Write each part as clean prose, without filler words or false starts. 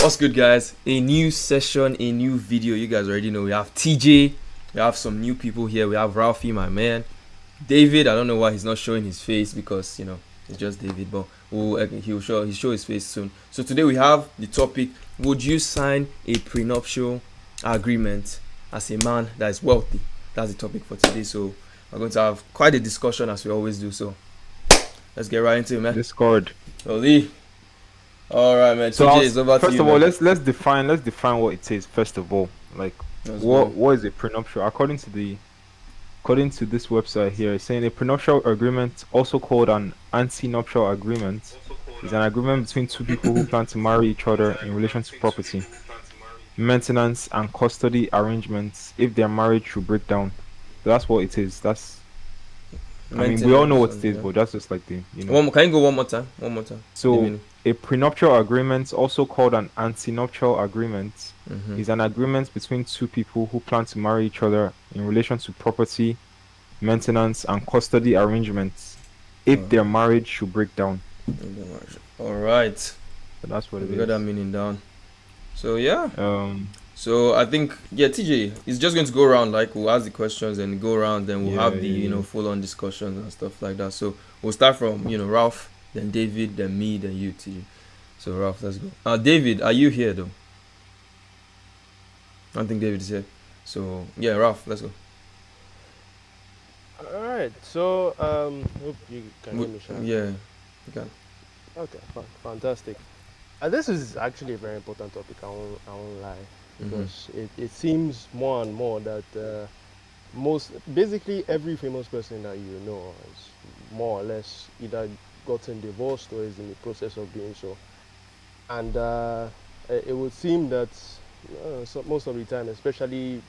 What's good, guys? A new session, a new video. You guys already know we have TJ, we have some new people here. We have Ralphie, my man. David, I don't know why he's not showing his face because it's just David, but he'll show his face soon. So today we have the topic: would you sign a prenuptial agreement as a man that is wealthy? That's the topic for today. So we're going to have quite a discussion as we always do. So let's get right into it, man. Discord. Oli. All right, man. So TJ is over to you. first of all, man. let's define what it is. First of all, like what is a prenuptial? According to this website here, it's saying a prenuptial agreement, also called an antenuptial agreement, is an agreement between two people who plan to marry each other in relation to property, maintenance, and custody arrangements if their marriage should break down. So that's what it is. I mean, we all know what it is, but that's just like the Can you go one more time? So a prenuptial agreement, also called an antenuptial agreement, is an agreement between two people who plan to marry each other in relation to property, maintenance, and custody arrangements if their marriage should break down. All right. So that's what it We is. got that meaning down. So yeah. So I think TJ is just going to go around, like we'll ask the questions and go around, then we'll have the full-on discussions and stuff like that. So we'll start from Ralph, then David, then me, then you, TJ. So Ralph, let's go. David, are you here though? I don't think David is here. So yeah, Ralph, let's go. All right. So hope you can hear me, Sean. Yeah, you can. Okay, fantastic. This is actually a very important topic. I won't lie, because it seems more and more that basically every famous person that you know has more or less either gotten divorced or is in the process of doing so, and it would seem that most of the time, especially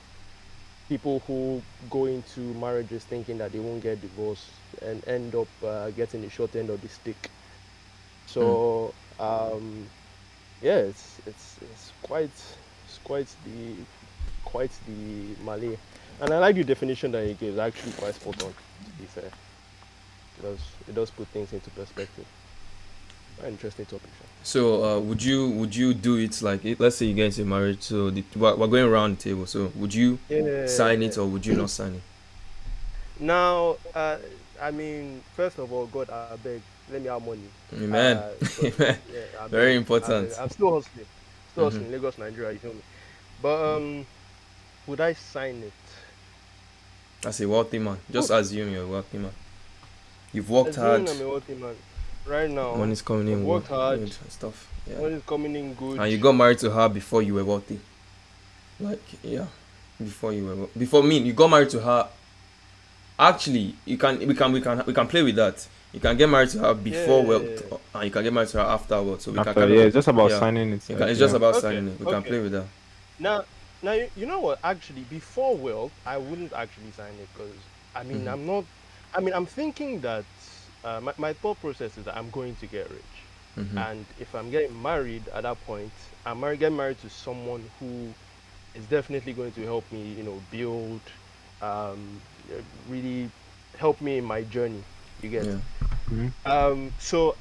people who go into marriages thinking that they won't get divorced and end up getting the short end of the stick. So it's quite the Malay, and I like the definition that he gave. It's actually quite spot on, to be fair, because it does put things into perspective. Very interesting topic. So would you do it like let's say you get into marriage? So we're going around the table. So would you sign it or would you not sign it? Now, I mean, first of all, God, I beg, let me have money. Amen. Amen. Yeah, very important. I'm still hustling, Lagos, Nigeria. You feel me? But would I sign it? As a wealthy man, just assume you're a wealthy man. You've worked hard. I'm a wealthy man. Right now, money's coming in. Worked hard and stuff. Yeah. Money's coming in good. And you got married to her before you were wealthy. Before me, you got married to her. Actually, we can play with that. You can get married to her before wealth, and you can get married to her after wealth. So it's just about signing it. It's just about signing it. We can play with that. Now, you know what? Actually, before wealth, I wouldn't actually sign it because I'm thinking that my thought process is that I'm going to get rich, and if I'm getting married at that point, I'm getting married to someone who is definitely going to help me, build, really help me in my journey. You get it? So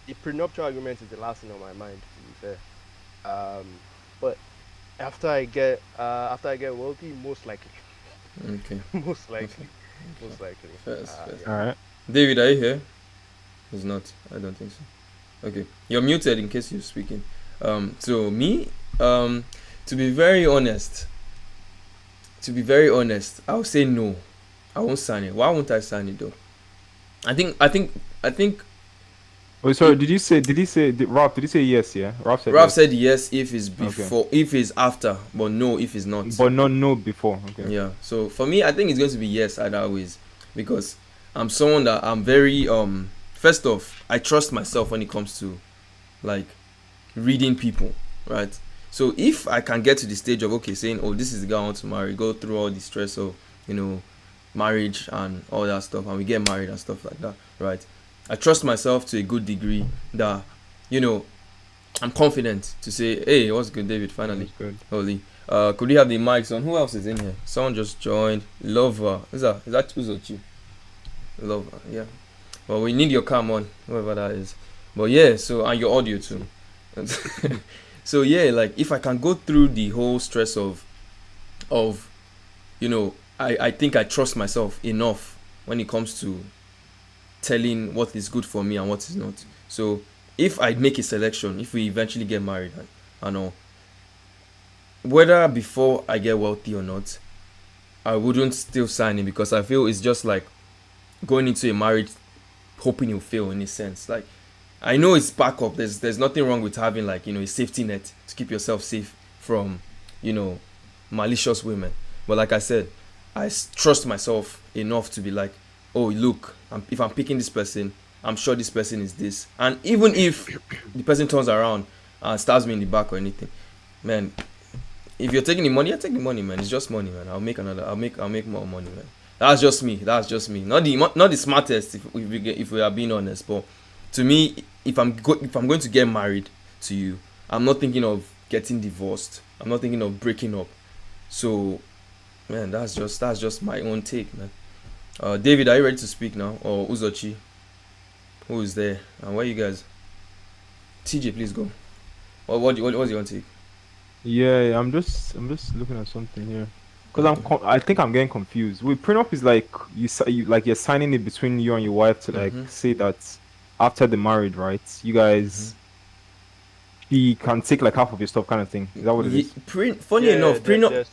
the prenuptial agreement is the last thing on my mind, to be fair. But after I get wealthy, most likely. Okay. most likely. First. All right. David, are you here? He's not. I don't think so. Okay. You're muted in case you're speaking. So me, to be very honest, I'll say no. I won't sign it. Why won't I sign it though? I think. Oh, sorry. Did he say Ralph? Did he say yes? Yeah. Ralph said yes if it's before, if it's after, but no if it's not. But not no before. Okay. Yeah. So for me, I think it's going to be yes either ways, because I'm someone that I'm very first off, I trust myself when it comes to like reading people, right? So if I can get to the stage of saying, oh, this is the guy I want to marry, go through all the stress of marriage and all that stuff, and we get married and stuff like that, right? I trust myself to a good degree that I'm confident to say, hey, what's good, David? Finally. Good. Holy. Could we have the mics on? Who else is in here? Someone just joined. Lover. Is that Uzochi? Lover, yeah. Well, we need your cam on, whoever that is. But yeah, so, and your audio too. So yeah, like if I can go through the whole stress of I think I trust myself enough when it comes to telling what is good for me and what is not. So if I make a selection, if we eventually get married, I know whether before I get wealthy or not, I wouldn't still sign it, because I feel it's just like going into a marriage hoping you'll fail in a sense. Like I know it's backup. There's nothing wrong with having like a safety net to keep yourself safe from malicious women. But like I said, I trust myself enough to be like, oh look, if I'm picking this person, I'm sure this person is this. And even if the person turns around and stabs me in the back or anything, man, if you're taking the money, I take the money, man. It's just money, man. I'll make more money, man. That's just me. Not the smartest, if we are being honest. But to me, if I'm going to get married to you, I'm not thinking of getting divorced. I'm not thinking of breaking up. So, man, that's just my own take, man. David, are you ready to speak now? Or Uzochi? Who is there? And where are you guys? TJ, please go. What's your own take? Yeah, I'm just looking at something here, because I think I'm getting confused. With prenup is like you're signing it between you and your wife to like say that after the marriage, right? You guys, he can take like half of your stuff, kind of thing. Is that what it is? Funny enough, prenup.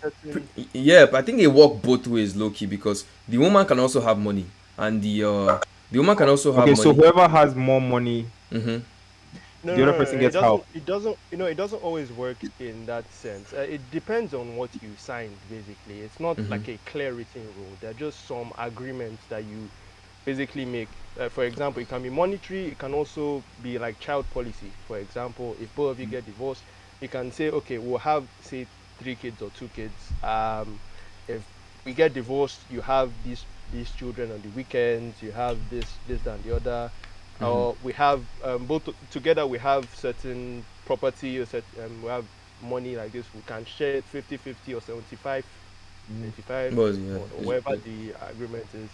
Yeah, but I think they work both ways, low key, because the woman can also have money, and the woman can also have money. Okay, so whoever has more money. The other person gets help. It doesn't always work in that sense. It depends on what you signed, basically. It's not like a clear written rule. There are just some agreements that you basically make. For example, it can be monetary. It can also be like child policy. For example, if both of you get divorced, you can say, okay, we'll have, say, 3 kids or 2 kids. If we get divorced, you have these children on the weekends. You have this, and the other. Or we have both together. We have certain property, or we have money like this. We can share it 50-50 or 75, 85, or whatever the agreement is.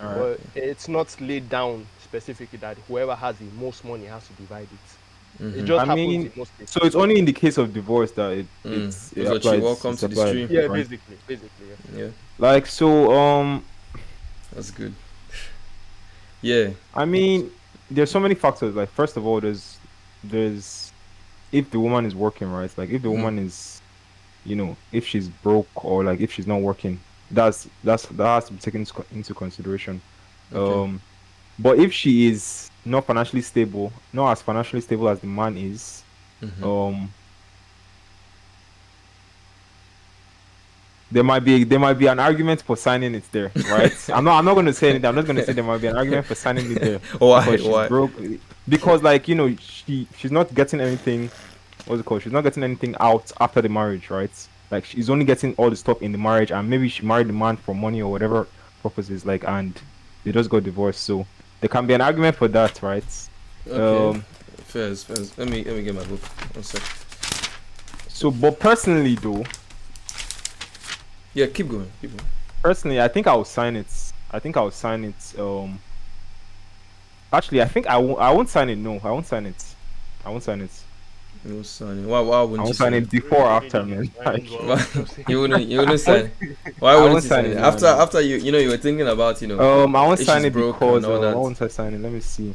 Right. But it's not laid down specifically that whoever has the most money has to divide it. It just happens in most cases. So it's only in the case of divorce that it applies. Welcome to the stream. Yeah, basically, yeah. Like so, that's good. Yeah. I mean, there's so many factors. Like first of all, there's if the woman is working, right? Like if the woman is, if she's broke or like if she's not working, that has to be taken into consideration. Okay. But if she is not financially stable, not as financially stable as the man is, there might be an argument for signing it there, right? I'm not going to say anything. I'm not going to say there might be an argument for signing it there. Why? She's broke. Because like she's not getting anything. What's it called? She's not getting anything out after the marriage, right? Like she's only getting all the stuff in the marriage, and maybe she married the man for money or whatever purposes, like, and they just got divorced. So there can be an argument for that, right? Okay. Fair. Let me get my book. One sec. So, but personally though. Yeah, keep going. Personally, I think I will sign it. Actually, I think I won't sign it. No, I won't sign it. No signing. Why wouldn't I you won't sign it before or after, man? You wouldn't sign. Why wouldn't you sign it? After you were thinking about I won't sign it broke because and all that. why won't I sign it? Let me see.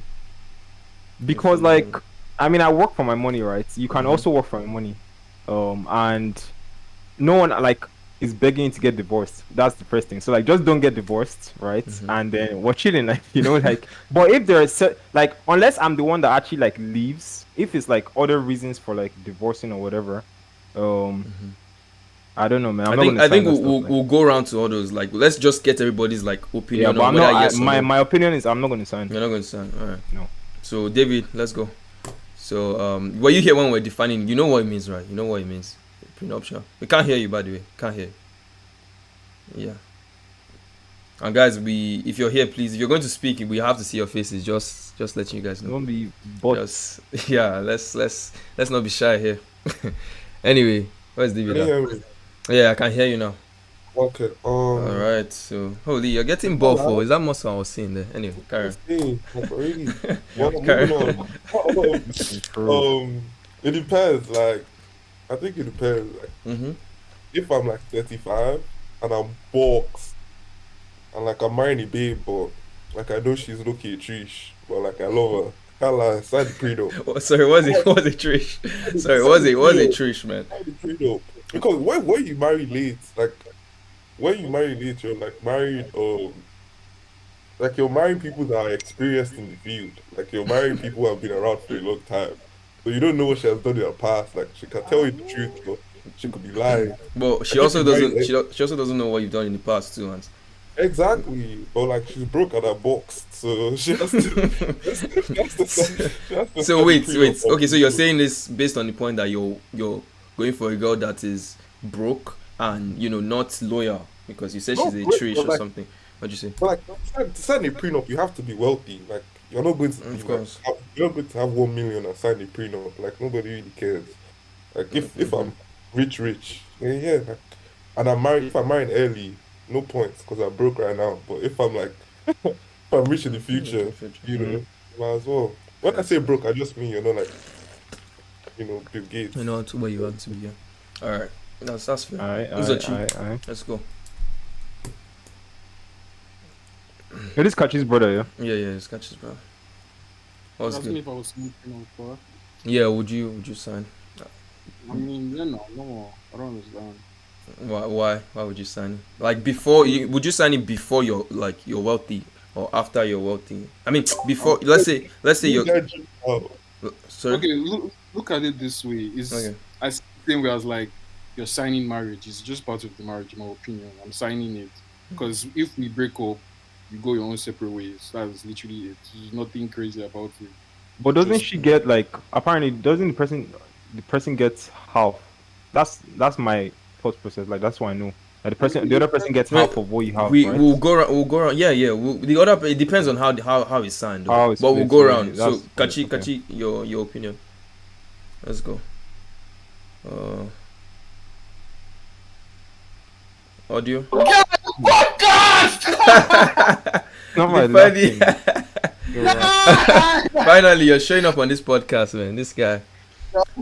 Because like, I mean, I work for my money, right? You can also work for my money, and no one like is begging to get divorced. That's the first thing. So like, just don't get divorced, right? And then we're chilling, like, like. But if there is like, unless I'm the one that actually like leaves, if it's like other reasons for like divorcing or whatever, I don't know, man. I think we'll go around to all those. Like, let's just get everybody's like opinion. Yeah, but my opinion is I'm not going to sign. You're not going to sign. All right. No. So David, let's go. So were you here when we're defining? You know what it means, right? You know what it means. Prenuptial. We can't hear you, by the way. Can't hear. Yeah. And guys, if you're here, please, if you're going to speak, we have to see your faces. Just letting you guys know. Don't be bots. Yeah. Let's not be shy here. Anyway, where's David? Can you hear me? Yeah, I can hear you now. Okay. All right. So, holy, you're getting buffo. Is that muscle I was seeing there? Anyway, carry on. Moving on. It depends. Like, I think it depends. Like, Mm-hmm. if I'm like 35 and I'm boxed and like I'm marrying a babe, but like I know she's looking at Trish, but like I love her. Can't lie, sign the prenup. Oh, sorry, what was it Trish? Sorry, what was it Trish, man? Sign the prenup. Because when you marry late, like when you marry late, you're like married like you're marrying people that are experienced in the field. Like you're marrying people who have been around for a long time. So you don't know what she has done in her past. Like she can tell you the truth, but she could be lying. But she Like if also you marry doesn't she also doesn't know what you've done in the past too, and exactly, but like she's broke and I'm boxed, so she has to she has to so sign the wait, prenup for okay, so you're people. saying this based on the point that you're going for a girl that is broke and not loyal because you said she's No, a break, Trish but or something. What'd you say? like to sign a prenup, you have to be wealthy. Like you're not going to be Of like course. you're not going to have 1 million and sign a prenup. Like nobody really cares. Like if Mm-hmm. I'm rich, yeah, yeah. Like, and I'm married. If I'm married early, no points because I'm broke right now. But if I'm like if I'm rich in the future, Mm-hmm. might as well. When I say broke, I just mean like Bill You Gates. know where you want to be. Yeah. All right, that's fair. Alright, Who's a alright, cheat? alright, alright. Let's go. Yeah, this catches brother, yeah. Yeah, it's catches, bro. What's Ask me good? if I was smoking on car. Yeah, would you sign? I mean, no, I don't understand. Why would you sign it? Like before you would you sign it before you're wealthy or after you're wealthy? I mean before let's say You you're guys just- oh, sorry. Okay, look at it this way. Is Okay. I see the same way as like you're signing marriage. It's just part of the marriage, in my opinion. I'm signing it because if we break up, you go your own separate ways. That's literally it. There's nothing crazy about it. But doesn't Just she get like apparently doesn't the person gets half? That's my thought process. Like that's what I know. Like the other person gets Wait, half of what you have, we right? will go around. We'll go around. Yeah. The other it depends on how it's signed, though. How it's But we'll split, go yeah, around. So that's okay. Kachi, your opinion. Let's go. Audio. Not my Finally, laughing. You're right. finally, you're showing up on this podcast, man. This guy.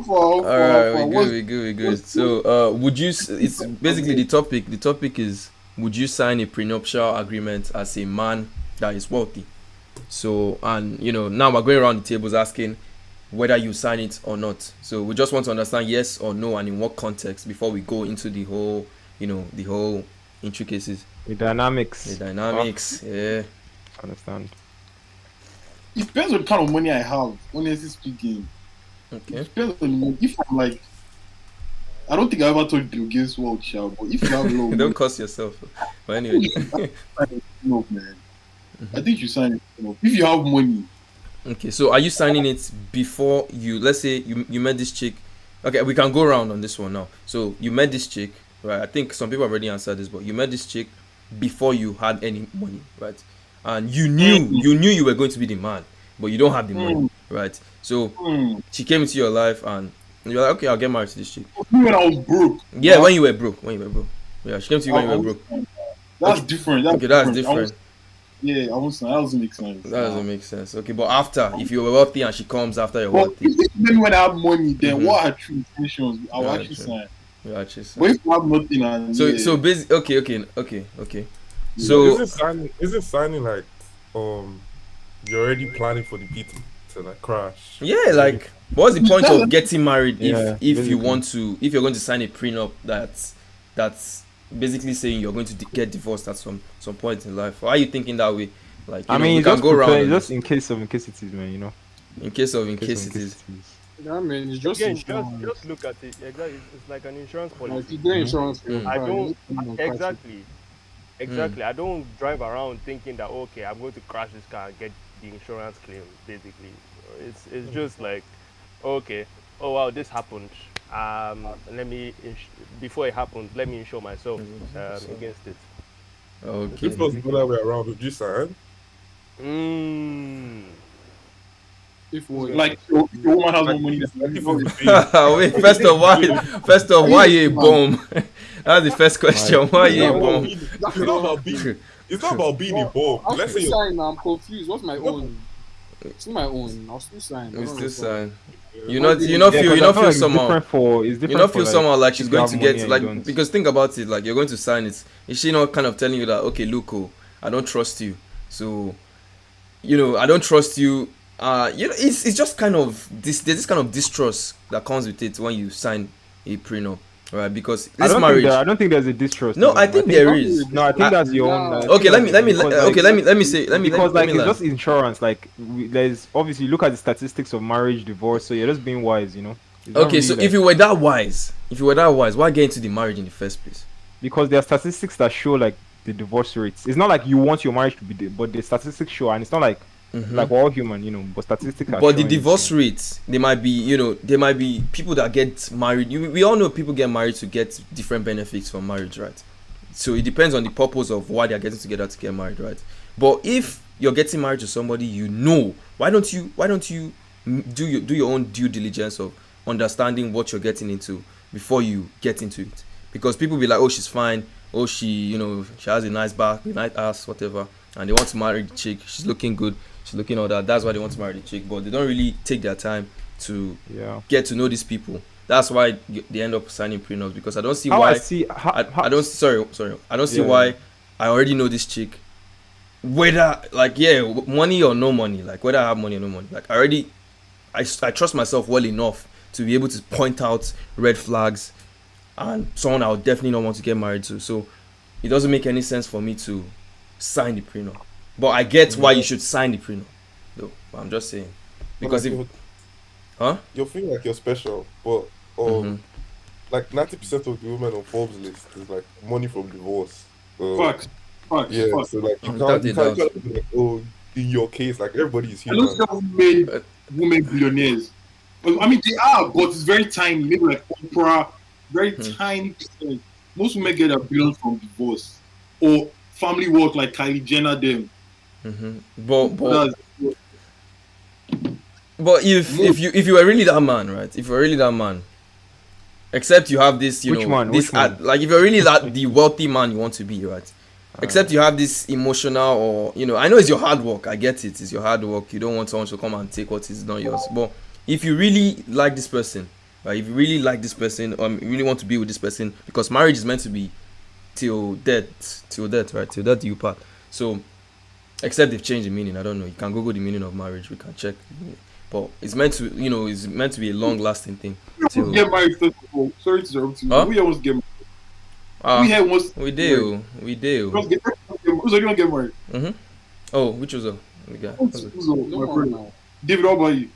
All right, we good. So, would you? It's basically the topic. The topic is: would you sign a prenuptial agreement as a man that is wealthy? So, and now we're going around the tables asking whether you sign it or not. So, we just want to understand yes or no, and in what context before we go into the whole, the whole intricacies, The dynamics. the dynamics. Yeah. Understand. It depends on the kind of money I have, honestly speaking. Okay. It depends on the money. If I'm like, I don't think I ever told Bill Gates what shall, but if you have low Don't cost yourself. But anyway. no, man. I think you sign it. If you have money, Okay, so are you signing it before let's say you met this chick? Okay, we can go around on this one now. So you met this chick, right? I think some people have already answered this, but you met this chick before you had any money, right? And you knew you were going to be the man, but you don't have the money, right? So she came into your life and you're like, okay, I'll get married to this chick. when I was broke. Yeah, when you were broke. Yeah, she came to you when you were broke. That's different. Okay, that's different. Yeah, I won't. That doesn't make sense. That doesn't make sense. Okay, but after, if you were wealthy and she comes after you're But wealthy, then when I have money, then Mhm. what are true intentions? I will Yeah, actually true. sign. you're actually But if you have nothing and so basically, okay. is So it signing? Is it signing like you're already planning for the beat to like crash? yeah, like what's the point of getting married Yeah, if you basically. want to if you're going to sign a prenup that's basically saying you're going to get divorced at some point in life? Why are you thinking that way? Like I we mean, can just go around prepare, on just this. in case it is, man. in case of In it case is. it is. I mean, it's just Again, insurance. just look at it. Exactly, it's like an insurance Like policy. you get insurance for your Mhm. I car, don't you need to know exactly. I don't drive around thinking that okay, I'm going to crash this car and get the insurance claim. Basically, it's just like okay, oh wow, this happened. Let me before it happened, let me insure myself against it. Okay. If it was the other way around, would you sign? If what? like your woman has no money. Like, if it's the thing, Wait, first of why you a bomb? That's the first question. Why you a bomb? it's not about being. It's not about being a bomb. I'll Let's still say sign. I'm confused. What's my own? It's not my own. I'll still sign. I It's don't this understand. You not Yeah, 'cause I feel feel like somehow. it's You different not for feel like somehow like she's if you going have to money get and you like, don't. because think about it, like you're going to sign it. Is she not kind of telling you that, okay, look, oh, I don't trust you, so I don't trust you. It's just kind of this. There's this kind of distrust that comes with it when you sign a prenup, right? Because this marriage. I don't think there's a distrust No, I even. think there is. No, I think I, that's your own. I okay, think that's your own because like let me say, let me because let like me it's learn. just insurance. Like there's obviously look at the statistics of marriage, divorce. So you're just being wise, you know. It's not Okay, really so like, if you were that wise, why get into the marriage in the first place? because there are statistics that show like the divorce rates. It's not like you want your marriage to be, but the statistics show, and it's not like Mm-hmm. we're all human, you know. But statistics are But the showing divorce it, rates, there might be people that get married. We all know people get married to get different benefits from marriage, right? So it depends on the purpose of why they're getting together to get married, right? But if you're getting married to somebody, why don't you do your own due diligence of understanding what you're getting into before you get into it? Because people be like, oh, she's fine, oh, she has a nice back, a nice ass, whatever, and they want to marry the chick. She's looking good, she's looking all that. That's why they want to marry the chick, but they don't really take their time to yeah. get to know these people. That's why they end up signing prenups, because I don't see How why. I see, I don't sorry. I don't see Yeah, why yeah. I already know this chick. Whether like money or no money, like whether I have money or no money, like I trust myself well enough to be able to point out red flags and someone I would definitely not want to get married to. So it doesn't make any sense for me to sign the prenup. But I get why you should sign the prenup, though. I'm just saying, because if you feel like you're special, but like 90% of the women on Forbes list is like money from divorce. Facts. Yeah, Facts. so like you Without can't, a you doubt. can't be like, oh, in your case, like everybody is I know human. self-made women billionaires. I mean, they are, but it's very tiny. Maybe like Oprah, very tiny percent. Most women get a billion from divorce or family work, like Kylie Jenner. Them. But if you were really that man, right? If you're really that man, except you have this, Which one? like if you're really that the wealthy man you want to be, right? Except you have this emotional, or I know it's your hard work. I get it. It's your hard work. You don't want someone to come and take what is not yours. But if you really like this person, right? If you really like this person, you really want to be with this person, because marriage is meant to be till death, right? Till death you part. So, except they've changed the meaning. I don't know. You can Google the meaning of marriage. We can check. But it's meant to, it's meant to be a long-lasting thing. Who get married first of all? Sorry to interrupt you. Huh? Who here wants to get married? We do. Who's the one get married? Oh, which was we got? My brother. David, how about you?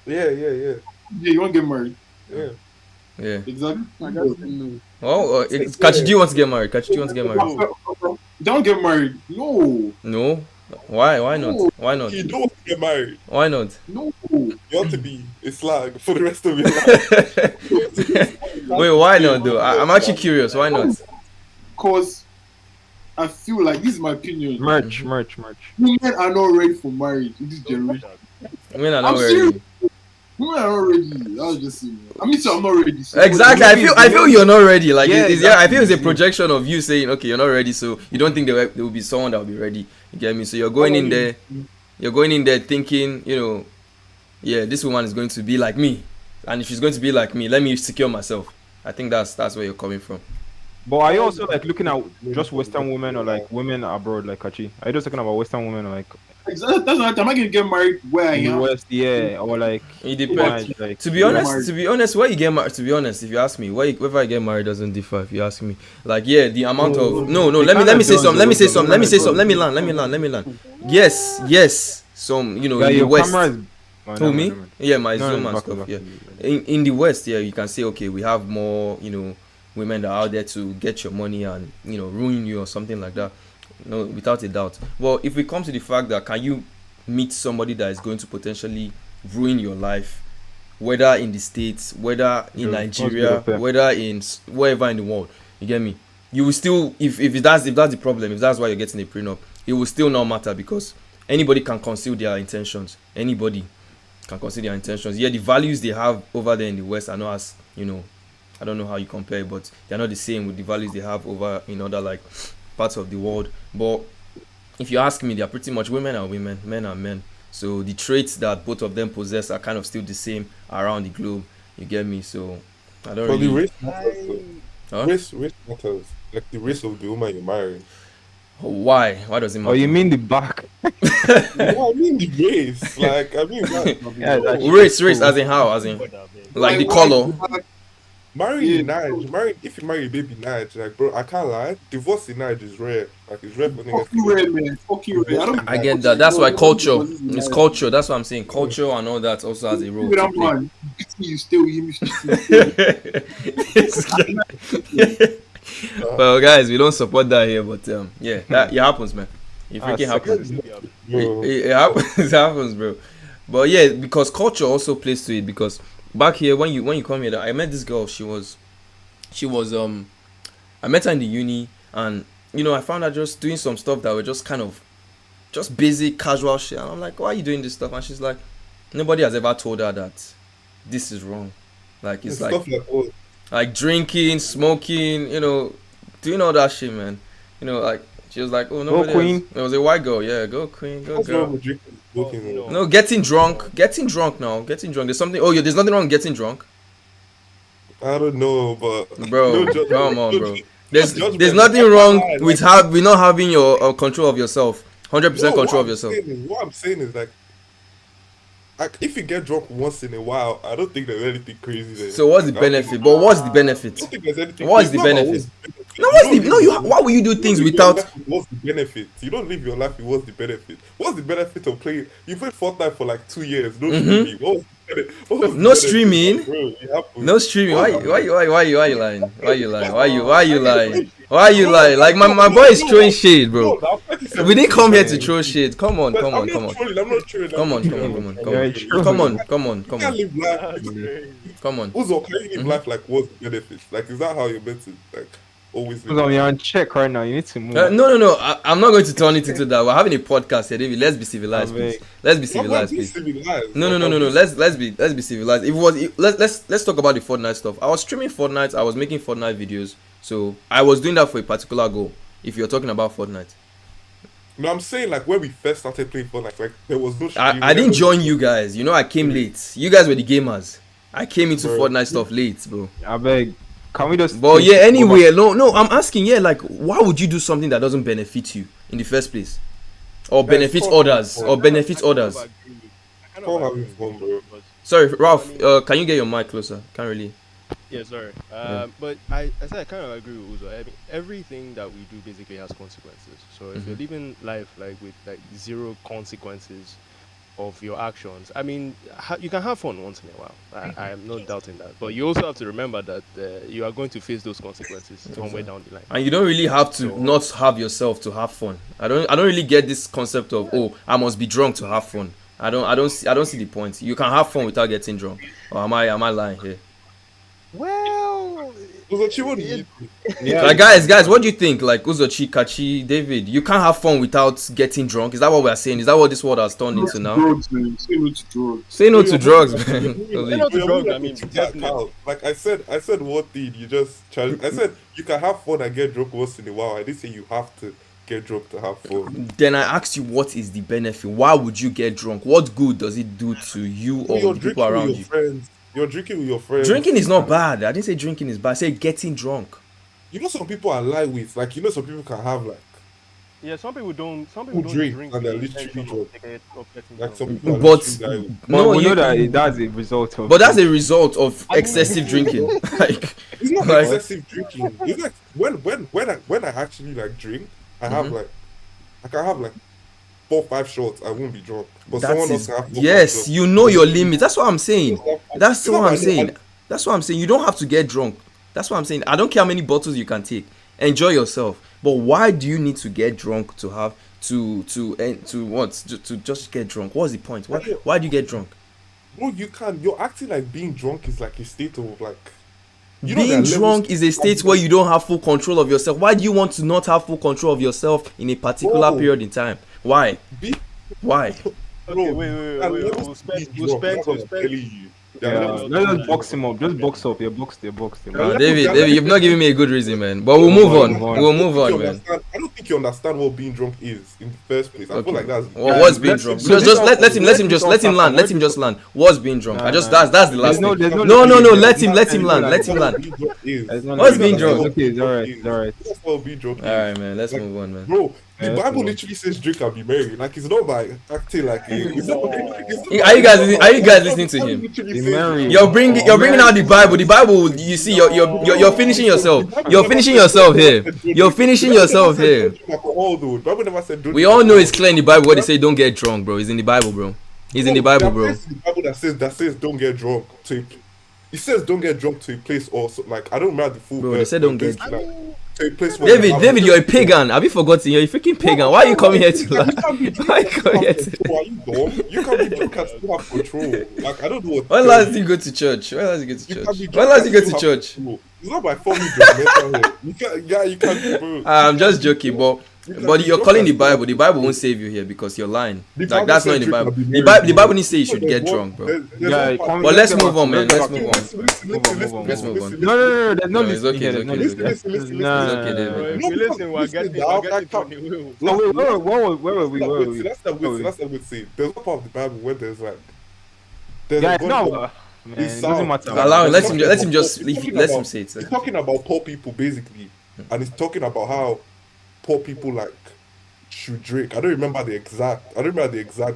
Yeah. Yeah, you want to get married? Yeah. Yeah. Exactly. I got to know. Oh, Kachi, do you want to get married? Kachi, do you want to get married? Don't get married. No. No. Why? Why not? Why not? You don't want to get married. Why not? No. You want to be a slag for the rest of your life. Wait, why not though? I'm actually curious. Why not? Because I feel like, this is my opinion. merch. Women are not ready for marriage in this generation. Women are not I'm serious. ready. Women are not ready. That was just it. I mean, so I'm not ready. So Exactly. I feel you're not ready. Like Yeah, I feel it's a projection of you saying, okay, you're not ready, so you don't think there will be someone that will be ready. You get me? So you're going in there. You're going in there thinking, yeah, this woman is going to be like me, and if she's going to be like me, let me secure myself. I think that's where you're coming from. But are you also like looking at just Western women or like women abroad, like Kachi? Are you just talking about Western women or like exactly. That's not. Am I gonna get married where I in the am? West? Yeah, or like It depends. like To be honest, where you get married. To be honest, if you ask me, wherever I get married doesn't differ. If you ask me, like, yeah, the amount of no. Let me say something. Let me land. Yes. Some in the your West. camera is Who me? Yeah, my No, Zoom no, and back stuff. up. Yeah, in the West, yeah, you can say, okay, we have more, women that are out there to get your money and ruin you or something like that. No, without a doubt. Well, if we come to the fact that can you meet somebody that is going to potentially ruin your life, whether in the States, whether in Nigeria, whether in wherever in the world, you get me? You will still, if that's the problem, if that's why you're getting a prenup, it will still not matter, because anybody can conceal their intentions. Anybody can conceal their intentions. Yeah, the values they have over there in the West are not as, I don't know how you compare, but they're not the same with the values they have over in other parts of the world. But if you ask me, they're pretty much women are women, men are men. So the traits that both of them possess are kind of still the same around the globe. You get me? So I don't But the really. race matters. Huh? Race matters. Like the race of the woman you're marrying. Why? Why does it matter? Oh, you mean the back? No, I mean the race. Like I mean, that, Yeah, that's race, cool. as in how? As in What that means. like the Why- color. marrying Nige, if you marry a baby Nige, like bro, I can't lie. Divorce in Nige is rare. Like it's rare for niggas. Fuck you, red, man. Fuck you, red. I don't. I get that. That's why culture. It's culture. That's what I'm saying. Culture and all that also has a role With to that play. man, beating you still, you Well, guys, we don't support that here, but yeah, that it happens, man. It freaking happens. Bro. It happens. It happens, bro. But yeah, because culture also plays to it. Because back here, when you come here, I met this girl. She was I met her in the uni, and you know, I found her just doing some stuff that were just kind of just basic casual shit. And I'm like, why are you doing this stuff? And she's like, nobody has ever told her that this is wrong. Like it's like Stuff like oh, like drinking, smoking, you know, doing all that shit, man. You know, like she was like, oh, no, Queen. It was a white girl, yeah, go Queen, go what's wrong girl. with drinking? Smoking, you know, No, getting drunk now, getting drunk. There's something. Oh, yeah, there's nothing wrong with getting drunk, I don't know, but bro. no judgment. Come on, No bro. ju- There's judgment. there's nothing wrong with we not having your control of yourself, 100% No, control of what yourself. I'm saying is like if you get drunk once in a while, I don't think there's anything crazy there. So what's the Like, I don't benefit? But what's the I benefit? don't think there's anything. What's the it's not about benefit? what's No, what's the don't no? live You your why would you do life- things you don't live your without? life with what's the benefit? You don't live your life with what's the benefit. What's the benefit of playing? You played Fortnite for like 2 years. No streaming. What was the benefit? What was the No benefit? streaming? Bro, it happened. No streaming. Why you lying? Why you lying? Why you lying? Why you lying? Bro, Why you lying? Like my boy is throwing shade, bro. No, I'm 37. We didn't come here to throw shade. Come on, But come I'm on, not come on. trolling, I'm not trolling. Come on, I'm come not on, trolling. come on, Yeah, come true. on, come on, come on, You come can't on, live life. come on. Uzo, can you live life like what's the benefits? Like, is that how you're meant to like always live? You're on check right now. You need to move. No. I'm not going to turn it into that. We're having a podcast here, David. Let's be civilized, I please. beg. Let's be I'm not civilized, being please. civilized. No. Like, I'm being- Let's be civilized. Let's talk about the Fortnite stuff. I was streaming Fortnite. I was making Fortnite videos. So I was doing that for a particular goal. If you're talking about Fortnite, No, I'm saying like when we first started playing Fortnite, like there was no. I didn't join you guys. You know, I came late. You guys were the gamers. I came into Bro. Fortnite stuff late, bro. I beg. Can we just? But yeah, anyway, no. I'm asking, yeah, like, why would you do something that doesn't benefit you in the first place, or benefits fun. others, or benefits others? Can't have fun, bro. Sorry, Ralph. Can you get your mic closer? Can't really. Yeah, sorry. Yeah. But I said I kind of agree with Uzo. I mean, everything that we do basically has consequences. So if you're living life like with like zero consequences of your actions, I mean, you can have fun once in a while. I am not doubting that. But you also have to remember that you are going to face those consequences somewhere down the line. And you don't really have to So- not have yourself to have fun. I don't really get this concept of, oh, I must be drunk to have fun. I don't see the point. You can have fun without getting drunk. Or am I lying here? Well, Uzo, what do you? Like guys, what do you think? Like Uzochi, Kachi, David, you can't have fun without getting drunk. Is that what we're saying? Is that what this world has turned into now? Drugs, man. Say no to drugs. Say no to drugs, man. not to drugs, I mean, Yeah, definitely. Kyle, like I said one thing. You just challenge. I said you can have fun and get drunk once in a while. I didn't say you have to get drunk to have fun. Then I asked you, what is the benefit? Why would you get drunk? What good does it do to you or You're the drinking people around with your you? friends. You're drinking with your friends. Drinking is not bad. I didn't say drinking is bad. I said getting drunk. You know, some people are lightweights. Like you know, some people can have like yeah, some people don't. Some people Who don't drink drink and they're with the literally intention drunk. of getting like drunk. some people are But literally lightweight. But no, we you, know that that's a result of. but that's a result of excessive drinking. Like, It's not Like- excessive drinking. It's like when I actually like drink, I have like I can have like 4-5 shots. I won't be drunk. But that someone else is can have 4-5 yes. shots. You know your limits. That's what I'm saying. That's It's what not I'm like- saying. That's what I'm saying. You don't have to get drunk. That's what I'm saying. I don't care how many bottles you can take. Enjoy yourself. But why do you need to get drunk to have to just get drunk? What's the point? Why do you get drunk? Bro, you can. You're acting like being drunk is like a state of like. You know there Being are drunk levels- is a state where you don't have full control of yourself. Why do you want to not have full control of yourself in a particular Bro. period in time? Why? Be- Why? Okay, Bro, wait. there are levels We'll to spend. being We'll drunk, spend. that's what I'm telling you. There are Yeah, levels to let's being just box drunk. him up. Just box up. Yeah, box. David, you've not given me a good reason, man. But we'll move on. We'll move I on, don't man. understand. I don't don't think you understand what being drunk is in the first place. I feel like that's Well, what's being drunk? Just let him land. Let him just land. What's being drunk? That's the last thing. No. Let him land. Let him land. What's being drunk? Okay, it's alright. That's what being drunk is. All right, man. Let's move on, man. Bro, the Bible literally says drink and be merry. Like, it's not by acting like Are you guys listening to him? You're bringing out the Bible. The Bible. You see, you're finishing yourself. You're finishing yourself here. You're finishing yourself here. We all know it's clear in the Bible where they say don't get drunk, bro. It's in the Bible, bro. It's in the Bible, bro. It's the Bible that says don't get drunk. It says don't get drunk to a place also. Like, I don't remember the full. Bro, they said don't get. To a place David, you're a pagan. Have you forgotten? You're a freaking pagan. Why are you coming here to lie? Why are you coming here to? Are you dumb? You can't be drunk and still have control. Like, I don't know what. When last did you go to church? When last did you go to church? It's not by forming judgmental. You can't. Bro. I'm just joking, but you're calling the Bible. The Bible won't save you here because you're lying. Like, that's not in the Bible. The Bible didn't say you should get drunk, bro. But let's move on, man. Let's move on. Let's move on. No. There's no It's okay. If we listen, we're getting Where were we? That's what I would say. There's a part of the Bible where there's like. Guys, no. Man, it doesn't matter. Allow him. Let him just let him say it. It's talking about poor people basically, and it's talking about how poor people like should drink. I don't remember the exact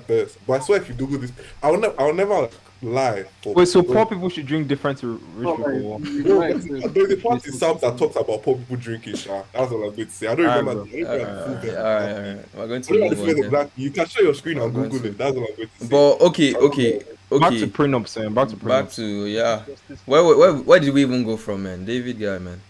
verse, but I swear if you Google this, I'll never lie. Wait, so poor people should drink different to rich people? There's a part in Psalms that talks about poor people drinking. That's all I'm going to say. I don't remember. All right. We're going to move on. You can share your screen and Google it. That's all I'm going to say. But okay. Back to prenups, man. Back to yeah. Where did we even go from, man? David guy, man.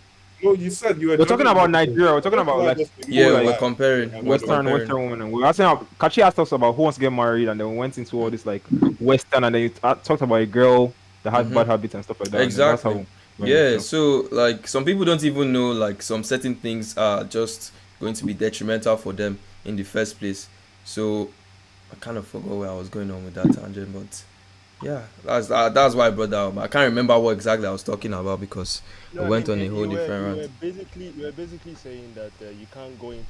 No, you said you were. We're talking about Nigeria. We're talking about like we're comparing Western women. And we were asking, Kachi asked us about who wants to get married, and then we went into all this like Western, and then you talked about a girl that has bad habits and stuff like that. Exactly. Yeah. So like some people don't even know like some certain things are just going to be detrimental for them in the first place. So I kind of forgot where I was going on with that tangent, but. Yeah, that's why I brought that up. I can't remember what exactly I was talking about because we went on a whole different rant. You were basically saying that you can't go into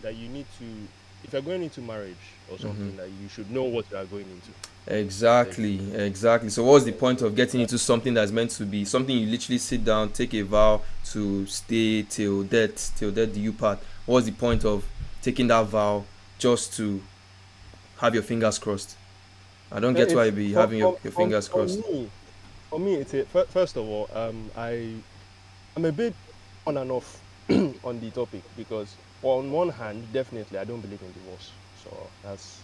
that you need to, if you're going into marriage or something, that you should know what you are going into. Exactly. So what's the point of getting into something that's meant to be something you literally sit down, take a vow to stay till death do you part? What's the point of taking that vow just to have your fingers crossed? I don't get why you be having your fingers crossed. For me, it's first of all, I'm a bit on and off on the topic because on one hand, definitely I don't believe in divorce, so that's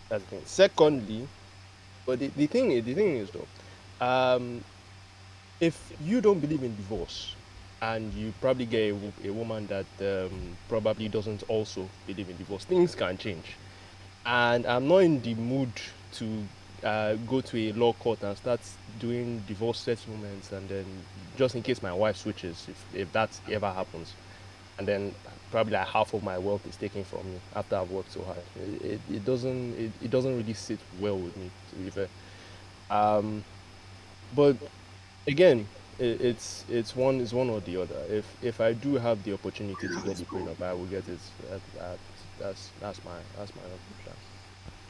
the thing. Secondly, but the thing is though, if you don't believe in divorce and you probably get a woman that probably doesn't also believe in divorce, things can change, and I'm not in the mood to go to a law court and start doing divorce settlements, and then just in case my wife switches, if that ever happens, and then probably like half of my wealth is taken from me after I've worked so hard. It doesn't really sit well with me, to be fair. But again, it's one or the other. If I do have the opportunity to get the prenup, I will get it. That's my option.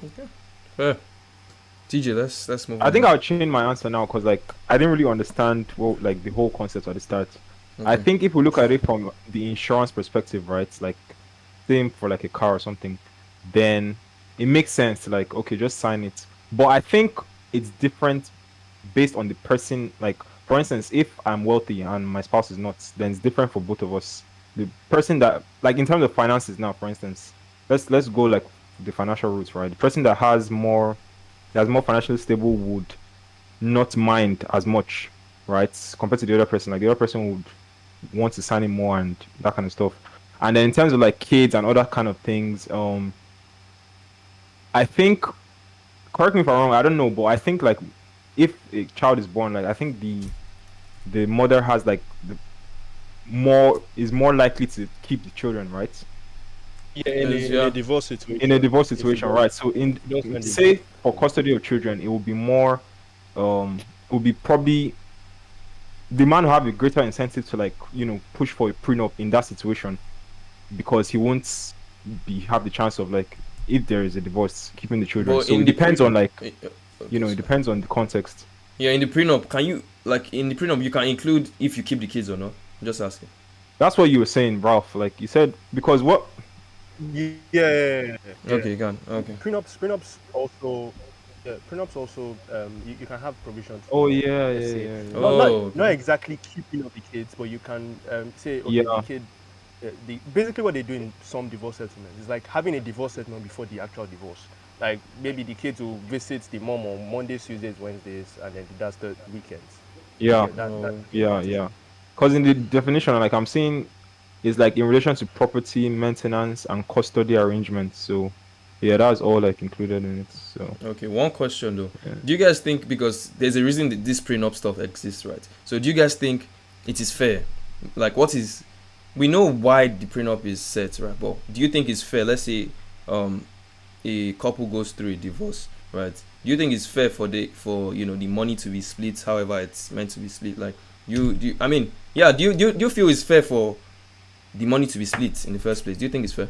Okay. Yeah. TJ, let's move on. I think I'll change my answer now because like I didn't really understand what like the whole concept at the start. I think if we look at it from the insurance perspective, right, like same for like a car or something, then it makes sense to like, okay, just sign it. But I think it's different based on the person. Like for instance, if I'm wealthy and my spouse is not, then it's different for both of us. The person that like in terms of finances now, for instance, let's go like the financial roots, right? The person that has more financially stable would not mind as much, right, compared to the other person. Like the other person would want to sign in more and that kind of stuff. And then in terms of like kids and other kind of things, I think, correct me if I'm wrong, I don't know, but I think like if a child is born, like I think the mother has like is more likely to keep the children, right? Yeah, in a divorce situation. In a divorce situation, right? So say for custody of children, it will be more, it will be probably the man will have a greater incentive to like push for a prenup in that situation. because he won't have the chance of, like, if there is a divorce, keeping the children. But So in it the depends on, like, okay, it depends on the context. Yeah, in the prenup, can you, like, in the prenup you can include if you keep the kids or not? I'm just asking. That's what you were saying, Ralph. Like you said, because what? Yeah. Okay, you can. Okay. Prenups also. Yeah, prenups also. You can have provisions Oh for, yeah, let's yeah, say, yeah, yeah. not Oh, not okay. exactly keeping of the kids, but you can say, okay, the Yeah, kid. Basically what they do in some divorce settlements is like having a divorce settlement before the actual divorce. Like maybe the kids will visit the mom on Mondays, Tuesdays, Wednesdays, and then that's the weekends. yeah, Yeah, that Oh, yeah, that is yeah. Because in the definition, like I'm seeing, is like in relation to property maintenance and custody arrangements. So yeah, that's all like included in it. So okay. One question though. yeah. Do you guys think, because there's a reason that this prenup stuff exists, right? So do you guys think it is fair? Like, what is, we know why the prenup is set, right? But do you think it's fair? Let's say um a couple goes through a divorce, right? Do you think it's fair for the money to be split however it's meant to be split? Like, I mean, yeah, do you feel it's fair for the money to be split in the first place? Do you think it's fair?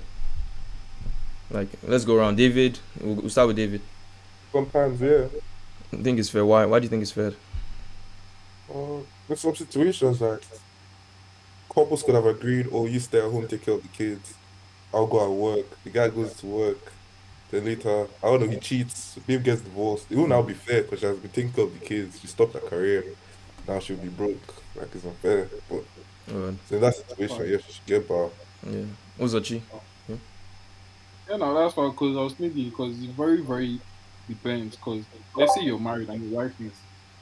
Like, let's go around. David, we'll start with David. Sometimes, yeah. I think it's fair. Why do you think it's fair? In some situations, like couples could have agreed, oh, you stay at home, take care of the kids. I'll go and work. The guy goes to work. Then later, I don't know, he cheats. Babe gets divorced. It will now be fair because she has been taking care of the kids. She stopped her career. Now she'll be broke. Like, it's unfair. But so in that situation, yeah, she should get bar. Yeah. Uzochi. Yeah, no, that's fine. Because I was thinking, because it very, very depends. Because let's say you're married and your wife is,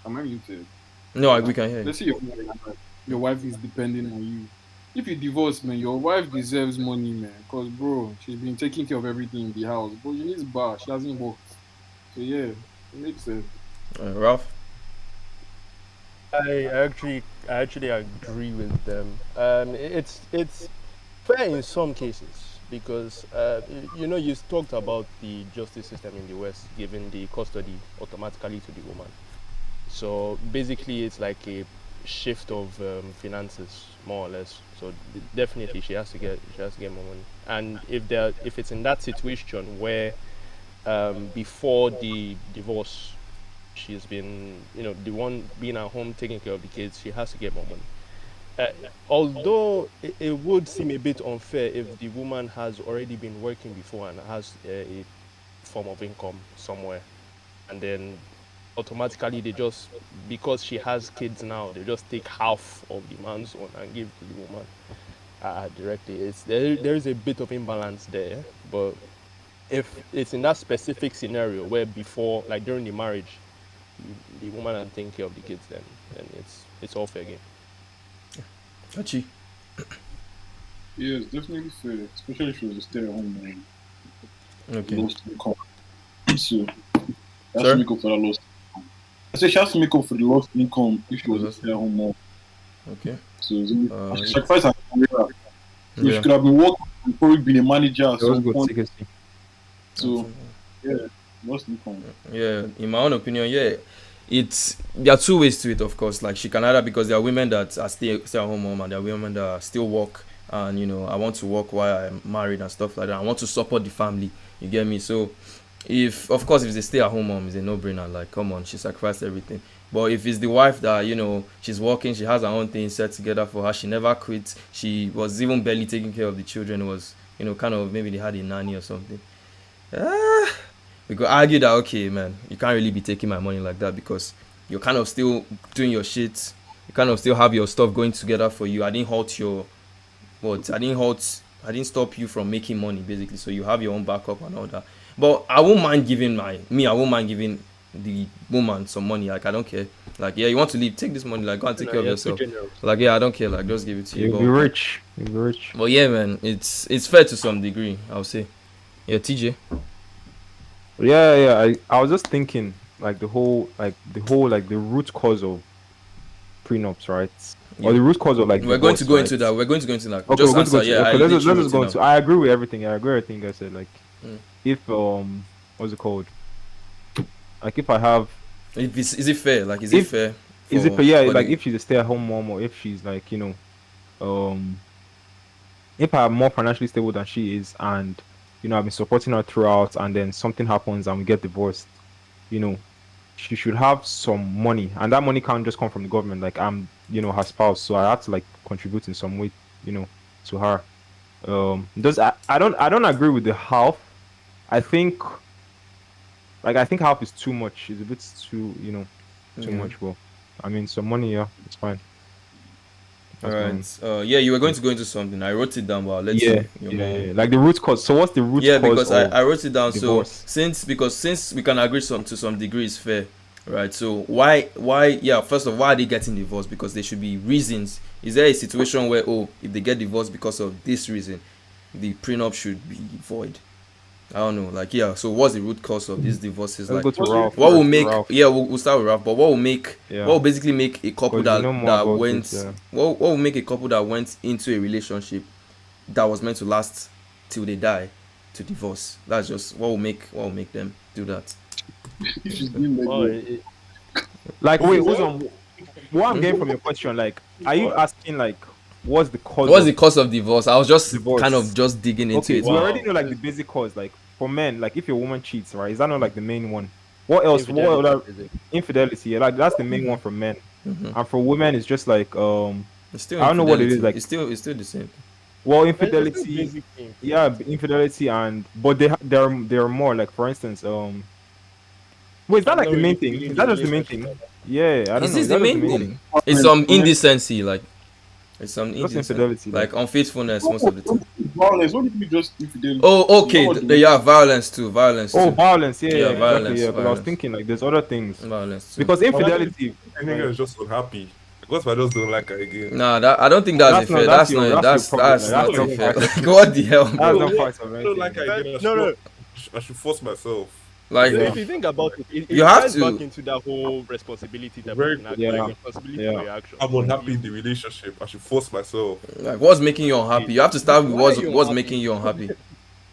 am I muted? No, we can hear you. Let's say you're married and your wife is depending on you. If you divorce, man, your wife deserves money, man. Because, bro, she's been taking care of everything in the house. But she needs bar. She hasn't worked. So, yeah, it makes sense. Ralph. I actually agree with them. It's fair in some cases because you talked about the justice system in the West giving the custody automatically to the woman. So basically, it's like a shift of finances, more or less. So definitely, she has to get more money. And if it's in that situation where before the divorce, she's been the one being at home taking care of the kids, she has to get more money. Although it would seem a bit unfair if the woman has already been working before and has a form of income somewhere, and then automatically they just, because she has kids now, they just take half of the man's own and give to the woman directly. There is a bit of imbalance there, but if it's in that specific scenario where before, like during the marriage, the woman had taken care of the kids, then it's all fair game. Achi. Yeah, it's definitely fair, especially if she was a stay-at-home mom. Okay. Lost income. So she has Sir? to make up for that lost income. I said she has to make up for the lost income if she was a stay-at-home mom. Okay. So she It's- sacrificed her career. So Yeah. she could have been working and probably been a manager at That was some good. point. Take a seat. So yeah, lost income. Yeah, in my own opinion, yeah, there are two ways to it. Of course, like, she can either, because there are women that are stay at home mom, and there are women that still work, and I want to work while I'm married and stuff like that. I want to support the family. You get me? So if, of course, if it's a stay at home mom, it's a no brainer. Like, come on, she sacrificed everything. But if it's the wife that she's working, she has her own thing set together for her, she never quit, she was even barely taking care of the children, it was kind of, maybe they had a nanny or something. We could argue that, okay, man, you can't really be taking my money like that, because you're kind of still doing your shit. You kind of still have your stuff going together for you. I didn't halt your what? I didn't stop you from making money, basically. So you have your own backup and all that. But I won't mind giving I won't mind giving the woman some money. Like, I don't care. Like, yeah, you want to leave, take this money. Like, go and take care of yourself. Like, yeah, I don't care. Like, just give it to you. You'll be rich. You'll be rich. But yeah, man, it's fair to some degree, I'll say. Yeah, TJ. Yeah. I was just thinking, like the whole the root cause of prenups, right? Yeah. Or the root cause of like We're going to divorce, go right? into that. We're going to go into that. Okay, Just we're going to answer. go to, Yeah, okay, let's just go now. into. I agree with everything. I agree with everything you guys said. Like, Mm. if what's it called? Like, if I have, Is it fair? Like, is it fair? is it? for- Yeah, for like the- if she's a stay-at-home mom, or if she's like, um, if I'm more financially stable than she is, and I've been supporting her throughout, and then something happens and we get divorced, you know, she should have some money, and that money can't just come from the government. Like, I'm, her spouse, so I have to like contribute in some way, to her. Does I don't agree with the half. I think half is too much. It's a bit too Yeah. much. Well, I mean, some money, yeah, it's fine. All That's fine. right. Yeah, you were going to go into something. I wrote it down, but I'll let Yeah, you yeah, go. yeah. Like the root cause. So what's the root Yeah, cause because of I wrote it down. So divorce? since we can agree to some degree is fair, right? So why yeah, first of all, why are they getting divorced? Because there should be reasons. Is there a situation where, oh, if they get divorced because of this reason, the prenup should be void? I don't know. Like, yeah. So what's the root cause of these divorces? Let's Like, go to Ralph what will first. make? Ralph, Yeah, we'll start with Ralph. But yeah, what will basically make a couple because you know more that about went? this. Yeah. What will make a couple that went into a relationship that was meant to last till they die to divorce? That's just what will make them do that. If she's doing like Oh, that. Like, wait, What? hold on. What I'm getting from your question, like, are you asking like, what's the cause What's of the cause of divorce? I was just divorce? kind of just digging into Okay, it. we Wow. already know like the basic cause. Like for men, like if your woman cheats, right? Is that not like the main one? What else? What other infidelity? Yeah, like that's the main one for men. Mhm. And for women, it's just like It's still I don't know what it is. infidelity. Like, It's still the same. well, But it's still infidelity. basic thing. Yeah, infidelity, and but there are more. Like for instance, wait, is that I'm like not the really main thing? feeling Is the that just the main relationship thing? like that. Yeah, I don't Is know. this Is the that just the main main thing? thing? It's some indecency, like it's some Just indecency, infidelity, like unfaithfulness most of the time. Violence. What do you mean just infidelity? Oh, okay. What do They you- have violence too. Violence Oh, too. violence. Yeah, Yeah, yeah, exactly. violence, Yeah, because I was violence. thinking like there's other things Violence too. because infidelity. I think I'm just unhappy. What if I just don't like her again? Nah, I don't think that's a That's not fair. that's That's your not that's your problem. that's Like, not that's a not fair. part of Like, what the hell, that's bro? not What? part of I don't like her anything. again. No. I should force myself. Like, So Yeah. if you think about it, it You have ties to- back into that whole responsibility that Very- people can Yeah. like responsibility Yeah. for your actions. I'm unhappy in the relationship. I should force myself. like, what's making you unhappy? You have to start with Why what's are you what's unhappy? making you unhappy.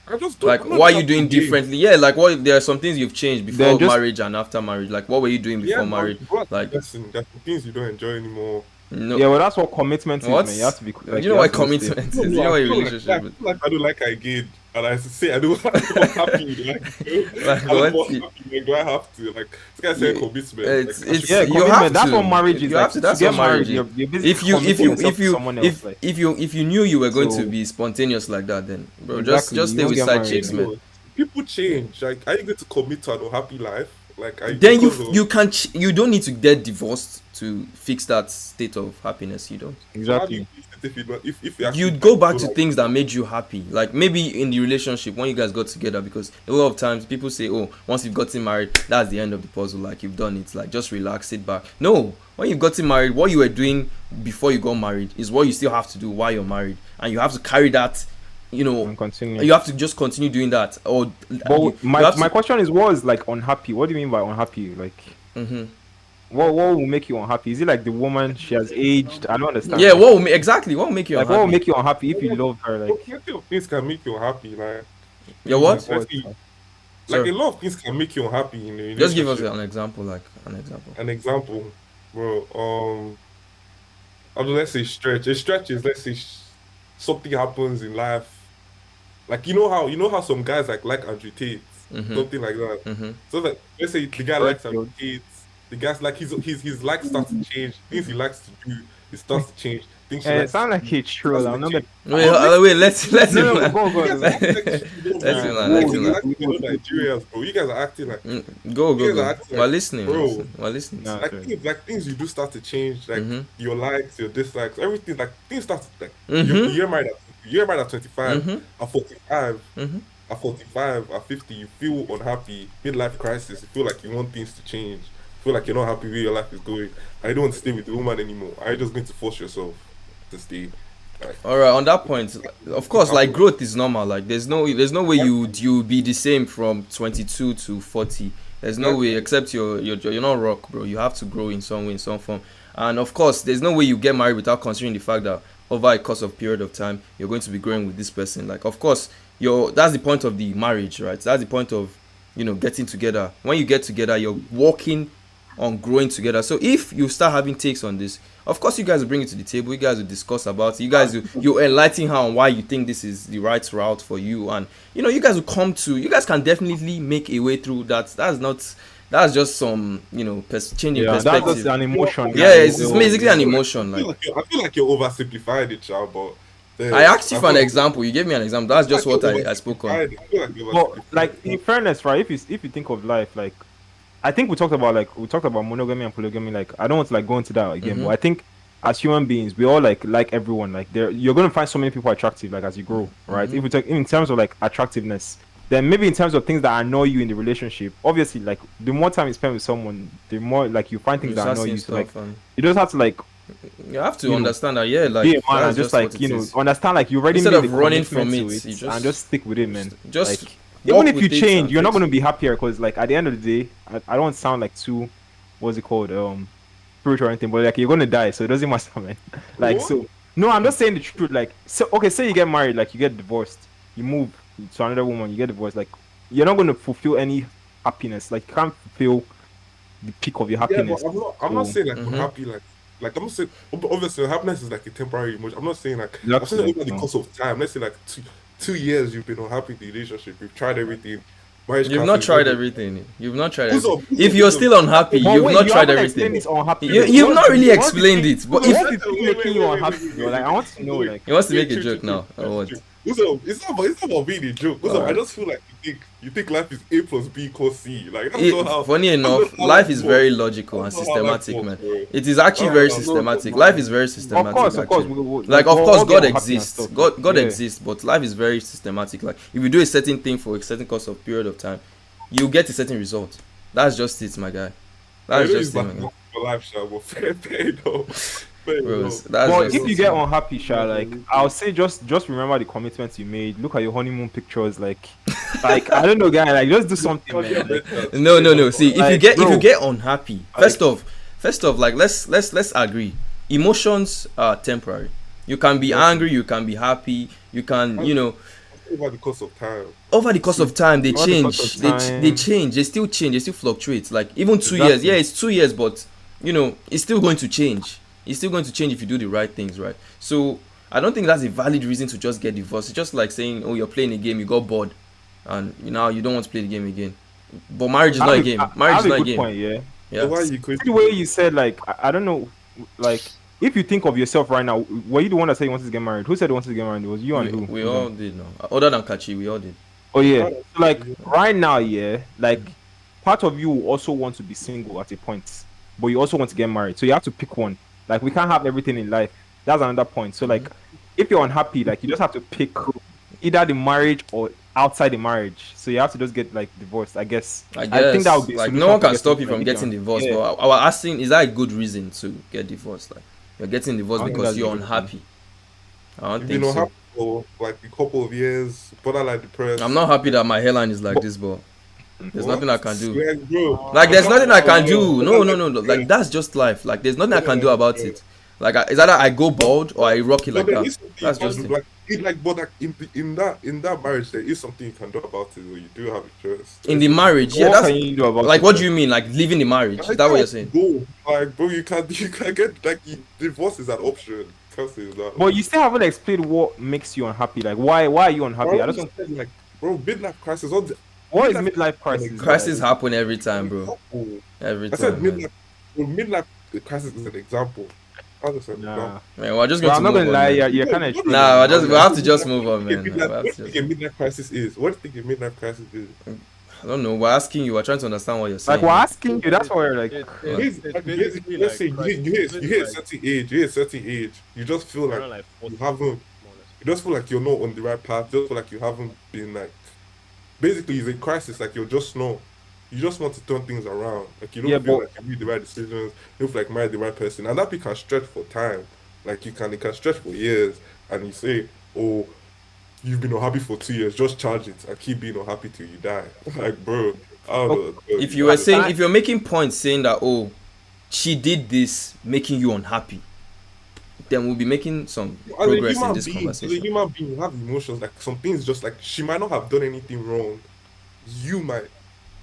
I just don't. Like, I'm not what are you happy doing again. differently? Yeah, like what? There are some things you've changed before Then just- marriage and after marriage. Like, what were you doing before marriage? Like, listen, there's some things you don't enjoy anymore. no. Yeah, well, that's what commitment is, What? man. You have to be. Like, you know what have to stay. commitment is? You know what a relationship I is? feel like I don't like her again, and I say I don't. I'm happy. Like, I don't what? want happy. Like, do I have to? Like, this guy said commitment. It's Like, I should- Yeah, you commitment. have That's to. what marriage is. You like, have to. That's get what marriage married. is. You're basically If you committing yourself to someone else, like, if you knew you were going to So- be spontaneous like that, then bro, Exactly, just you stay won't with get side married, chicks, man. man. people change. Like, are you going to commit to an unhappy life? Like, Then because of- you can you don't need to get divorced to fix that state of happiness. You don't. how do you exactly. fix it if you don't? If you actually You'd go back don't to like- things that made you happy, like maybe in the relationship when you guys got together, because a lot of times people say, oh, once you've gotten married, that's the end of the puzzle, like you've done it, like just relax, sit back. No, when you've gotten married, what you were doing before you got married is what you still have to do while you're married, and you have to carry that, And continue. you have to just continue doing that. Or But my question is, what is like unhappy? What do you mean by unhappy? Like, Mhm. what will make you unhappy? Is it like the woman, she has aged? I don't understand. Yeah, what will make you Like, what unhappy? will make you unhappy if you love her? Like, Plenty of things can make you happy. Like, Yeah, what? let's see, like a lot of things can make you unhappy in a relationship. Just give us an example, like an example. An example, bro. Let's say stretch. A stretch is, let's say something happens in life. Like, you know how some guys like Andrew Tate, Mhm. something like that. Mhm. So that, let's say the guy likes Andrew Tate, the guy's like his likes start to change. Things he likes to do, it starts to change. Things he it likes sounds to like do, a troll. I'm not. Wait, let's No, him no, land. go. You guys are acting like Let's him land, bro, let's him you land. guys are acting like Nigerians, bro. You guys are acting like Go. You guys are acting We're like- listening. bro. We're listening. Nah. Okay. things you do start to change, like Mhm. your likes, your dislikes, everything. Like things start to, like Mhm. you're married at 25, Mhm. at 45, Mhm. at 45, at 50, you feel unhappy, midlife crisis. You feel like you want things to change. You feel like you're not happy where your life is going. I don't want to stay with the woman anymore. Are you just going to force yourself to stay? Like, All right. On that point, of course, like growth is normal. Like there's no way you be the same from 22 to 40. There's no way, except you're not rock, bro. You have to grow in some way, in some form. And of course, there's no way you get married without considering the fact that over a course of period of time, you're going to be growing with this person. Like, of course, that's the point of the marriage, right? That's the point of getting together. When you get together, you're working on growing together. So if you start having takes on this, of course you guys will bring it to the table. You guys will discuss about it. You guys you enlighten her on why you think this is the right route for you, and you guys will come to. You guys can definitely make a way through that. That's just some changing perspective. That's just an emotion. Yeah, it's basically an emotion. I feel like you're oversimplifying it, child, but. I asked you for an example. You gave me an example. That's just what I spoke on. But like in fairness, right? If you think of life, like I think we talked about monogamy and polygamy. Like I don't want to like go into that again, but I think as human beings, we all like everyone. Like you're gonna find so many people attractive. Like as you grow, right? If we talk in terms of like attractiveness, then maybe in terms of things that annoy you in the relationship, obviously, like the more time you spend with someone, the more like you find things that annoy you. So like you just have to like. You have to understand that, like be a man and just like understand like you already instead made of the running from it, and just stick with it, man. Just like, even if you change, you're not going to be happier because like at the end of the day, I don't sound like too, what's it called, spiritual or anything, but like you're going to die, so it doesn't matter, man. Like what? So no, I'm just saying the truth. Like so, okay, say you get married, like you get divorced, you move to another woman, you get divorced, like you're not going to fulfill any happiness. Like you can't fulfill the peak of your happiness. Yeah, but I'm not saying like I'm happy like I'm not saying obviously happiness is like a temporary emotion. I'm not saying like I'm saying over the course of time. Let's say like 2 years you've been unhappy in the relationship, you've tried everything. You've not tried everything. You've not tried everything. If you're still unhappy, you've not tried everything. You've not really explained it. But if making you unhappy, like I want to know, like he wants to make a joke now. Or what? It's not about being a joke. I just feel like you think life is A plus B equals C. Like that's not how. Funny enough, life is very logical and systematic, man. It is actually very systematic. Life is very systematic. Of course. Like of course, God exists. God exists, but life is very systematic. Like if you do a certain thing for a certain course of period of time, you get a certain result. That's just it, my guy. That's just it, my guy. Life, fair, But if you get unhappy, Sha, like I'll say just remember the commitments you made. Look at your honeymoon pictures, like I don't know, guy, like just do something, man. Like, no. See, if you get unhappy, first off, like let's agree. Emotions are temporary. You can be angry, you can be happy, you can over the course of time. They change. They change. They still change. They still fluctuate. Like even 2 years. Yeah, it's 2 years, but it's still going to change. It's still going to change if you do the right things, right? So I don't think that's a valid reason to just get divorced. It's just like saying, oh, you're playing a game, you got bored, and now you don't want to play the game again. But marriage is not a game. Marriage is not a game. Point, yeah. So why you quit? The way you said, like, I don't know, like, if you think of yourself right now, were you the one that said you wanted to get married? Who said you wanted to get married? It was you and who? We all did, no. Other than Kachi, we all did. Oh yeah. So, like right now, yeah, like part of you will also want to be single at a point, but you also want to get married. So you have to pick one. Like we can't have everything in life. That's another point. So like if you're unhappy, like you just have to pick either the marriage or outside the marriage. So you have to just get like divorced, I guess. I think that would be like no one can stop you from getting divorced. Yeah. But I was asking, is that a good reason to get divorced? Like you're getting divorced because you're unhappy. I don't think so. For like a couple of years, borderline depressed. I'm not happy that my hairline is like this, but there's nothing I can do. Like there's nothing I can do. No. Like that's just life. Like there's nothing I can do about it. Like it's either I go bald or I rock it like that. That's just it. But in that marriage, there is something you can do about it. Or you do have a choice. In the marriage, yeah. That's like what do you mean? Like leaving the marriage? Is that what you're saying? Like, bro, you can get like divorce is an option. But you still haven't explained what makes you unhappy. Like why are you unhappy? I don't like, bro, midlife crisis. What is midlife crisis? Crisis happen every time, bro. Every time. I said midlife crisis is an example. Man, we're just going to I'm not gonna lie. You're kind of nah. We have to just move on, man. What do you think a midlife crisis is? What do you think a midlife crisis is? I don't know. We're asking you. We're trying to understand what you're saying. Like we're asking you. That's why we're like. Basically, let's say you hit a certain age. You just feel like you haven't. You just feel like you're not on the right path. You just feel like you haven't been like. Basically, it's a crisis. Like you're just not. You just want to turn things around. Like you don't feel like you made the right decisions. You don't feel like you married the right person, and that can stretch for time. Like it can stretch for years, and you say, oh. You've been unhappy for 2 years. Just charge it and keep being unhappy till you die. Like, bro, I don't know. If you're making points saying that, oh, she did this, making you unhappy, then we'll be making some progress in this conversation. As a human being, you have emotions. Like some things, just like she might not have done anything wrong. You might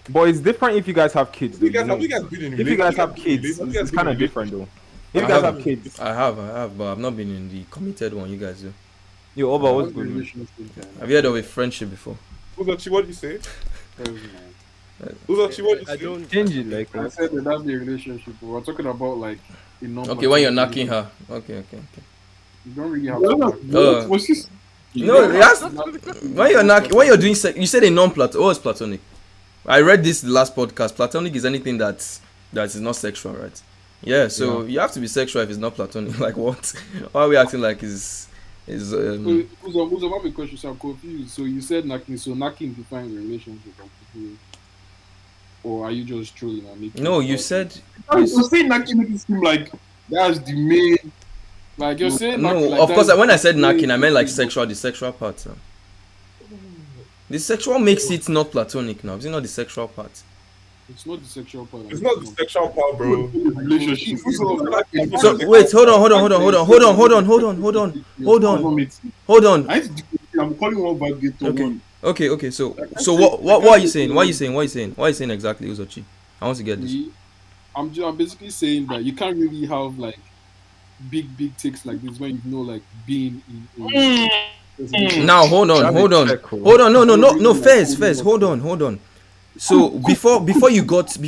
But it's different if you guys have kids. Though, Have you guys been in if you guys have relationships? kids, it's kind of different though. If I you guys have- have kids, I have, but I've not been in the committed one. You guys do. yo, Oba, what's What's good? Man? relationship? Have you heard of a friendship before? Uzochi, what do you say? Tells me, man. Uzochi, what do you I say? don't. Change it, like. I said that that'd be a relationship. But we're talking about like a non. Okay, when you're knocking her. Okay. You don't really have No, to. no, knock. what's this? No, that's when you're knocking. When you're doing sex, you said a non-platonic. Oh, it's platonic. I read this the last podcast. Platonic is anything that is not sexual, right? Yeah. So you have to be sexual if it's not platonic. Like what? Why are we acting like is Who's about the question? So I'm confused. So you said knocking. So knocking defines a relationship, or are you just trolling and making? No, you stuff? said You're saying knocking make it seem like that's the main. Like you're saying. no. knocking, like Of course, that's when I said the knocking, main- I meant like sexual. The sexual part. The sexual makes it not platonic now. Is it not the sexual part? It's not the sexual part. It's not the sexual part, bro. Relationship. So wait, hold on. I'm calling one bad gate to one. Okay. So what are you saying? What are you saying exactly, Uzochi? I want to get this. I'm basically saying that you can't really have like big takes like this when you know like being in Now hold on. No, first. Hold on. So before you got to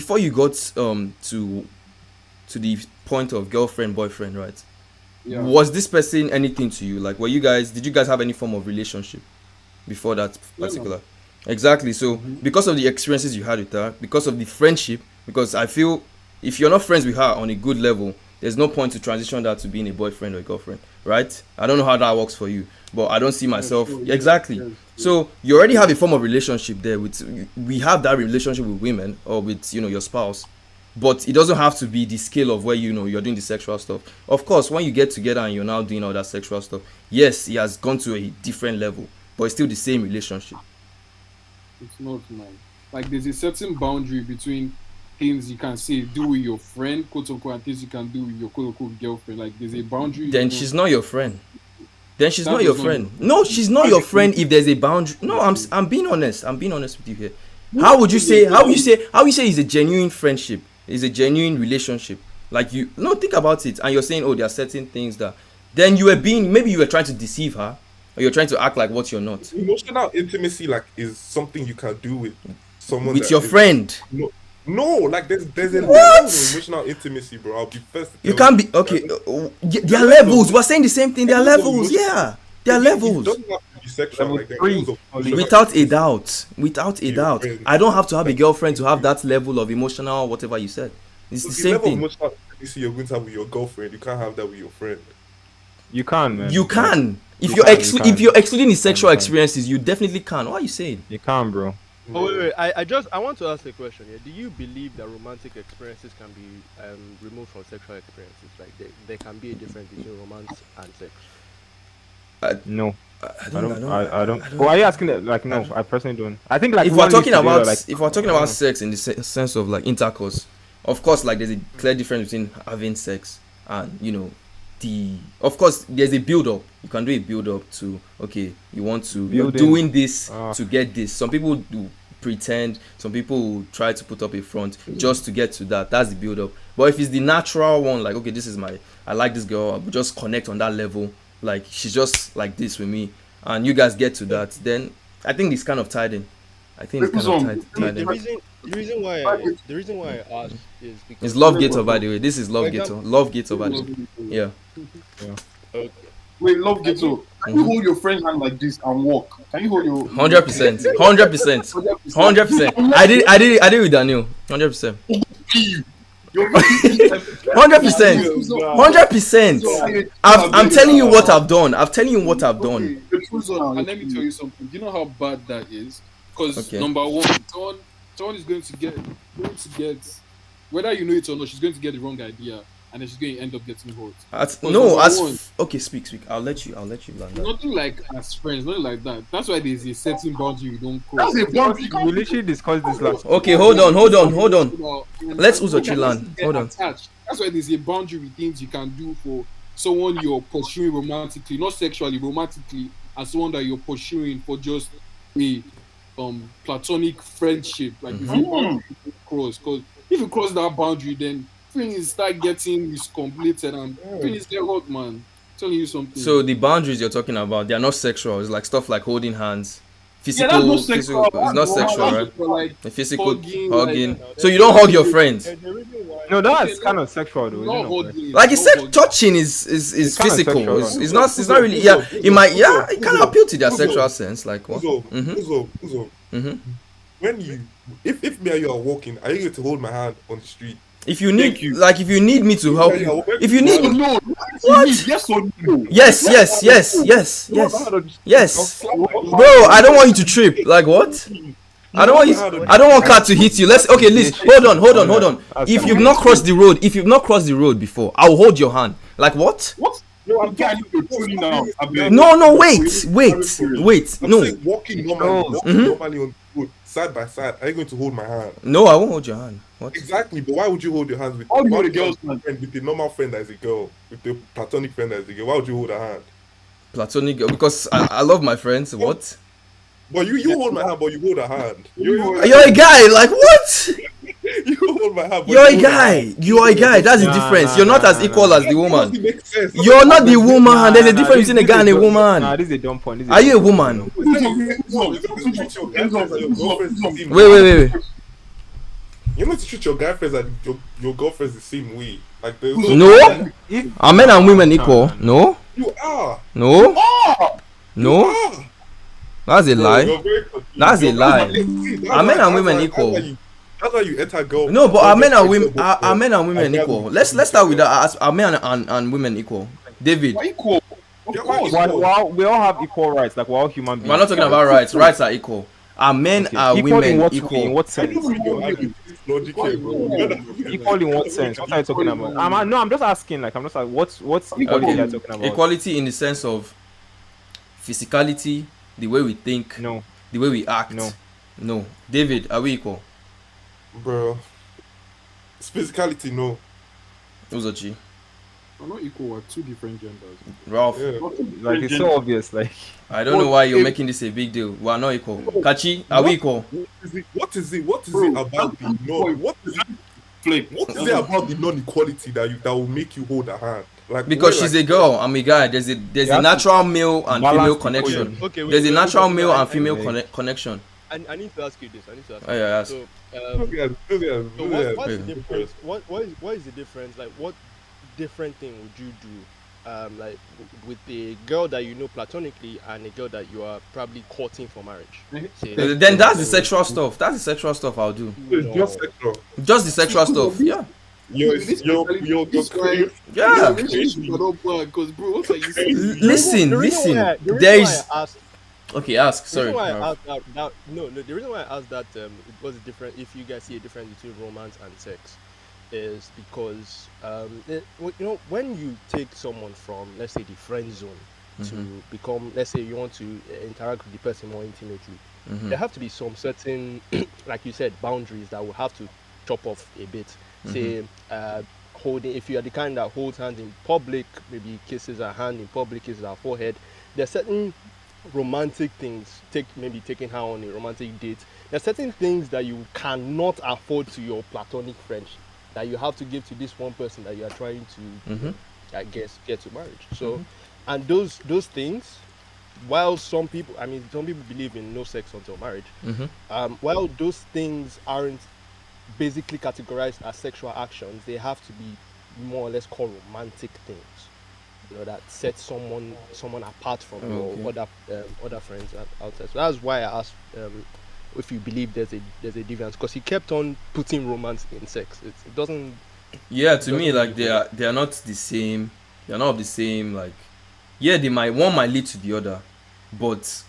the point of girlfriend boyfriend, right? Yeah. Was this person anything to you? Like did you guys have any form of relationship before that particular? Exactly. So because of the experiences you had with her, because of the friendship, because I feel if you're not friends with her on a good level, there's no point to transition that to being a boyfriend or a girlfriend, right? I don't know how that works for you, but I don't see myself exactly. Yes. So you already have a form of relationship there. We have that relationship with women or with your spouse, but it doesn't have to be the scale of where you're doing the sexual stuff. Of course, when you get together and you're now doing all that sexual stuff, yes, he has gone to a different level, but it's still the same relationship. It's not, man. Like there's a certain boundary between things you can say do with your friend, quote unquote, and things you can do with your quote unquote girlfriend. Like there's a boundary. Then she's not your friend. No, she's not That your friend if there's a boundary. No, I'm being honest. I'm being honest with you here. How would you say it's a genuine friendship? It's a genuine relationship. Like think about it. And you're saying, oh, there are certain things that then maybe you were trying to deceive her, or you're trying to act like what you're not. Emotional intimacy, like, is something you can do with someone. With your friend. No, like there's a level of emotional intimacy, bro. I'll be first. You can't be okay. There are levels. We're saying the same thing. There are levels. Yeah, there are levels. It doesn't have to be sexual. Level Like, there are three. levels of emotional Without a intimacy. doubt. I don't have to have a girlfriend to have that level of emotional whatever you said. It's the The same level of thing. emotional intimacy you're going to have with your girlfriend, you can't have that with your friend. You can, man. You can. If You you're can, ex- you can. if you're excluding the sexual You can. experiences, you definitely can. What are you saying? You can, bro. Oh wait. I want to ask a question here. Do you believe that romantic experiences can be removed from sexual experiences? Like there can be a difference between romance and sex. No. I I don't. Oh, are you asking that? Like, no, I personally don't. I think like if one we're talking needs to be about like, if we're talking about sex in the sense of like intercourse, of course, like there's a clear difference between having sex and of course there's a build up. You can do a build up to you want to you're Building. doing this to get this. Some people do pretend, some people try to put up a front just to get to that. That's the build up. But if it's the natural one, like this is I like this girl, we just connect on that level, like she's just like this with me, and you guys get to that, then I think it's kind of tied in. The reason why I asked is because It's Love Gator, by the way. This is Love Gator. Love Gator, by the way. Yeah. Okay. Wait, love Ghetto. Can you hold your friend's hand like this and walk? Can you hold your 100%. 100%. I did it with Daniel. 100%. 100%. I'm telling you what I've done. Okay, the truth zone. And let me tell you something. Do you know how bad that is? Because number one, someone is going to get whether you know it or not, she's going to get the wrong idea, and then she's going to end up getting hurt. Okay, speak. I'll let you land that. Nothing like as friends, nothing like that. That's why there's a certain boundary you don't cross. That's a boundary. we literally discussed this last. Okay, hold on. Let's Uzochi land. Hold on. That's why there's a boundary with things you can do for someone you're pursuing romantically, not sexually, romantically, and someone that you're pursuing for just a platonic friendship. Like if you cross, because if you cross that boundary, then feelings start getting miscompleted and feelings get hurt, man. Telling you something. So the boundaries you're talking about, they are not sexual. It's like stuff like holding hands. Yeah, that's not sexual. It's not sexual, right? Like The physical hugging. hugging. So you don't hug your friends. And the reason why No, that's kind of sexual though. Not Isn't it? hugging. Like you not said, hugging. touching is kinda physical. sexual, It's right? not really. Yeah, it might. Yeah, it can appeal to their sexual sense. Like what? Uzo, Mhm. when you, if me and you are walking, are you going to hold my hand on the street? If you need, you. like, if you need me to help you, if you need, No. What? Yes or no? yes, bro. I don't want you to trip. Like what? I don't want you. I don't want car to hit you. Let's. Okay, listen. Hold on. If you've not crossed the road before, I'll hold your hand. Like what? What? No, I'm getting you truly now. No, wait. I'm No, saying walking normally on the road, side by side. Are you going to hold my hand? no, I won't hold your hand. What? Exactly, but why would you hold your hands with How do you why hold a would you girl's hold friend with the normal friend that is a girl, with the platonic friend that is a girl? Why would you hold her hand? Platonic, because I love my friends. What? But you hold my hand, but you hold her hand. You You're a guy. Like what? hold my hand. But You're a you hold her guy. hand. You are a guy. That's the Nah, difference. nah, You're not nah, as nah, equal nah. as the woman. It makes sense. You're not the woman. There's a difference between a guy and a Nah, woman. this is a dumb point. Are you a woman? Wait. You're not to treat your guy friends and your girlfriends the same way. Like there's No. Are men and women equal? No. You are. No. You are. That's a Bro, lie. you're very confused. That's a You're lie. very- that's Are men why- and women that's equal? why That's why you enter girl. No, but are men and women Girl- are men and women equal? Let's start with that. Are men and women equal? David, Why equal? Of Yeah, course. why- Well, we all have equal rights. Like we're all human beings. we're not talking about rights. Rights are equal. Are men Okay. are Equal in women what way? In equal? what I sense? don't know. Logic here, bro. Equal in what sense? What are you talking about? I'm just asking. Like I'm just like, what's equality Okay. you're talking about? Equality in the sense of physicality, the way we think, No. the way we act. No. No. David, are we equal? Bro. It's physicality, no. Uzochi, We're not equal. We're two different genders. Ralph. Yeah. Like it's so obvious. Like I don't know why you're making this a big deal. We are not equal. Kachi, are we equal? What is it about the Flake. what is it about the non-equality that will make you hold a hand? Like Because why, she's a girl, I'm a guy. There's a natural male and balance female the connection. equation. Okay, There's a natural male and I- female Anyway. connection. I need to ask you this. Oh yeah, yes. So, Look at- so what's the Yeah. difference? What is the difference? Like, what different thing would you do, like with a girl that you know platonically and a girl that you are probably courting for marriage? Say, Then that's the sexual stuff. That's the sexual stuff I'll do. It's just sexual. Just the sexual stuff. Yeah. You're Yeah. Because bro, what are you saying? Listen. The reason There why is. I asked, Okay, ask. the Sorry. reason why I Ralph. asked that, no, the reason why I asked that it was different. If you guys see a difference between romance and sex, is because when you take someone from, let's say, the friend zone to become, let's say you want to interact with the person more intimately, there have to be some certain, like you said, boundaries that will have to chop off a bit. Say, holding, if you are the kind that holds hands in public, maybe kisses a hand in public, kisses a forehead, there are certain romantic things, maybe taking her on a romantic date. There are certain things that you cannot afford to your platonic friendship, that you have to give to this one person that you are trying to, I guess, get to marriage. So, and those things, while some people believe in no sex until marriage, while those things aren't basically categorized as sexual actions, they have to be more or less called romantic things, that set someone apart from your other friends outside. So that's why I asked if you believe there's a difference, because he kept on putting romance in sex. It doesn't. Yeah, to me, doesn't like really they are not the same. They are not of the same. Like, yeah, one might lead to the other, but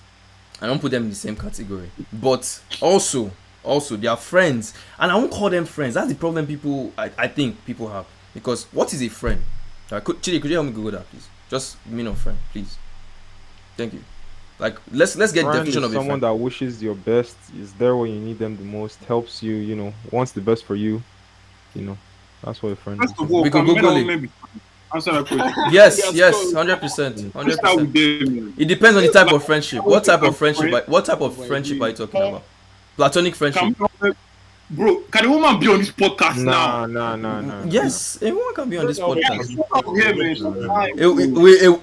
I don't put them in the same category. But also they are friends, and I won't call them friends. That's the problem I think people have. Because what is a friend? Chidi, could you help me Google that, please? Just mean of friend, please. Thank you. Like, let's get the friend definition is of a someone friend. that wishes your best, is there when you need them the most, helps you, wants the best for you. That's what a friend is. First of all, We could can men Google and it. women be Answer that question. Yes, Yes, yes, go. 100%, Let's start with 100%. them. It depends on the type of friendship. What type of Can friendship? What type of friendship are you talking about? Platonic friendship. Bro, can a woman be on this podcast now? Nah. Yes, a woman can be on this podcast. Yeah, man.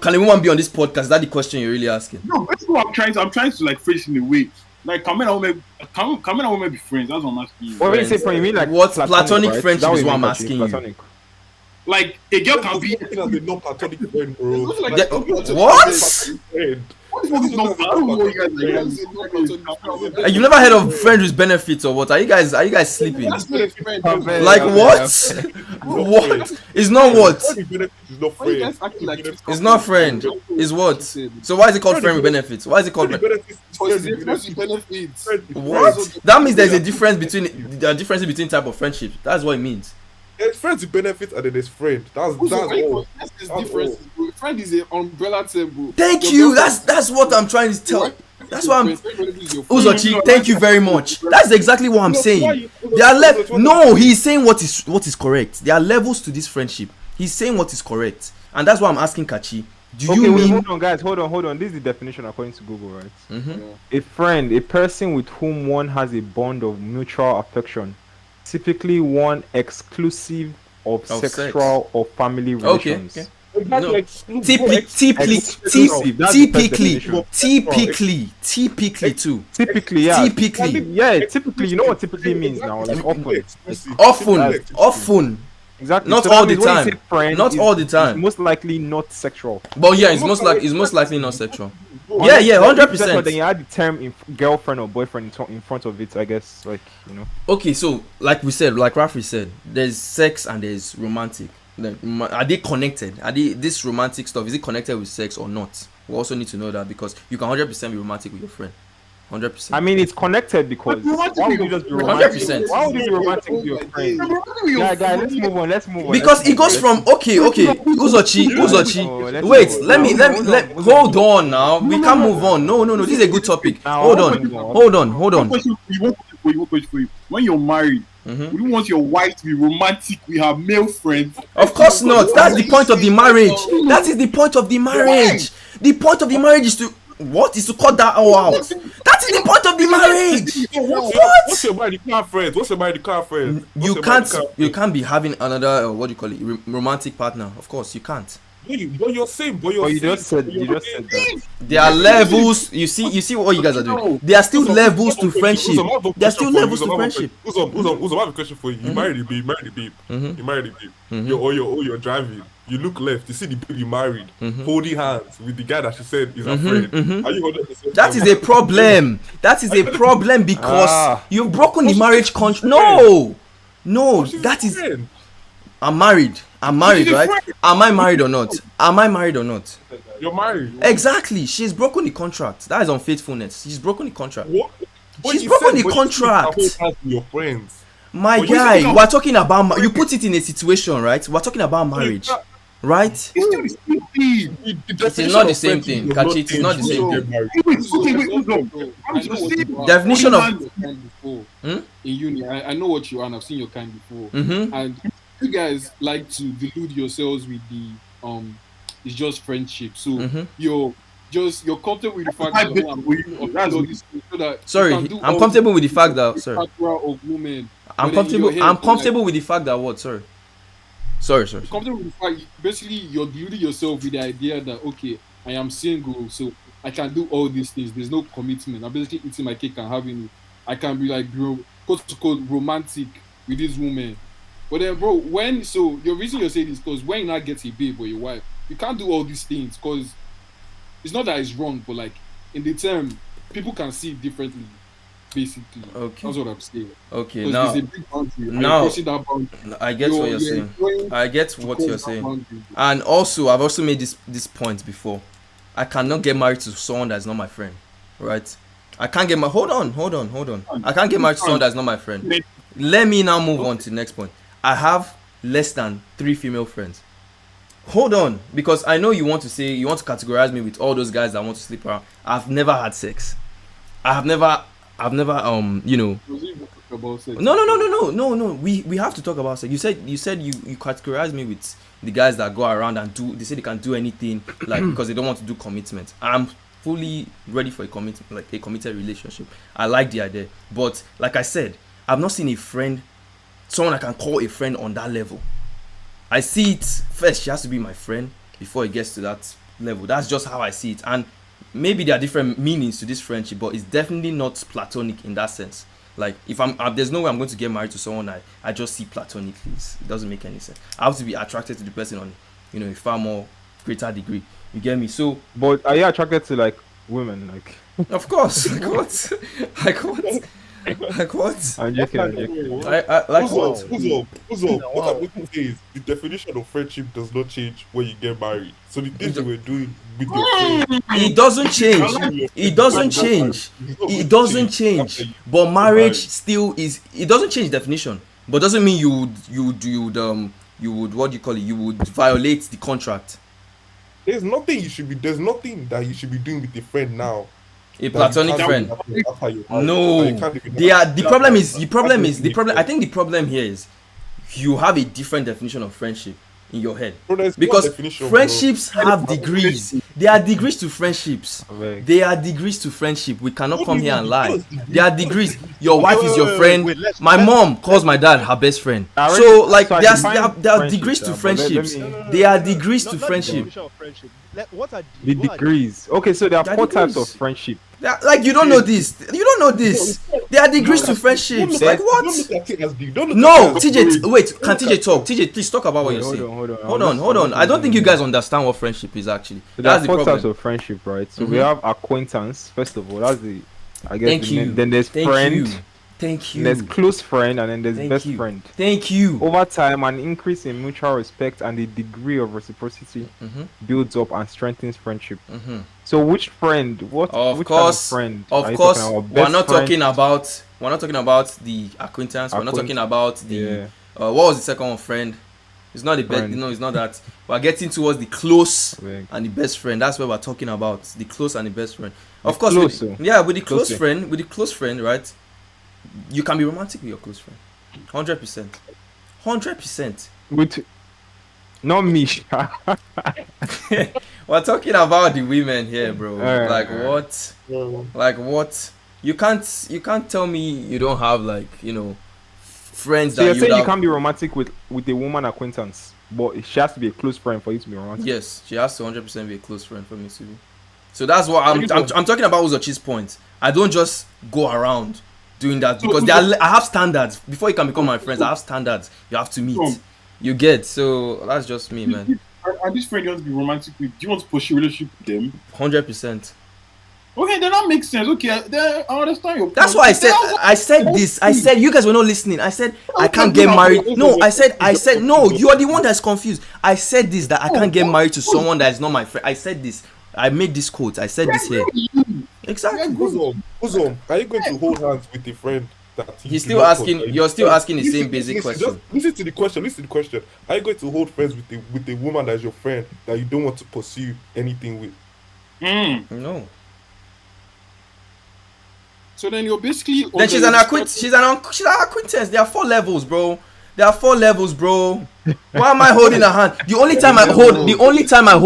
Can a woman be on this podcast? Is that the question you're really asking? No, that's what I'm trying to like phrase in a way. Like, can men and women be friends? That's what I'm asking you. What when you say friend, you mean like What platonic right? friendship That is you what I'm mean, asking platonic. Like, a girl can be. As a non-platonic friend, bro. Like, Yeah, platonic what? Friend. What the fuck is not? I don't know what you guys are. You never heard of friend with benefits or what? Are you guys sleeping? That's not a friend. Okay. Like Yeah, what? What? It's not what? Friend with benefits is not Why you friend. guys acting like this? It's not friend. It's what? So why is it called friend with benefits? Why is it called Friend with benefits is Because friend it's with different benefits. benefits. Friend with What? That means there's a difference between type of friendship. That's what it means. There's friends with benefits and then there's friend. That's Also, all. that's this That's difference. Bro. Friend is an umbrella term, bro. Thank Your you. girlfriend- That's what I'm trying to tell. That's what I'm. Friend is your friend. Uzochi, thank you very much. That's exactly what I'm saying. There are no, he's saying what is correct. There are levels to this friendship. He's saying what is correct, and that's why I'm asking Kachi. Do Okay, you wait, mean? hold on, guys. Hold on. This is the definition according to Google, right? Mhm. A friend, a person with whom one has a bond of mutual affection, typically one exclusive of Of sexual or family Okay, relations. okay. Exactly, No. exclusive. Typically, Exclusive, that's the first definition. typically too. Typically, yeah. Typically. Yeah, typically, you know what typically means now? Like often. Exclusive. Often. Exactly. Not so that all the means when you time. say friend, Not all the it's time. most likely not sexual. But yeah, it's most likely not sexual. Yeah, yeah, Then 100%. you add the term girlfriend or boyfriend in front of it, I guess. Like, you know. Okay, so like we said, like Rafi said, there's sex and there's romantic. Are they connected? Are they this romantic stuff? Is it connected with sex or not? We also need to know that because you can 100% be romantic with your friend. 100%. I mean, it's connected because But why would you just be romantic? 100%. Why would you be romantic with your friend? Yeah, guys, let's move on. Because it goes from okay, Uzochi. let's Wait, move on. let me hold on now. We can't move on. No. This is a good topic. Now, Hold hold on. One question for you. When you're married, Mhm. would you want your wife to be romantic with her male friends? Of course not. That's the point of the marriage. That is the point of the marriage. The point of the marriage is to what is to cut that all out. That is the point of the marriage. What's your mind? You can't have friends. What's your mind? You can't have friends. You can't be having another what do you call it romantic partner. Of course you can't. But you're same. But you just said that. There are levels. You see what you guys are doing. There are still levels to friendship. There are still levels to friendship. Uzom, I have a question for you. You married a babe. Mhm. You married a babe. Mhm. You're driving. You look left. You see the babe you married, holding hands with the guy that she said is her friend. Are you 100%? That is a problem. That is a problem because you've broken the marriage contract. No, She's that a is. friend. I'm married, right? Am I married or not? You're married. Exactly. She's broken the contract. That is unfaithfulness. She's broken the contract. What? She's broken the contract. You hold hands with your friends. My But you guy, think we're talking about. You put it in a situation, right? We're talking about marriage, right? It's still the same thing. It is not the same thing, Kachi. It is not the same thing. I know what you are. Definition of- I've seen your kind before. Hmm? In uni, I know what you are and I've seen your kind before. Mm-hmm. And you guys like to delude yourselves with the it's just friendship. So Mhm. you're comfortable with the fact I that bet I'm we- doing that's all these things so that Sorry, you can do I'm all comfortable with the this fact that. Sorry, plethora of women. I'm But then in your comfortable. head, I'm you're comfortable with the fact that what? Sorry. comfortable with the fact basically you're deluding yourself with the idea that okay, I am single, so I can do all these things. There's no commitment. I'm basically eating my cake and having it. I can be like quote unquote romantic with this woman. But then bro, your reason you're saying is because when you not get a babe or your wife, you can't do all these things because it's not that it's wrong, but like in the term, people can see it differently. Basically, Okay. that's what I'm saying. Okay. 'Cause Now, there's a big boundary. And now- you're crossing that boundary. I get what you're saying. going I get to what cross you're that saying. boundary. And also, I've also made this point before. I cannot get married to someone that's not my friend, right? I can't get married. Hold on. I can't get married to someone that's not my friend. Let me now move on to the next point. I have less than 3 female friends. Hold on, because I know you want to categorize me with all those guys that want to sleep around. I've never had sex. I've never Was it even talk about sex? No. We have to talk about sex. You said you categorize me with the guys that go around and they say they can do anything, like, because they don't want to do commitment. I'm fully ready for a committed relationship. I like the idea, but like I said, I've not seen someone I can call a friend on that level. I see it first. She has to be my friend before it gets to that level. That's just how I see it. And maybe there are different meanings to this friendship, but it's definitely not platonic in that sense. Like, if there's no way I'm going to get married to someone I just see platonically. It doesn't make any sense. I have to be attracted to the person on, a far more greater degree. You get me? So, but are you attracted to like women? Like, of course. Like what? Like what? I'm joking. I like what? Who's up? What I'm looking for is the definition of friendship does not change when you get married. So the things you were doing with your friends, it doesn't change. It doesn't change. It doesn't change. But marriage still is. It doesn't change definition. But doesn't mean you would what do you call it? You would violate the contract. there's nothing that you should be doing with a friend now. A platonic friend. No, the problem. I think the problem here is you have a different definition of friendship in your head, because friendships have degrees. There are degrees to friendships. There are degrees to friendship. We cannot come here and lie. There are degrees. Your wife is your friend. My mom calls my dad her best friend. So like there are degrees to friendships. There are degrees to friendship. What are the degrees? Okay, so there are four types of friendship. Like, you don't know this. There are degrees to friendships. Like what? No, TJ, wait. Can TJ talk? TJ, please talk about what you're saying. Hold on. I don't think you guys understand what friendship is actually. So that's the problem. There are four types of friendship, right? So we have acquaintance. First of all, that's the. I guess. Thank you. Then there's friend. Thank you. There's close friend, and then there's best friend. Thank you. Over time, an increase in mutual respect and the degree of reciprocity builds up and strengthens friendship. So, which friend? Which kind of friend? Of course, we're not talking about the acquaintance. We're not talking about the. What was the second one? Friend. It's not the best. It's not that. We're getting towards the close and the best friend. That's what we're talking about. The close and the best friend. Of course, with the close friend, right? You can be romantic with your close friend, 100%. With not me. We're talking about the women here, bro. What? Like what? You can't tell me you don't have friends. So you're saying you can't be romantic with a woman acquaintance, but she has to be a close friend for you to be romantic. Yes, she has to 100% be a close friend for me to be. So that's what I'm talking about. Uzochi's point. I don't just go around doing that, because I have standards. Before you can become my friends, I have standards you have to meet. You get? So that's just me, man. Are these friends you want to be romantic with? Do you want to pursue a relationship with them? 100%. Okay, then that makes sense. Okay, I understand your point. That's why I said this. I said you guys were not listening. I said I can't get married. No, I said no. You are the one that's confused. I said this, that I can't get married to someone that is not my friend. I said this. I made this quote. I said this here. Exactly. Uzom, are you going to hold hands with a friend that he's still asking? You're still asking the same basic question. Listen to the question. Are you going to hold friends with a woman that is your friend that you don't want to pursue anything with? No. So then you're basically. Then she's an acquaintance. There are 4 levels, bro. Why am I holding her hand? The only time I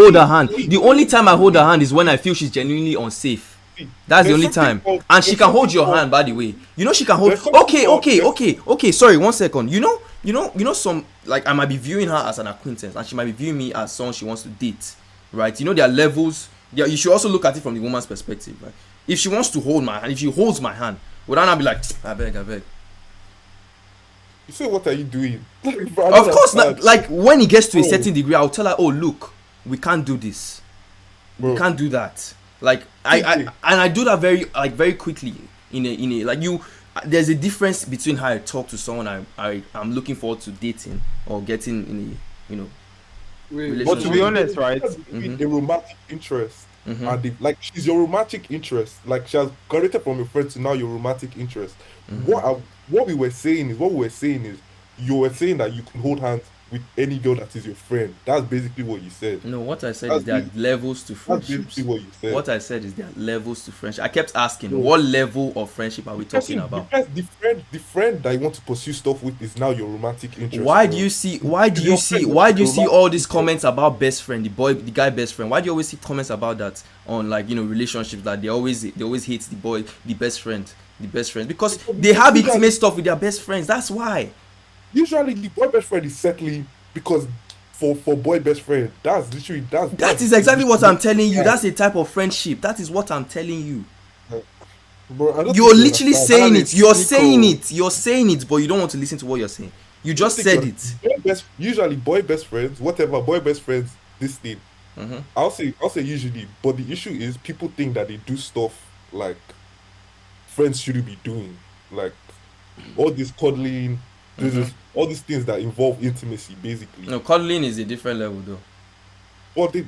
hold her hand is when I feel she's genuinely unsafe. That's the only time. And she can hold your hand, by the way. She can hold. Okay. Sorry, 1 second. You know some, like, I might be viewing her as an acquaintance, and she might be viewing me as someone she wants to date, right? There are levels. Yeah, you should also look at it from the woman's perspective, right? If she wants to hold my hand, if she holds my hand, would I not be like, I beg? You say, what are you doing? Of course not. Like, when it gets to a certain degree, I'll tell her, oh, look, we can't do this. We can't do that. Like, I do that very quickly in a like, there's a difference between how I talk to someone I'm looking forward to dating or getting in a relationship. But to be honest, right, a romantic interest, and she's your romantic interest. Like, she has graduated from your friend to now your romantic interest. What we were saying is you were saying that you can hold hands with any girl that is your friend. That's basically what you said. No, what I said That's is there are basically, levels to that's friendships. basically what you said. What I said is there are levels to friendship. I kept asking, No. what level of friendship are we The talking person, about? the friend that you want to pursue stuff with is now your romantic interest. Why bro. do you see? Your friend is your all romantic these comments about best friend, the guy best friend? Why do you always see comments about that on, like, relationships, that they always hate the best friend, because they have intimate stuff with their best friends. That's why. Usually the boy best friend is settling because for boy best friend, that's literally That is exactly what I'm telling you. That's a type of friendship. That is what I'm telling you. Bro, I don't You're think you literally understand. saying That it. is You're cynical. saying it. You're saying it, but you don't want to listen to what you're saying. You just think said you're- it. usually boy best friends, whatever boy best friends, this thing. Mhm. I'll say usually, but the issue is people think that they do stuff like friends shouldn't be doing, like all this cuddling, all these things that involve intimacy, basically. No, cuddling is a different level, though. But they,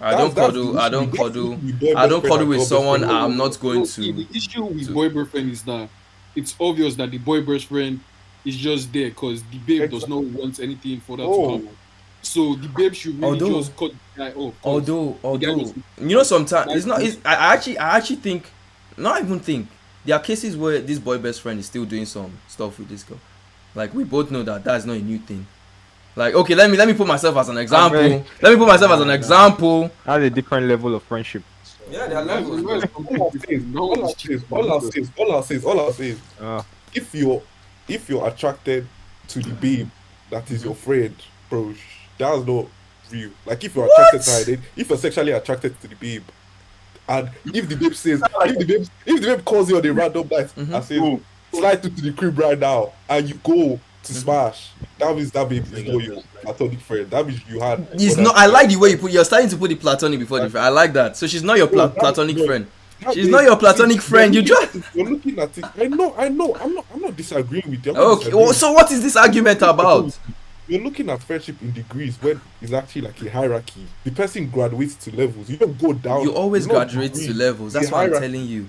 I don't that's the cuddle. I issue. don't That's the cuddle. issue with boy I best don't friend cuddle and with girl best someone. friend. I'm not going See, the issue with to- boy boyfriend is that it's obvious that the boy best friend is just there because the babe does not want anything further to Oh. come. So the babe should really Although- just cut the guy off. 'cause Although, the guy was- sometimes it's not. I actually think, not even think. There are cases where this boy best friend is still doing some stuff with this girl. Like, we both know that that's not a new thing. Like, okay, let me put myself as an example. Okay. Let me put myself as an example. That's a different level of friendship. Yeah, there are That's- levels. that's completely different. No All one's I'll say is, Uh, if you're attracted to the babe that is your friend, bro, that's not real. Like if you're attracted to her, then if you're sexually attracted to the babe, and if the babe says, if the babe calls you on a random night and says, slide to the crib right now, and you go to smash, that means that babe is not your platonic friend. That means you had. It's other not. I friends. like the way you're starting to put the platonic before the friend. I like that. So she's not your No, that- platonic no. friend. That She's babe- not your platonic see, friend. You just. You're looking at it. I know. I'm not disagreeing with you. I'm not Okay. disagreeing. Well, so what is this argument about? You're looking at friendship in degrees when it's actually like a hierarchy. The person graduates to levels. You don't go down. You always It's not graduate to degrees. levels. That's It's a what I'm hierarchy. telling you.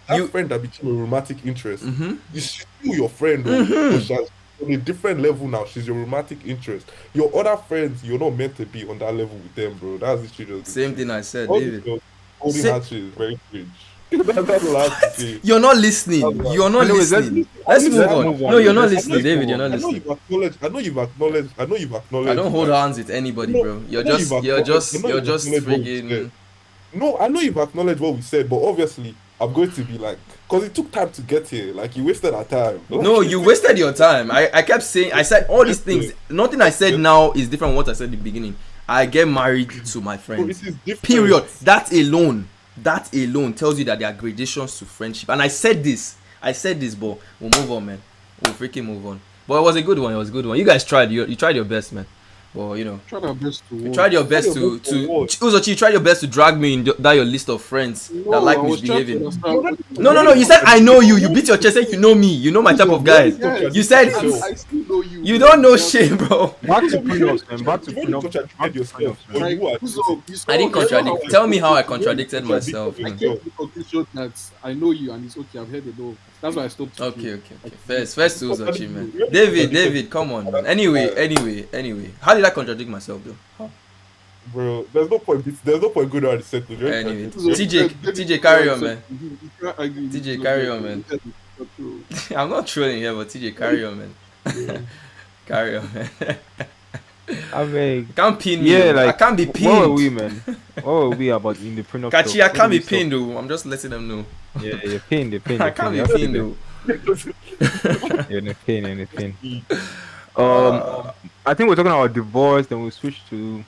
That You- friend that became a romantic interest Mhm. is still your friend, but she's on a different level now. She's your romantic interest. Your other friends, you're not meant to be on that level with them, bro. That's literally just Same thing I said, All David. this girls holding Say- handshakes is very cringe. That's all I have to say. You're not listening. You're not Anyways, listening. let's Let's move move on. on. No, you're not Let's listening, move David. on. You're not I know listening. you've acknowledged. I don't hold like, hands with anybody, No, bro. I You're know just, you've you're acknowledged- just, I know you're you've just acknowledged what we freaking. said. No, I know you've acknowledged what we said, but obviously I'm going to be like, because it took time to get here. Like you wasted our time. No, you wasted your time. I kept saying, I said all these things. Nothing I said now is different from what I said in the beginning. I get married to my Bro, friends. it is different. Period. That alone tells you that there are gradations to friendship. And I said this, but we'll move on, man. We'll freaking move on. But it was a good one. You guys tried. You tried your best, man. Well, Tried our best to you work. tried your best Tried your to best for what? Uzochi, you tried your best to drag me in that your list of friends that like I was trying to misbehaving. understand- No. You said I know you. You beat your chest. Said you know me. You know my type of guys. Yes, You said I still know you. you don't know shit, bro. back to prenups, man. Back to You've already prenups. contradicted yourself. man. Or you are- I didn't contradict. Tell me how I contradicted myself. I came to the conclusion that I know you and it's okay. I've heard it all. That's why I stopped. Okay. First to Uzochi, man. David, come on, man. Anyway. How did I contradict myself, though? Bro, there's no point. There's no point going around the circle. You're Anyway, contradicting. TJ, carry on, man. TJ, carry on, man. I'm not trolling here, but TJ, carry on, man. Carry on, man. I mean, Can't pin me. yeah, I like, can't be what were we, pinned. man? What were we about in the prenup? Kachi, I can't be pinned, though. I'm just letting them know. Yeah, you're pinned. I can't be pinned, though. You're in a pain. I think we're talking about divorce. Then we switch to.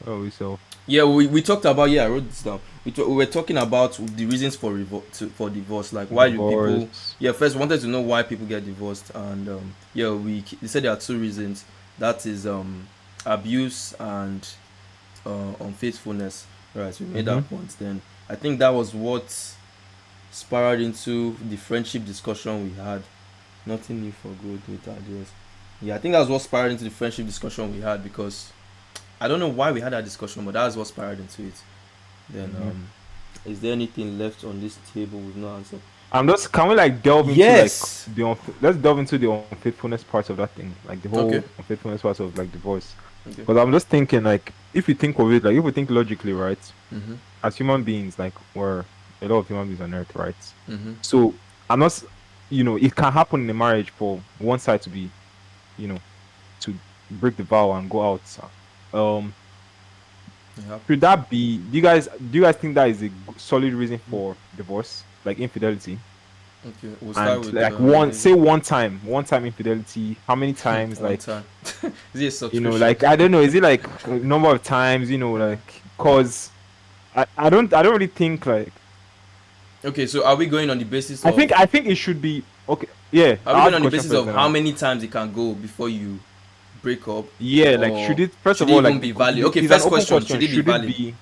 Oh, we saw. Yeah, we talked about. Yeah, I wrote this down. We were talking about the reasons for divorce, like why do people. Divorce. Yeah, first we wanted to know why people get divorced, and they said there are two reasons. That is abuse and unfaithfulness. Right, so we made that point. Then I think that was what spiraled into the friendship discussion we had. Nothing new for good with ideas. Yeah, I think that was what spiraled into the friendship discussion we had, because I don't know why we had that discussion, but that's what spiraled into it. Then is there anything left on this table with no answer? I'm just. Can we like delve into Yes. like let's delve into the unfaithfulness part of that thing, like the whole Okay. unfaithfulness part of like divorce. Okay. Because I'm just thinking, like, if you think of it, like, if we think logically, right, Mm-hmm. as human beings, like, we're a lot of human beings on Earth, right? Mm-hmm. So I'm not, it can happen in a marriage for one side to be, to break the vow and go out. Yeah. Should that be? Do you guys think that is a solid reason for divorce, like infidelity? Okay. We'll start And with like one time infidelity. How many times? one Like, time. Is it a subscription? like I don't know. Is it like a number of times? Like, cause I don't really think like. Okay, so are we going on the basis I of? think it should be okay. Yeah. Are we I'll going on ask the question basis first, of then how I'll- many times it can go before you break up? Yeah, like or should it first should of all it even like be valid? Okay, it's first an open question: should it be valid?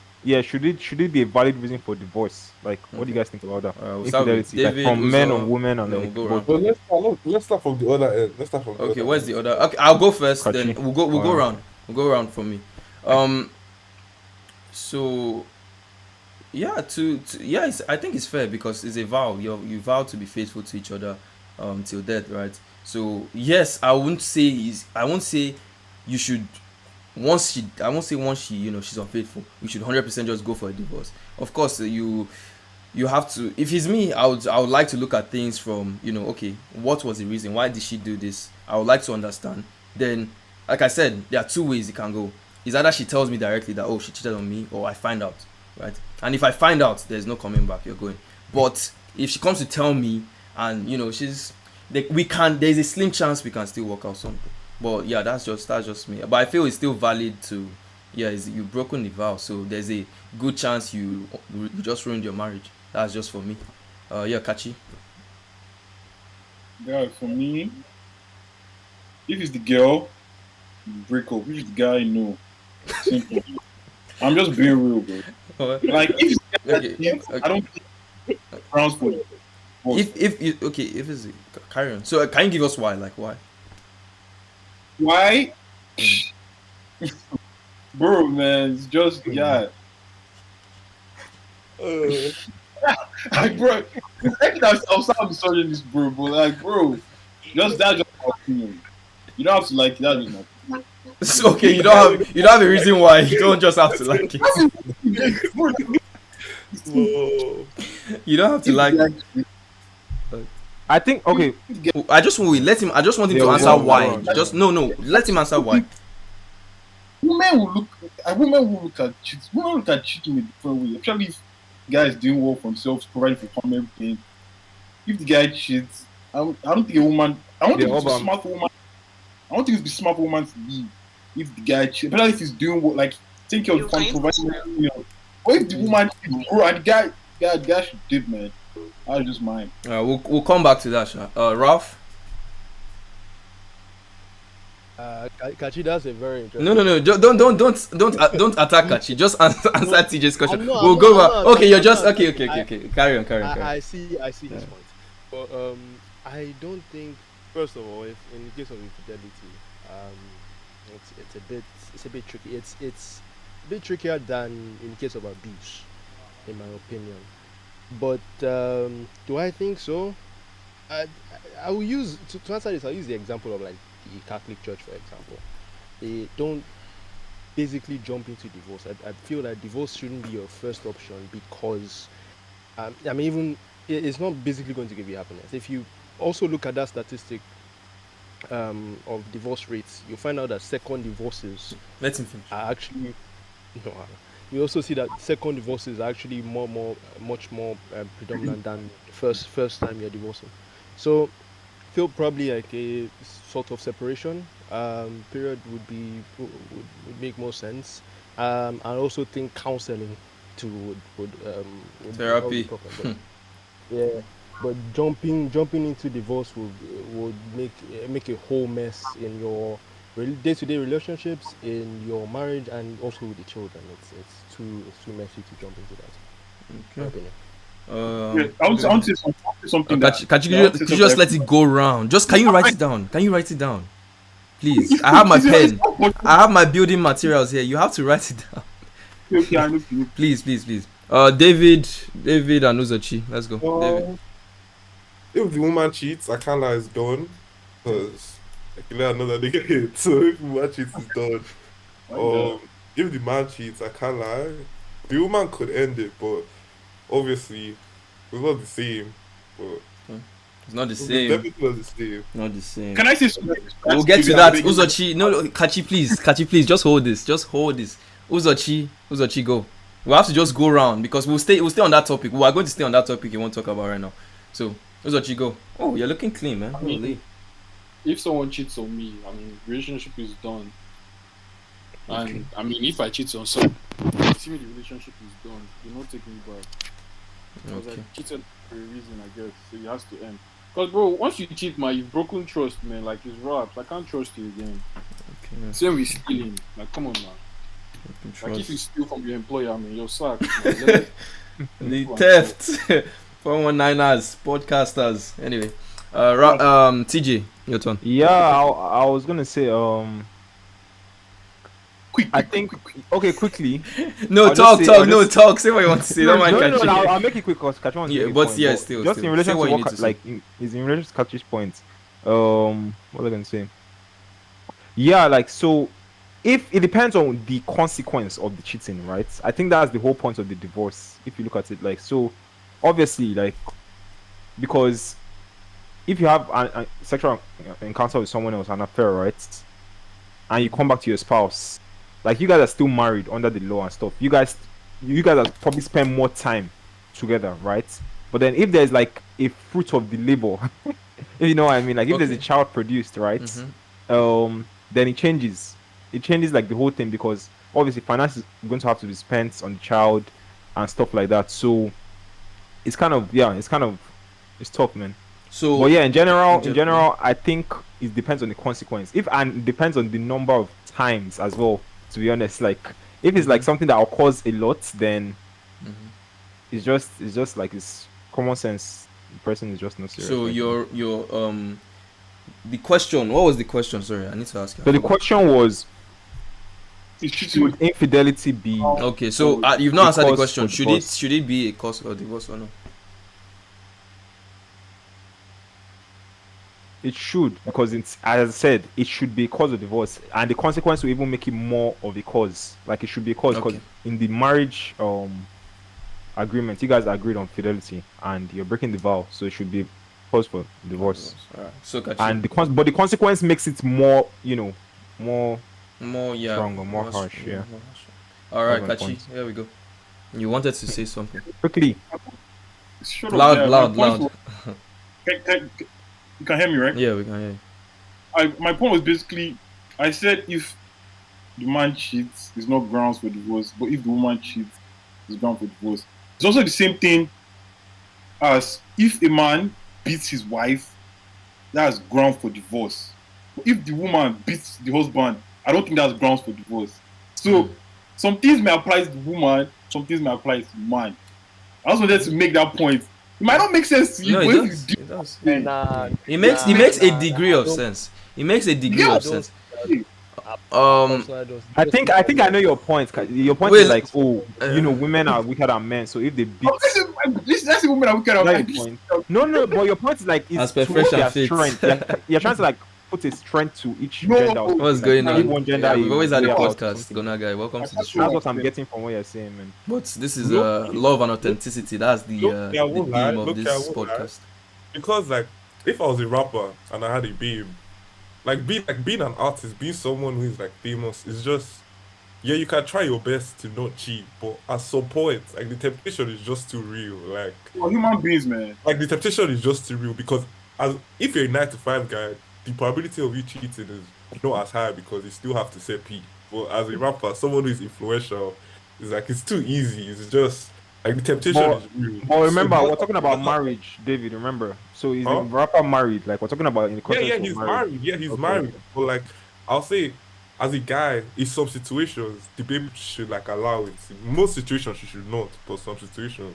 should it be a valid reason for divorce? Like, what do you Okay. guys think about that? We'll start with Infidelity, like David, from men Uzo, on women and then like we'll go both. around. But let's start from the other end. Let's start from the Okay, other where's end. the other? Okay, I'll go first. Kachi. Then we'll go Wow. around. We'll go around for me. So yeah, I think it's fair because it's a vow. You vow to be faithful to each other, till death, right? So yes, I won't say you should. I won't say once she's unfaithful, you should 100% just go for a divorce. Of course, you have to. If it's me, I would like to look at things from, okay, what was the reason? Why did she do this? I would like to understand. Then, like I said, there are two ways it can go. It's either she tells me directly that, oh, she cheated on me, or I find out, right? And if I find out, there's no coming back. You're going. But if she comes to tell me, and there's a slim chance we can still work out something. But yeah, that's just me. But I feel it's still valid to, you've broken the vow, so there's a good chance you just ruined your marriage. That's just for me. Kachi. Yeah, for me, if it's the girl, break up. If it's the guy, no. Simple. I'm just being real, bro. Like, if it's the guy, Okay. I don't think grounds for it. If it's carry on. So can you give us why? Like why? Why? Bro, man, it's just like, bro, I'll start starting this, bro, but like, bro, that's just my opinion. You don't have to like that. Is my It's okay. You don't have a reason why. You don't just have to like it. Whoa. You don't have to like it. I think okay. I just want him to Yeah, answer go why. on. Just no. Let him answer why. women will look at cheating. Women look at cheating in a different way, especially if guys doing well for themselves, providing for family, everything. If the guy cheats, I don't think a woman. I don't think it's a smart woman. I don't think it's the smart woman to leave if the guy cheats. But if he's doing what, like, take care of the family, providing, or if the woman cheats, bro, and the guy should dip, man. That's just mine. We'll come back to that, Sha. Ralph. Kachi, that's a very interesting. No. Don't attack Kachi. Just answer TJ's question. We'll go back. not. Okay, you're just okay. Carry on. I see his point. But I don't think, first of all, if in the case of infidelity, it's a bit tricky. It's a bit trickier than in the case of abuse, in my opinion. But do I think so? I will use to answer this. I'll use the example of like the Catholic Church, for example. They don't basically jump into divorce. I feel that divorce shouldn't be your first option because, even it's not basically going to give you happiness. If you also look at that statistic of divorce rates, you'll find out that second divorces Let him finish. are actually you also see that second divorces are actually much more predominant than first time you're divorcing. So feel probably like a sort of separation period would make more sense. I also think counseling would Therapy. be proper, yeah, but jumping into divorce would make a whole mess in your day-to-day relationships, in your marriage, and also with the children. It's too messy to jump into that. My opinion. I want to say something. Could you just let it go round? Just can you write it down? Please. I have my pen. I have my building materials here. You have to write it down. Okay, I know. Please. David and Uzochi. Let's go. David. if the woman cheats, I can't lie, it's done. Because I can let another nigga hit. So if the woman cheats, it's done. If the man cheats, I can't lie. The woman could end it, but obviously it's not the same. But It's not the it's same. definitely not the same. Not the same. Can I say something? We'll get to that. Uzochi, no, Kachi, please, just hold this. Uzochi, go. We'll have to just go around because we'll stay on that topic. We are going to stay on that topic you won't talk about right now. So, Uzochi, go. Oh, you're looking clean, man. Holy. If someone cheats on me, relationship is done. And if I cheat on someone, see me, the relationship is done. You're not taking me back. Because I cheated for a reason, I guess. So it has to end. Because, bro, once you cheat, man, you've broken trust, man. Like, it's raps. I can't trust you again. Okay. Same with stealing. Like, come on, man. Like, if you steal from your employer, man, you're sacked. The theft. 419ers, podcasters. Anyway. TJ, your turn. Yeah, I was gonna say quickly. No, talk. Say what you want to say. Don't mind catching. No, I'll make it quick because Kachi wants to make but point. yeah, still. Just in relation to what is in relation to Kachi's point. What was I gonna say? Yeah, like so, if it depends on the consequence of the cheating, right? I think that's the whole point of the divorce. If you look at it, like so, obviously, like because if you have a sexual encounter with someone else, an affair, right, and you come back to your spouse. Like you guys are still married under the law and stuff. You guys are probably spend more time together, right? But then if there's like a fruit of the labor, you know what I mean? Like if there's a child produced, right? Then it changes. It changes like the whole thing because obviously finance is going to have to be spent on the child and stuff like that. So it's kind of it's tough, man. So but yeah, in general, I think it depends on the consequence. And it depends on the number of times as well. To be honest, like if it's like something that occurs a lot, then it's just like it's common sense. The person is just not serious. So your the question. What was the question? Sorry, I need to ask you. So the question was, should infidelity be? Okay, so you've not answered the question. Should it be a cause of divorce or no? It should, because it's, as I said, it should be a cause of divorce, and the consequence will even make it more of a cause. Like it should be a cause because in the marriage agreement, you guys agreed on fidelity, and you're breaking the vow, so it should be cause for divorce. Right. So and the consequence makes it more, more stronger, more harsh. Yeah. All right, Kachi, here we go. You wanted to say something quickly. Loud. You can hear me, right? Yeah, we can hear you. My point was basically, I said if the man cheats, it's not grounds for divorce. But if the woman cheats, it's grounds for divorce. It's also the same thing as if a man beats his wife, that's grounds for divorce. But if the woman beats the husband, I don't think that's grounds for divorce. So some things may apply to the woman, some things may apply to the man. I also wanted to make that point. It might not make sense to you, but it does. It makes a degree of sense. It makes a degree of sense. I think I know your point. Your point is like, women are weaker than men. So if they beat, that's women are weaker than men. No, but your point is like, it's to their strength. You're trying to like put a strength to each gender. What's going on? One gender we've always had a podcast. Gona guy, welcome to the show. That's what I'm getting from what you're saying, man. But this is love and authenticity. That's the theme of this podcast. Because like, if I was a rapper and I had a babe, being an artist, being someone who is like famous, is just you can try your best to not cheat, but at some point, like the temptation is just too real. Like human beings, man. Like the temptation is just too real because if you're a 9-to-5 guy, the probability of you cheating is not as high because you still have to set P. But as a rapper, someone who is influential, it's too easy. It's just like the temptation is real. But remember, we're talking about marriage, David. Remember, so he's a rapper married. Like we're talking about in the context he's of marriage. married. Yeah, he's married. But like, I'll say, as a guy, in some situations, the baby should like allow it. In most situations, she should not. But some situations,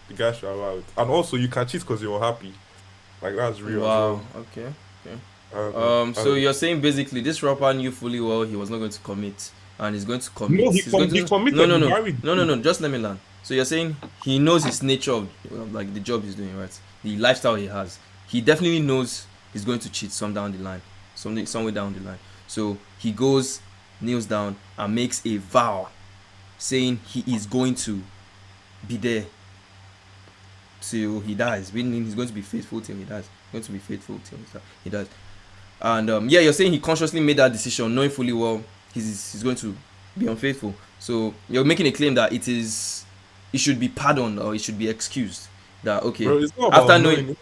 the guy should allow it. And also, you can cheat because you're happy. Like that's real. Wow. Okay. So you're saying basically this rapper knew fully well he was not going to commit, and he's going to commit. No, he committed. No. Just let me learn. So you're saying he knows his nature of like the job he's doing, right? The lifestyle he has. he definitely knows he's going to cheat somewhere down the line. So he goes, kneels down, and makes a vow, saying he is going to be there till he dies. Meaning he's going to be faithful till he dies. Going to be faithful till he dies. And you're saying he consciously made that decision, knowing fully well he's going to be unfaithful. So you're making a claim that it should be pardoned or it should be excused. That okay, Bro, it's not after about knowing,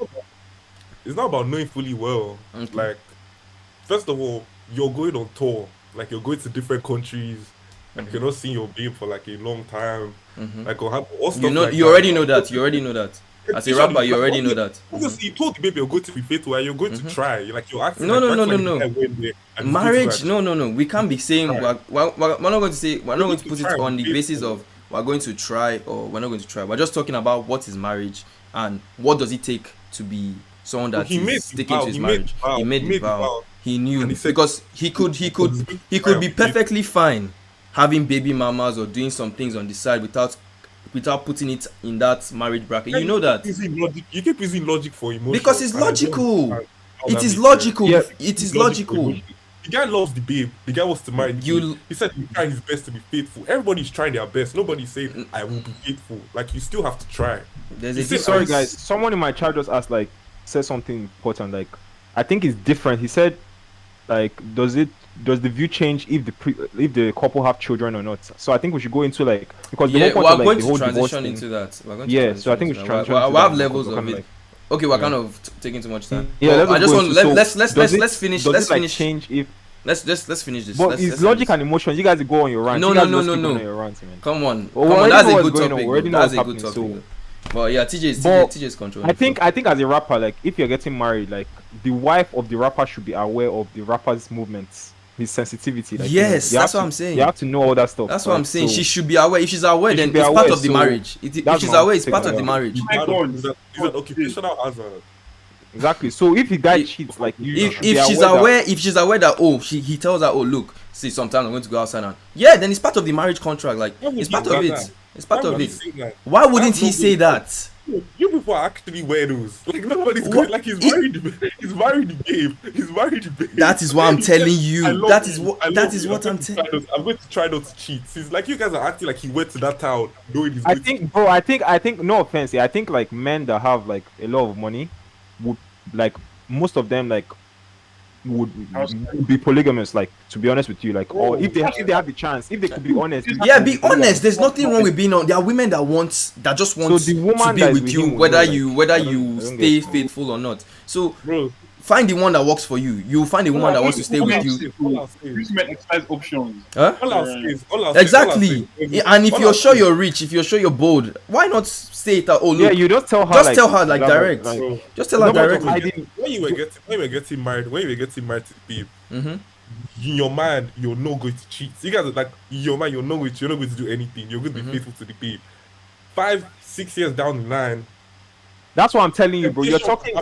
it's not about knowing fully well. Okay. Like, first of all, you're going on tour. Like, you're going to different countries. Like, you're not seeing your babe for like a long time. Like, all stuff like you already know that. You already know that. As a rapper, you already know that. Obviously, you told the baby you're going to be faithful and you're going to try. You're acting No. like Marriage, no. We can't be saying we're not going to put it on the basis of we're going to try or we're not going to try. We're just talking about what is marriage and what does it take to be someone that is sticking to his marriage. He made the vow. He knew because he could be perfectly fine having baby mamas or doing some things on the side without putting it in that marriage bracket. You know that. You keep using logic for emotion. Because it's logical. It is logical. Yeah, it is logical. The guy loves the babe. The guy wants to marry the babe. He said he's trying his best to be faithful. Everybody's trying their best. Nobody's saying I will be faithful. Like, you still have to try. Sorry guys, someone in my chat just asked, like, said something important. Like, I think it's different. He said, like, does the view change if the couple have children or not? So I think we should go into, like, because the whole point of, like, the whole transition into that. So I think we should transition. We'll have levels of it. Okay, we're kind of taking too much time. Yeah, I just want let's finish. Let's finish. Change if let's finish this. But it's logic and emotion. You guys go on your rant. No. Come on. That's a good topic. That's a good topic. But yeah, TJ's control. I think as a rapper, like, if you're getting married, like, the wife of the rapper should be aware of the rapper's movements, his sensitivity. Like, yes, that's what I'm saying. You have to know all that stuff. That's what I'm saying. She should be aware. If she's aware, then it's part of the marriage. If she's aware, it's part of the marriage. Is an occupational hazard. Exactly. So if the guy cheats, like, if she's aware that he tells her, look, see, sometimes I'm going to go outside and then it's part of the marriage contract. Like, it's part of it. It's part of it. Why wouldn't he say that? You people are actually weirdos. Like, nobody's going. Like, he's married the babe. He's married the babe. That is what I'm telling you. That is what I'm telling. I'm going to try not to cheat. It's like you guys are acting like he went to that town knowing he's. I think no offense. I think, like, men that have, like, a lot of money would, like, most of them, like, would be polygamous, like, to be honest with you, like, or if they have the chance, if they could be honest. Yeah, be honest. There's nothing wrong with being on. There are women that just want so the woman to be with you, whether you stay faithful or not. So, bro, find the one that works for you. You'll find the woman that wants to stay with you. Options. Huh? Exactly. And if you're sure you're rich, if you're sure you're bold, why not say it out? Oh, look. Yeah, you just tell her. Tell her direct. Just tell her directly. When you were getting married to the babe, in your mind, you're not going to cheat. You guys are like, in your mind, you're not going to do anything. You're going to be faithful to the babe. 5-6 years down the line. That's what I'm telling you, bro. You're talking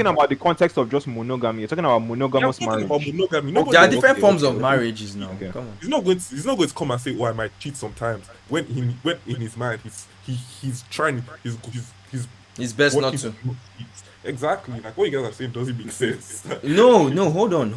about the context of just monogamy. You're talking about monogamous marriage. There are different forms of marriages now. Okay. Come on. He's not going to come and say, I might cheat sometimes. When in his mind, he's trying his best not to. Exactly. Like, what you guys are saying doesn't make sense. No, hold on.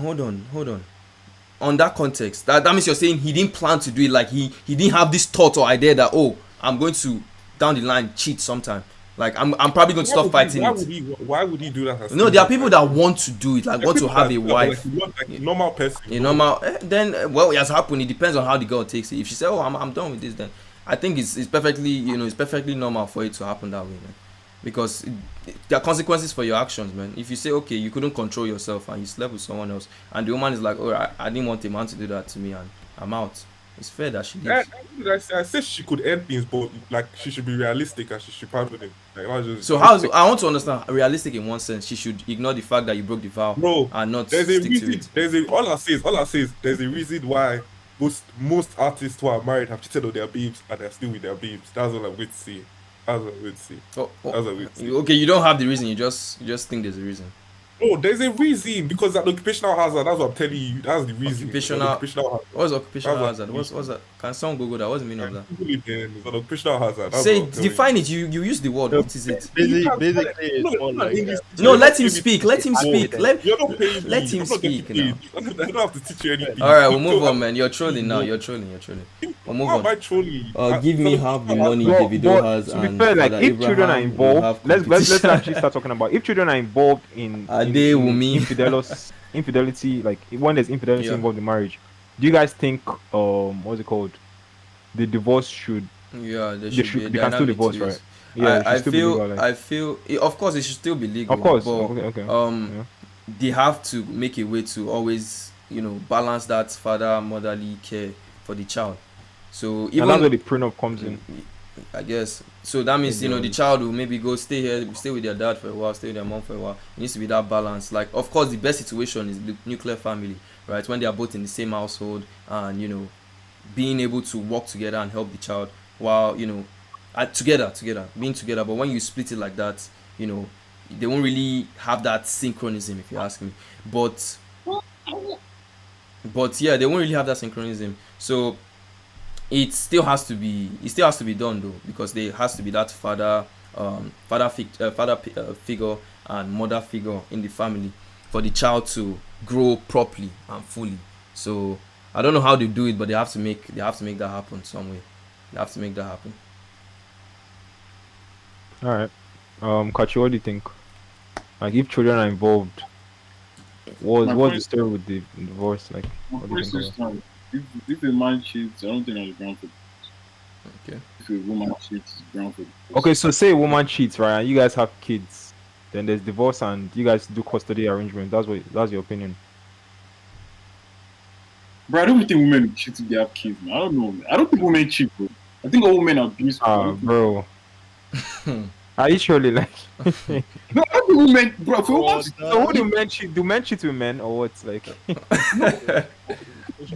On that context, that means you're saying he didn't plan to do it. Like, he didn't have this thought or idea that I'm going to down the line cheat sometime. Like, I'm probably going to stop fighting it. Why would he do that? No, there are people that want to do it, like, want to have a wife. Like a normal person. Then it has happened. It depends on how the girl takes it. If she says, I'm done with this, then I think it's perfectly normal for it to happen that way, man. Because there are consequences for your actions, man. If you say, okay, you couldn't control yourself and you slept with someone else, and the woman is like, I didn't want a man to do that to me, and I'm out. It's fair that she leaves. I said she could end things, but, like, she should be realistic and she should pardon him. Like, so I want to understand, realistic in one sense, she should ignore the fact that you broke the vow, and not stick to it. All I say is there's a reason why most artists who are married have cheated on their babes and they're still with their babes. That's all I'm going to say. Okay, you don't have the reason. You just think there's a reason. Oh, there's a reason because an occupational hazard. That's what I'm telling you. That's the reason. It's an Occupational. occupational hazard. What's occupational That's hazard? what What's that? Can someone Google that? What's the meaning of that? it's an occupational hazard. That's Say, what I'm telling define it. You use the word. No, What is it? Basically, No, it's more you're not like English teacher. No, You're let not him English speak. teacher. Let him speak. You're not paying me. Let him I'm not getting speak now. paid. I don't have to teach you anything. All right, we'll move on, man. You're trolling now. You're trolling. We'll move How am I on. trolling? Give me half the money But, Davido has, to be and fair, like Father if children are Abraham will involved, have let's competition. actually start talking about if children are involved in infidelity, like when there's infidelity Yeah. involved in marriage. Do you guys think what's it called? The divorce should Yeah, there they should should be a they can still dynamic divorce, to right? it. Yeah, it should I still be feel, legal, like. of course, it should still be legal. Of course, but okay. yeah. They have to make a way to always, balance that motherly care for the child. So And even that's where the prenup comes in. I guess so. That means the child will maybe go stay here, stay with their dad for a while, stay with their mom for a while. It needs to be that balance. Like, of course, the best situation is the nuclear family, right? When they are both in the same household and being able to work together and help the child while together being together. But when you split it like that, they won't really have that synchronism, if you ask me. But yeah, they won't really have that synchronism. So it still has to be done though, because there has to be that father figure and mother figure in the family for the child to grow properly and fully. So I don't know how they do it, but they have to make that happen some way. They have to make that happen. All right. Kachi, what do you think? Like, if children are involved, what's the story with the divorce? Like, My what do you first think about is if a man cheats, I don't think that's ground for. Okay. If a woman cheats, it's ground for. Okay, so say a woman cheats, right? And you guys have kids, then there's divorce, and you guys do custody arrangement. That's your opinion. Bro, I don't think women cheat if they have kids, man. I don't know, man. I don't think women cheat, bro. I think all women abuse. Bro. Are you surely like? No, I don't think women, bro. For women, So who do men cheat? Do men cheat with men or what? Like,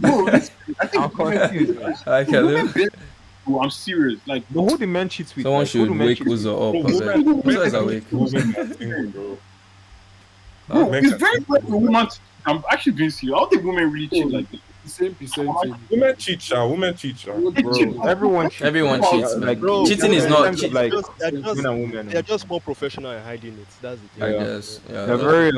bro, I think I'm confused. I can women bet, bro, I'm serious. Like, But who do men cheat with? Someone Like, who should do men wake cheat with? Uzo up. Uzo is awake. bro, it's very hard for women. I'm actually being serious. I don't think women really cheat like that. The same percentage. Women cheat, sha. Women cheat, sha. Bro, everyone cheats. Everyone cheats, man. Like, Bro, Cheating is in not. terms of, like, they're men and women. they're just more professional at hiding it. That's the thing. I Yeah. guess. Yeah. They're very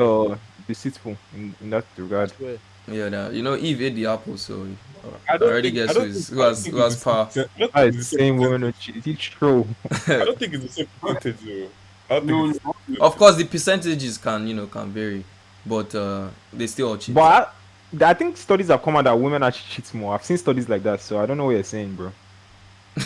deceitful in that regard. I swear. Yeah. Eve ate the apple, so I I don't already think- guess I don't who has power. That is the same women who cheat. It's true. I don't think it's the same percentage, though. I don't No, think it's- Of course, the percentages can vary, but they still all cheat. But I think studies have come out that women actually cheat more. I've seen studies like that, so I don't know what you're saying, bro.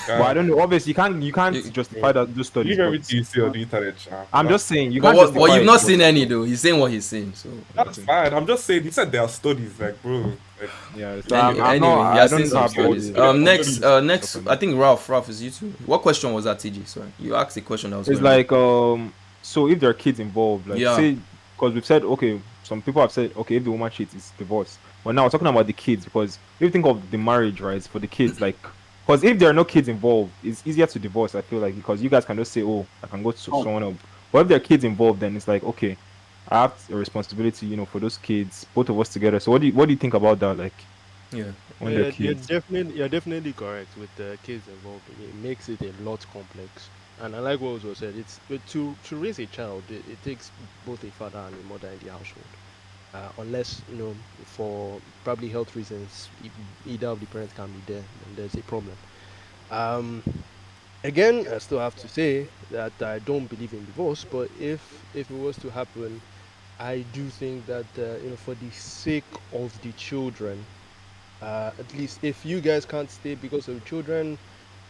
But I don't know. Obviously, you can't justify those studies. Leave but everything you see on the internet, sha. I'm just saying you But can't. what, you've justify not it, seen any though. He's saying what he's saying. So That's fine. I'm just saying. He said there are studies, like, bro. Like, but- Yeah. So I'm anyway, not, he I has don't seen some have all studies. the- Next, I think Ralph is you too. What question was that, TG? Sorry, you asked a question that was. It's going like so if there are kids involved, like Yeah. say, because we've said okay, some people have said okay, if the woman cheats, it's divorce. But now we're talking about the kids, because if you think of the marriage, right, it's for the kids, like, because if there are no kids involved, it's easier to divorce. I feel like, because you guys can just say, oh, I can go to someone else. But if there are kids involved, then it's like, okay, I have a responsibility, for those kids, both of us together. So what do you think about that? Like, Yeah. when Yeah, they're kids. you're definitely correct with the kids involved. It makes it a lot complex. And I like what was said. It's to raise a child. It takes both a father and a mother in the household. Unless for probably health reasons, either of the parents can be there, then there's a problem. Again, I still have to say that I don't believe in divorce. But if it was to happen, I do think that for the sake of the children. At least if you guys can't stay because of children,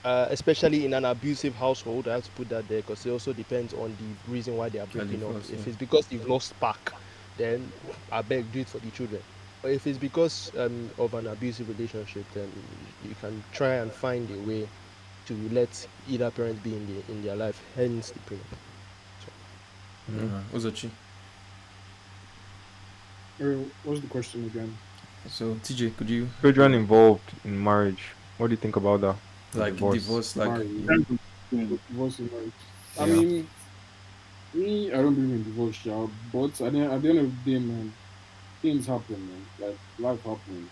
especially in an abusive household, I have to put that there, because it also depends on the reason why they are breaking up. divorce, If yeah. it's because they've lost spark, then I beg, do it for the children. But if it's because of an abusive relationship, then you can try and find a way to let either parent be in their life, hence the prenup. Uzochi. What's the question again? So TJ, could you Children involved in marriage. What do you think about that? like divorce like? Marriage. Divorce and marriage. I Yeah. mean, Me, I don't believe in divorce, yeah, but at the end of the day, man, things happen, man. Like life happens.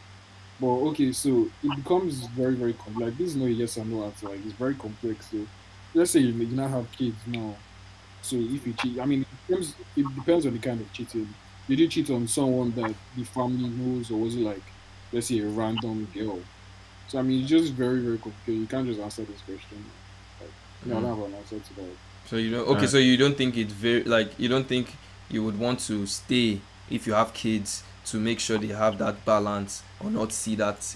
But okay, so it becomes very, very like this is not a yes or no answer. Like it's very complex. So let's say you now have kids now. So if you cheat, I mean, it depends on the kind of cheating. Did you cheat on someone that the family knows, or was it like, let's say, a random girl? So I mean, it's just very, very complicated. You can't just answer this question. Like, I don't have an answer to that. So you don't. Okay, Alright. so you don't think it's very like you don't think you would want to stay if you have kids to make sure they have that balance or not see that.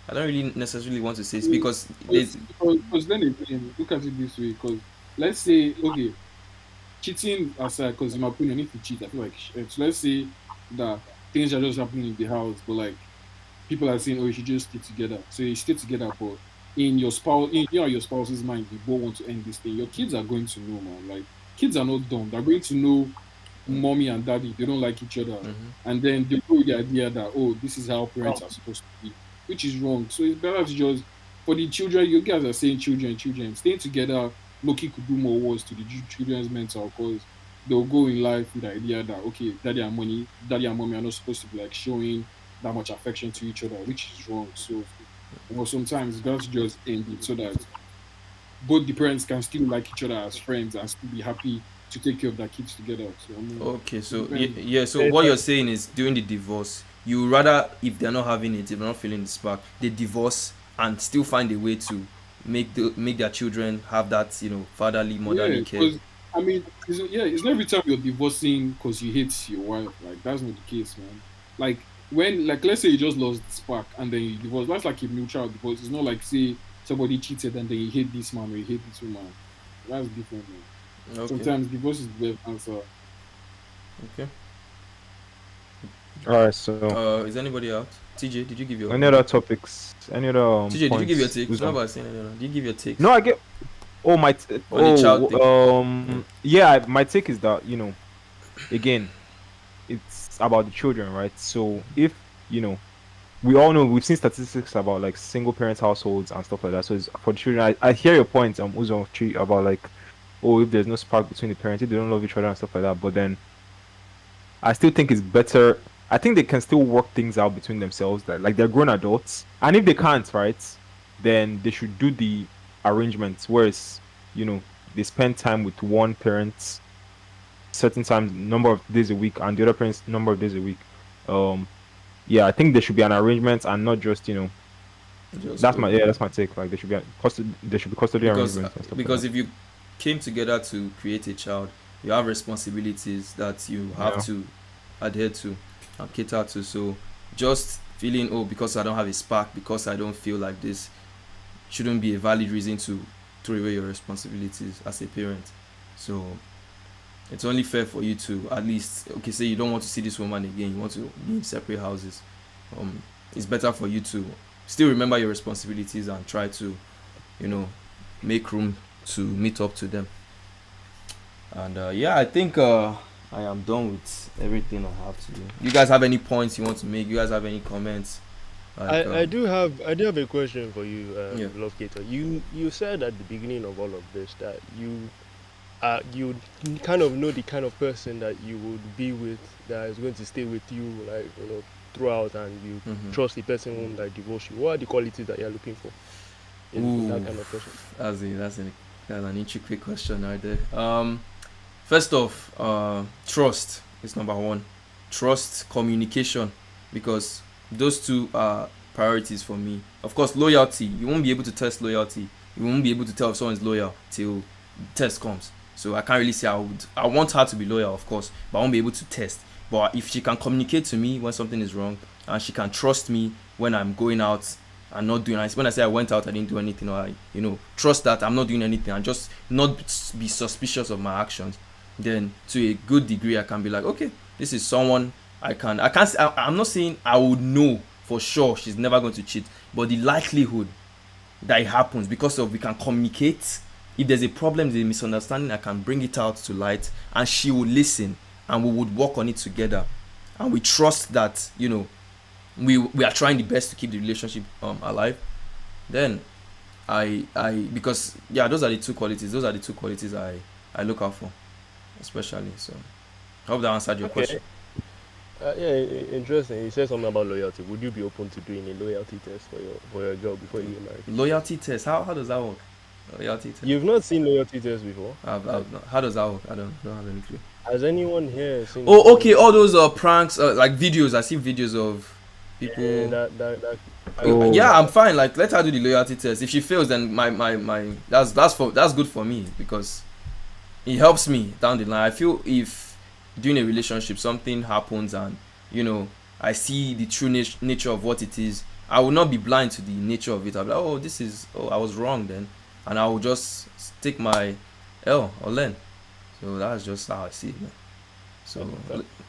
I don't really necessarily want to say it's because there's. Because then again, look at it this way. Because let's say, okay, cheating aside, because in my opinion, if you cheat, I feel like so let's say that things are just happening in the house, but like people are saying, oh, you should just stay together. So you stay together, but in your spouse's mind, you both want to end this thing. Your kids are going to know, man. Like kids are not dumb. They're going to know mommy and daddy, they don't like each other. Mhm. And then they go with the idea that, oh, this is how parents are supposed to be, which is wrong. So it's better to just, for the children, you guys are saying children, staying together, Loki could do more worse to the children's mental because they'll go in life with the idea that, okay, daddy and mommy are not supposed to be like showing that much affection to each other, which is wrong. So, sometimes it's better to just end it so that both the parents can still like each other as friends and still be happy to take care of their kids together. So I mean, Okay, it so depends. yeah. So what you're saying is during the divorce, you rather if they're not having it, if they're not feeling the spark, they divorce and still find a way to make their children have that fatherly Yeah, motherly care. because I mean, it's not every time you're divorcing because you hate your wife. Like that's not the case, man. Like when, like, let's say you just lost the spark and then you divorce. That's like a mutual divorce. It's not like say somebody cheated and then you hate this man or you hate this woman. That's different, man. Okay, Sometimes divorce is the best answer. okay. Alright, so Is anybody out? TJ, did you give your any other topics? Any other TJ, did you give your points? take? It's not Wisdom? about saying any other. Did you give your takes No, I get. Oh my. on the child thing? Yeah. My take is that again, it's about the children, right? So if we all know we've seen statistics about like single parent households and stuff like that. So it's for the children. I hear your point, Uzo, about like, oh, if there's no spark between the parents, if they don't love each other and stuff like that. But then I still think it's better. I think they can still work things out between themselves. That like they're grown adults, and if they can't, right, then they should do the arrangements. Whereas they spend time with one parent certain times, number of days a week, and the other parents number of days a week. Yeah, I think there should be an arrangement and not just Just that's go. that's my take. Like there should be custody because arrangements and stuff like because that. if you came together to create a child, you have responsibilities that you have Yeah, to adhere to and cater to. So just feeling, oh, because I don't have a spark, because I don't feel like this, shouldn't be a valid reason to throw away your responsibilities as a parent. So it's only fair for you to at least, okay, say you don't want to see this woman again, you want to be in separate houses. It's better for you to still remember your responsibilities and try to you know make room to meet up to them. And yeah, I think I am done with everything I have to do. You guys have any points you want to make? You guys have any comments? Like I do have a question for you, yeah. Love Gator. You said at the beginning of all of this that you kind of know the kind of person that you would be with, that is going to stay with you, like throughout, and you Mm-hmm. trust the person who won't like divorce you. What are the qualities that you're looking for in that Ooh, kind of person? that's an intricate question right there. First off, trust is number one. Trust, communication, because those two are priorities for me. Of course, loyalty. You won't be able to test loyalty. You won't be able to tell if someone's loyal till the test comes. So I can't really say I want her to be loyal, of course, but I won't be able to test. But if she can communicate to me when something is wrong, and she can trust me when I'm going out and not doing anything. When I say I went out, I didn't do anything, or I, trust that I'm not doing anything and just not be suspicious of my actions, then to a good degree, I can be like, okay, this is someone I can't, I'm not saying I would know for sure she's never going to cheat, but the likelihood that it happens because of we can communicate. If there's a problem, there's a misunderstanding, I can bring it out to light and she will listen and we would work on it together. And we trust that, we are trying the best to keep the relationship alive. Then because yeah, those are the two qualities I look out for. especially. So I hope that answered your question. Interesting. You said something about loyalty. Would you be open to doing a loyalty test for your girl before you get married? Loyalty test. How does that work? Loyalty test. You've not seen loyalty test before? I've not. How does that work? I don't have any clue. Has anyone here seen? Oh, okay. All those pranks, like videos. I see videos of people. Yeah, I'm fine. Like, let her do the loyalty test. If she fails, then my that's good for me, because it helps me down the line. I feel if during a relationship something happens and I see the true nature of what it is, I will not be blind to the nature of it. I'll be like, I was wrong then, and I will just take my L or learn. So that's just how I see it, man. So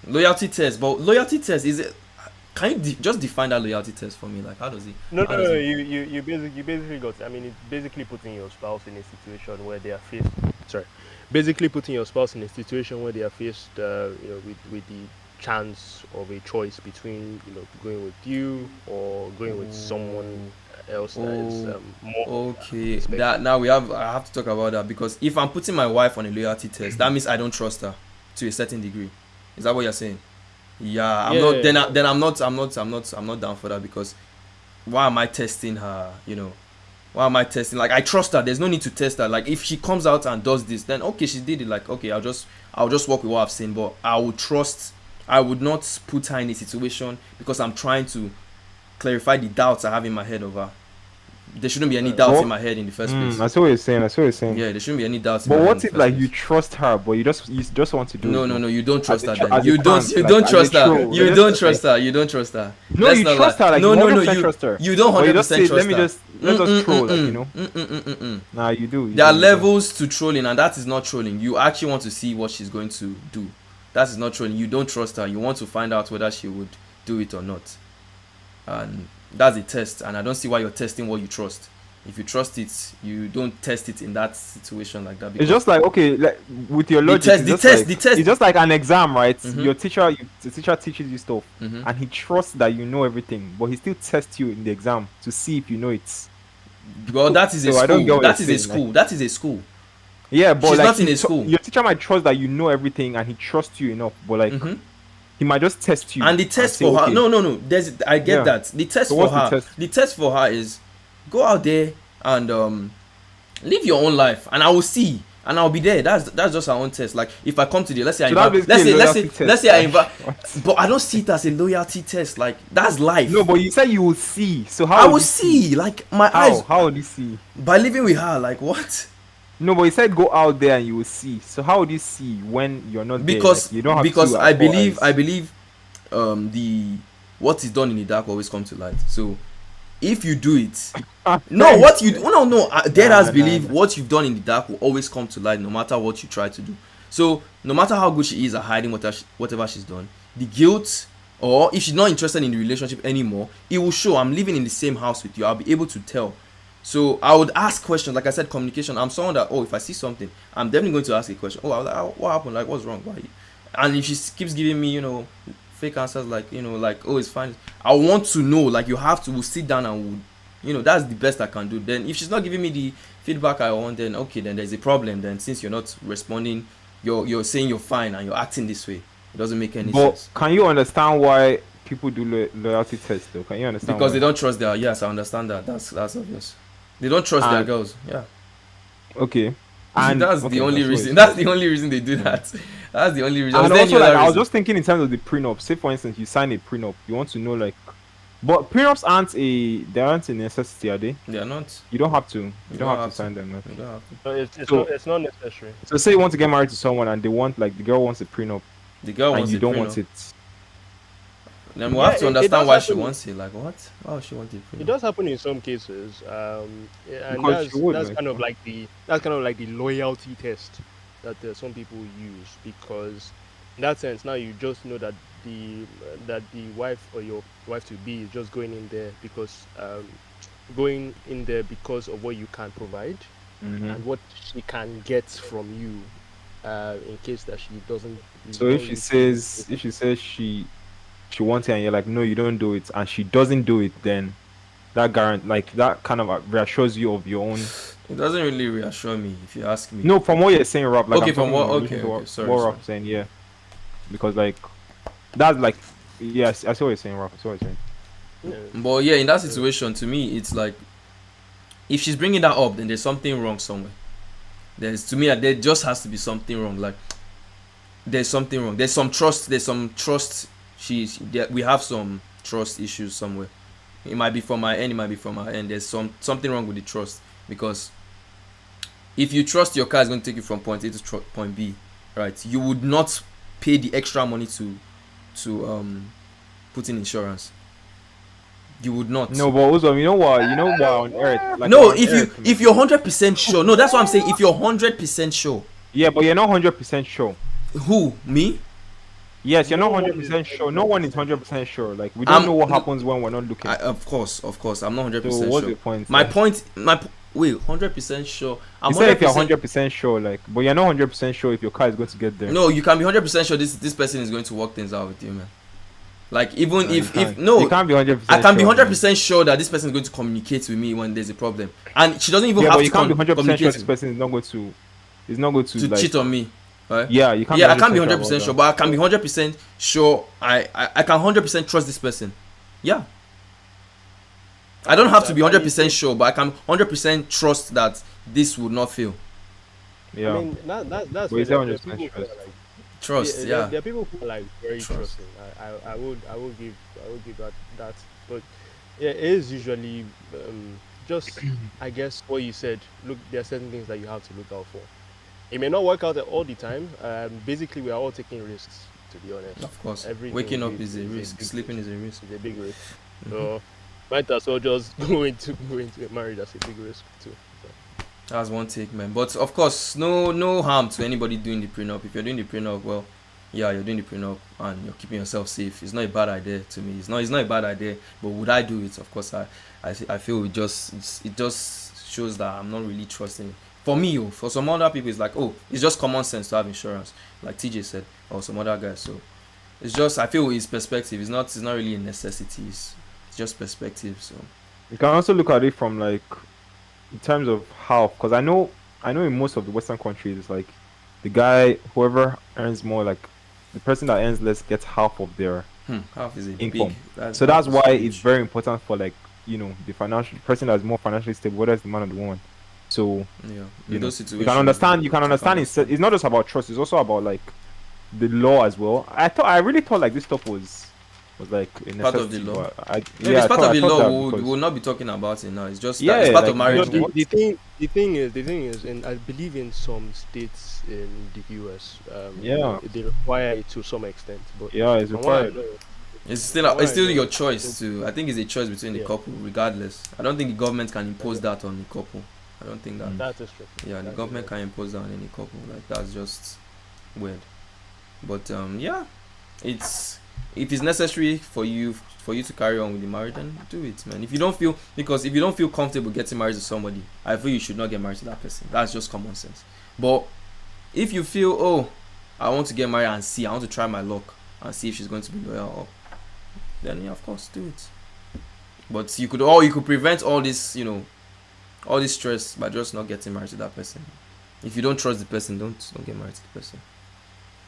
loyalty test, but loyalty test, is it? Can you just define that loyalty test for me? Like, how does it? No. You basically got. I mean, it's basically putting your spouse in a situation where they are faced. Basically putting your spouse in a situation where they are faced, with the chance of a choice between, going with you or going with someone else that is more. Okay. That now I have to talk about that, because if I'm putting my wife on a loyalty test, that means I don't trust her to a certain degree. Is that what you're saying? Yeah, I'm not. Then I'm not down for that, because why am I testing her? Why am I testing? Like, I trust her. There's no need to test her. Like, if she comes out and does this, then okay, she did it. Like, okay, I'll just work with what I've seen. But I would not put her in a situation because I'm trying to clarify the doubts I have in my head of her. There shouldn't be any doubts in my head in the first place. I see what you're saying. Yeah, there shouldn't be any doubts. But what's it like? You trust her, but you just want to do it. No, you don't trust her. You don't trust her. You don't trust her. You don't trust her. No, you trust her. Like, no, you trust her. You don't 100% trust her. Let us troll, Nah, you do. There are levels to trolling, and that is not trolling. You actually want to see what she's going to do. That is not trolling. You don't trust her. You want to find out whether she would do it or not. And that's a test, and I don't see why you're testing what you trust. If you trust it, you don't test it in that situation like that. It's just like, okay, like, with your logic, the test. It's just like an exam, right? Mm-hmm. The teacher teaches you stuff, and he trusts that you know everything, but he still tests you in the exam to see if you know it. Well, that is a school. That is a school. Yeah, but she's like, not in a school. Your teacher might trust that you know everything, and he trusts you enough, but like. He might just test you. And the test for her, no. I get that. The test for her, the test for her is go out there and live your own life, and I will see, and I'll be there. That's just our own test. Like, if I come to the, let's say I invite, but I don't see it as a loyalty test. Like, that's life. No, but you said you will see. So how? I will see. Like, my eyes. How would you see? By living with her. Like, what? No, but you said go out there and you will see. So how would you see when you're not there? Like, you don't have because to I believe the what is done in the dark always comes to light. So if you do it, believe what you've done in the dark will always come to light, no matter what you try to do. So no matter how good she is at hiding whatever she's done, the guilt, or if she's not interested in the relationship anymore, it will show. I'm living in the same house with you. I'll be able to tell. So I would ask questions. Like I said, communication. I'm someone that, if I see something, I'm definitely going to ask a question. What happened? Like, what's wrong? Why? And if she keeps giving me, fake answers, like, it's fine, I want to know. Like, you have to, we'll sit down and that's the best I can do. Then if she's not giving me the feedback I want, then okay, then there's a problem. Then since you're not responding, you're saying you're fine and you're acting this way, it doesn't make any sense. Can you understand why people do loyalty tests though? Can you understand? Because they don't trust their, yes, I understand that. That's obvious. They don't trust their girls. Yeah. Okay. And that's the only reason. That's the only reason they do that. That's the only reason. And also, like, I was just thinking in terms of the prenup. Say, for instance, you sign a prenup. You want to know, like, but prenups aren't a necessity, are they? They are not. You don't have to. You don't have to sign them. You don't have to. So it's not necessary. So say you want to get married to someone and they want, like, the girl wants a prenup. The girl wants, and you don't want it. Then we'll have to understand why she wants it. Like, what? Why would she want it? It does happen in some cases, and that's kind of like the loyalty test that some people use, because in that sense now you just know that the wife or your wife to be is just going in there because of what you can provide and what she can get from you, in case that she doesn't. So if she says she wants it and you're like, no, you don't do it, and she doesn't do it, then that like that kind of reassures you of your own. It doesn't really reassure me if you ask me. No, from what you're saying, Rob. Like, Okay, I'm from talking what? in Okay, relation to okay. Sorry, what sorry. Rob's saying, yeah. Because like that's like, yes, I see what you're saying, Rob. I see what you're saying. Yeah. But yeah, in that situation, to me, it's like if she's bringing that up, then there's something wrong somewhere. To me, there just has to be something wrong. Like there's something wrong. There's some trust. We have some trust issues somewhere. It might be from my end. It might be from our end. There's something wrong with the trust, because if you trust your car is going to take you from point A to point B, right? You would not pay the extra money to put in insurance. You would not. No, but also, you know what on earth. Like, no, on if you're 100% sure. No, that's what I'm saying. If you're 100% sure. Yeah, but you're not 100% sure. Who? Me? Yes, you're not 100% sure. No one is 100% sure. Like, we don't know what happens when we're not looking. Of course, I'm not 100% so sure. what's your point? Wait, 100% sure. You said if you're 100% sure, like, but you're not 100% sure if your car is going to get there. No, you can be 100% sure this person is going to work things out with you, man. Like, even you can't be 100%. I can be 100% man. sure that this person is going to communicate with me when there's a problem, and she doesn't even Yeah, have but to you can't be 100% sure this to person is not going to like, cheat on me. Right? Yeah, you can't. Yeah, I can't be 100% sure, sure, but I can be 100% sure. I can 100% trust this person. Yeah. I don't have to be 100% sure, but I can 100% trust that this would not fail. Yeah. I mean, that's But where is there are that 100% people who are trust? like, Trust, yeah. There are people who are like very Trust. trusting. I would give that. But yeah, it is usually just I guess what you said. Look, there are certain things that you have to look out for. It may not work out all the time. Basically, we are all taking risks, to be honest. Of course. Everything Waking up is a big risk. Sleeping is a risk. It's a big risk. So might as well just go into a marriage that's a big risk too. So. That's one take, man. But of course, no harm to anybody doing the prenup. If you're doing the prenup, well, yeah, you're doing the prenup and you're keeping yourself safe. It's not a bad idea to me. It's not a bad idea. But would I do it? Of course, I feel it just shows that I'm not really trusting. For me, for some other people, it's like, oh, it's just common sense to have insurance, like TJ said, or some other guys. So it's just, I feel it's perspective. It's not really a necessity. It's just perspective. So You can also look at it from like in terms of how, because I know in most of the Western countries, it's like the guy, whoever earns more, like the person that earns less gets half of their half is a income. Big, so that's why it's very important for, like, the person that's more financially stable, whether it's the man or the woman. So yeah, in those situations, you can understand it's not just about trust, it's also about like the law as well. I really thought like this stuff was like a necessity. Part of the law. It's part of the law. We'll not be talking about it now. It's just yeah, it's part like, of marriage. The thing is, and I believe in some states in the US, they require it to some extent. But yeah, it's required. It's still your choice to. I think it's a choice between the couple, regardless. I don't think the government can impose that on the couple. I don't think that. That is true. Yeah, the government can impose that on any couple. Like, that's just weird. But yeah, if it's necessary for you to carry on with the marriage, then do it, man. If you don't feel comfortable getting married to somebody, I feel you should not get married to that person. That's just common sense. But if you feel, oh, I want to get married and I want to try my luck and see if she's going to be loyal, then yeah, of course, do it. But you could prevent all this, all this stress by just not getting married to that person. If you don't trust the person, don't get married to the person.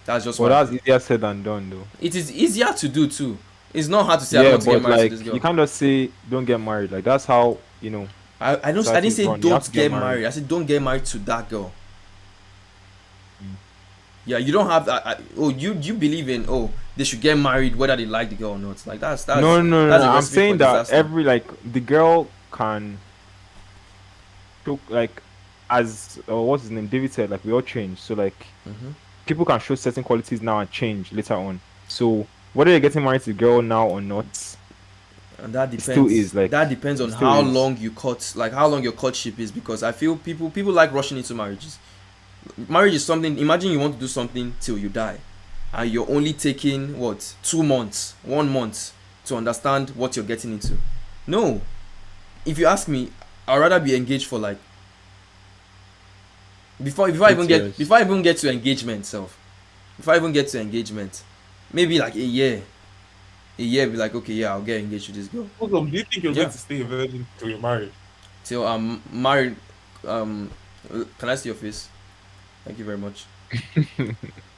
That's just. Well, that's easier said than done, though. It is easier to do too. It's not hard to say I want to get married to this girl. You can't just say don't get married. Like, that's how I didn't say don't get married. I said don't get married to that girl. Yeah, you don't have that. You believe in they should get married whether they like the girl or not. Like that's no. I'm saying that the girl can look like, as what's his name, David said, like, we all change. So like people can show certain qualities now and change later on. So whether you're getting married to the girl now or not, and that depends. Still is, like, that depends on how long you how long your courtship is, because I feel people like rushing into marriages. Marriage is something. Imagine you want to do something till you die, and you're only taking 2 months, 1 month to understand what you're getting into. No, if you ask me, I'd rather be engaged for like before I even get to engagement, maybe like a a year, be like, okay, yeah, I'll get engaged to this girl. Do you think you're Yeah. going to stay a virgin till you're married? Till I'm married. Can I see your face? Thank you very much. You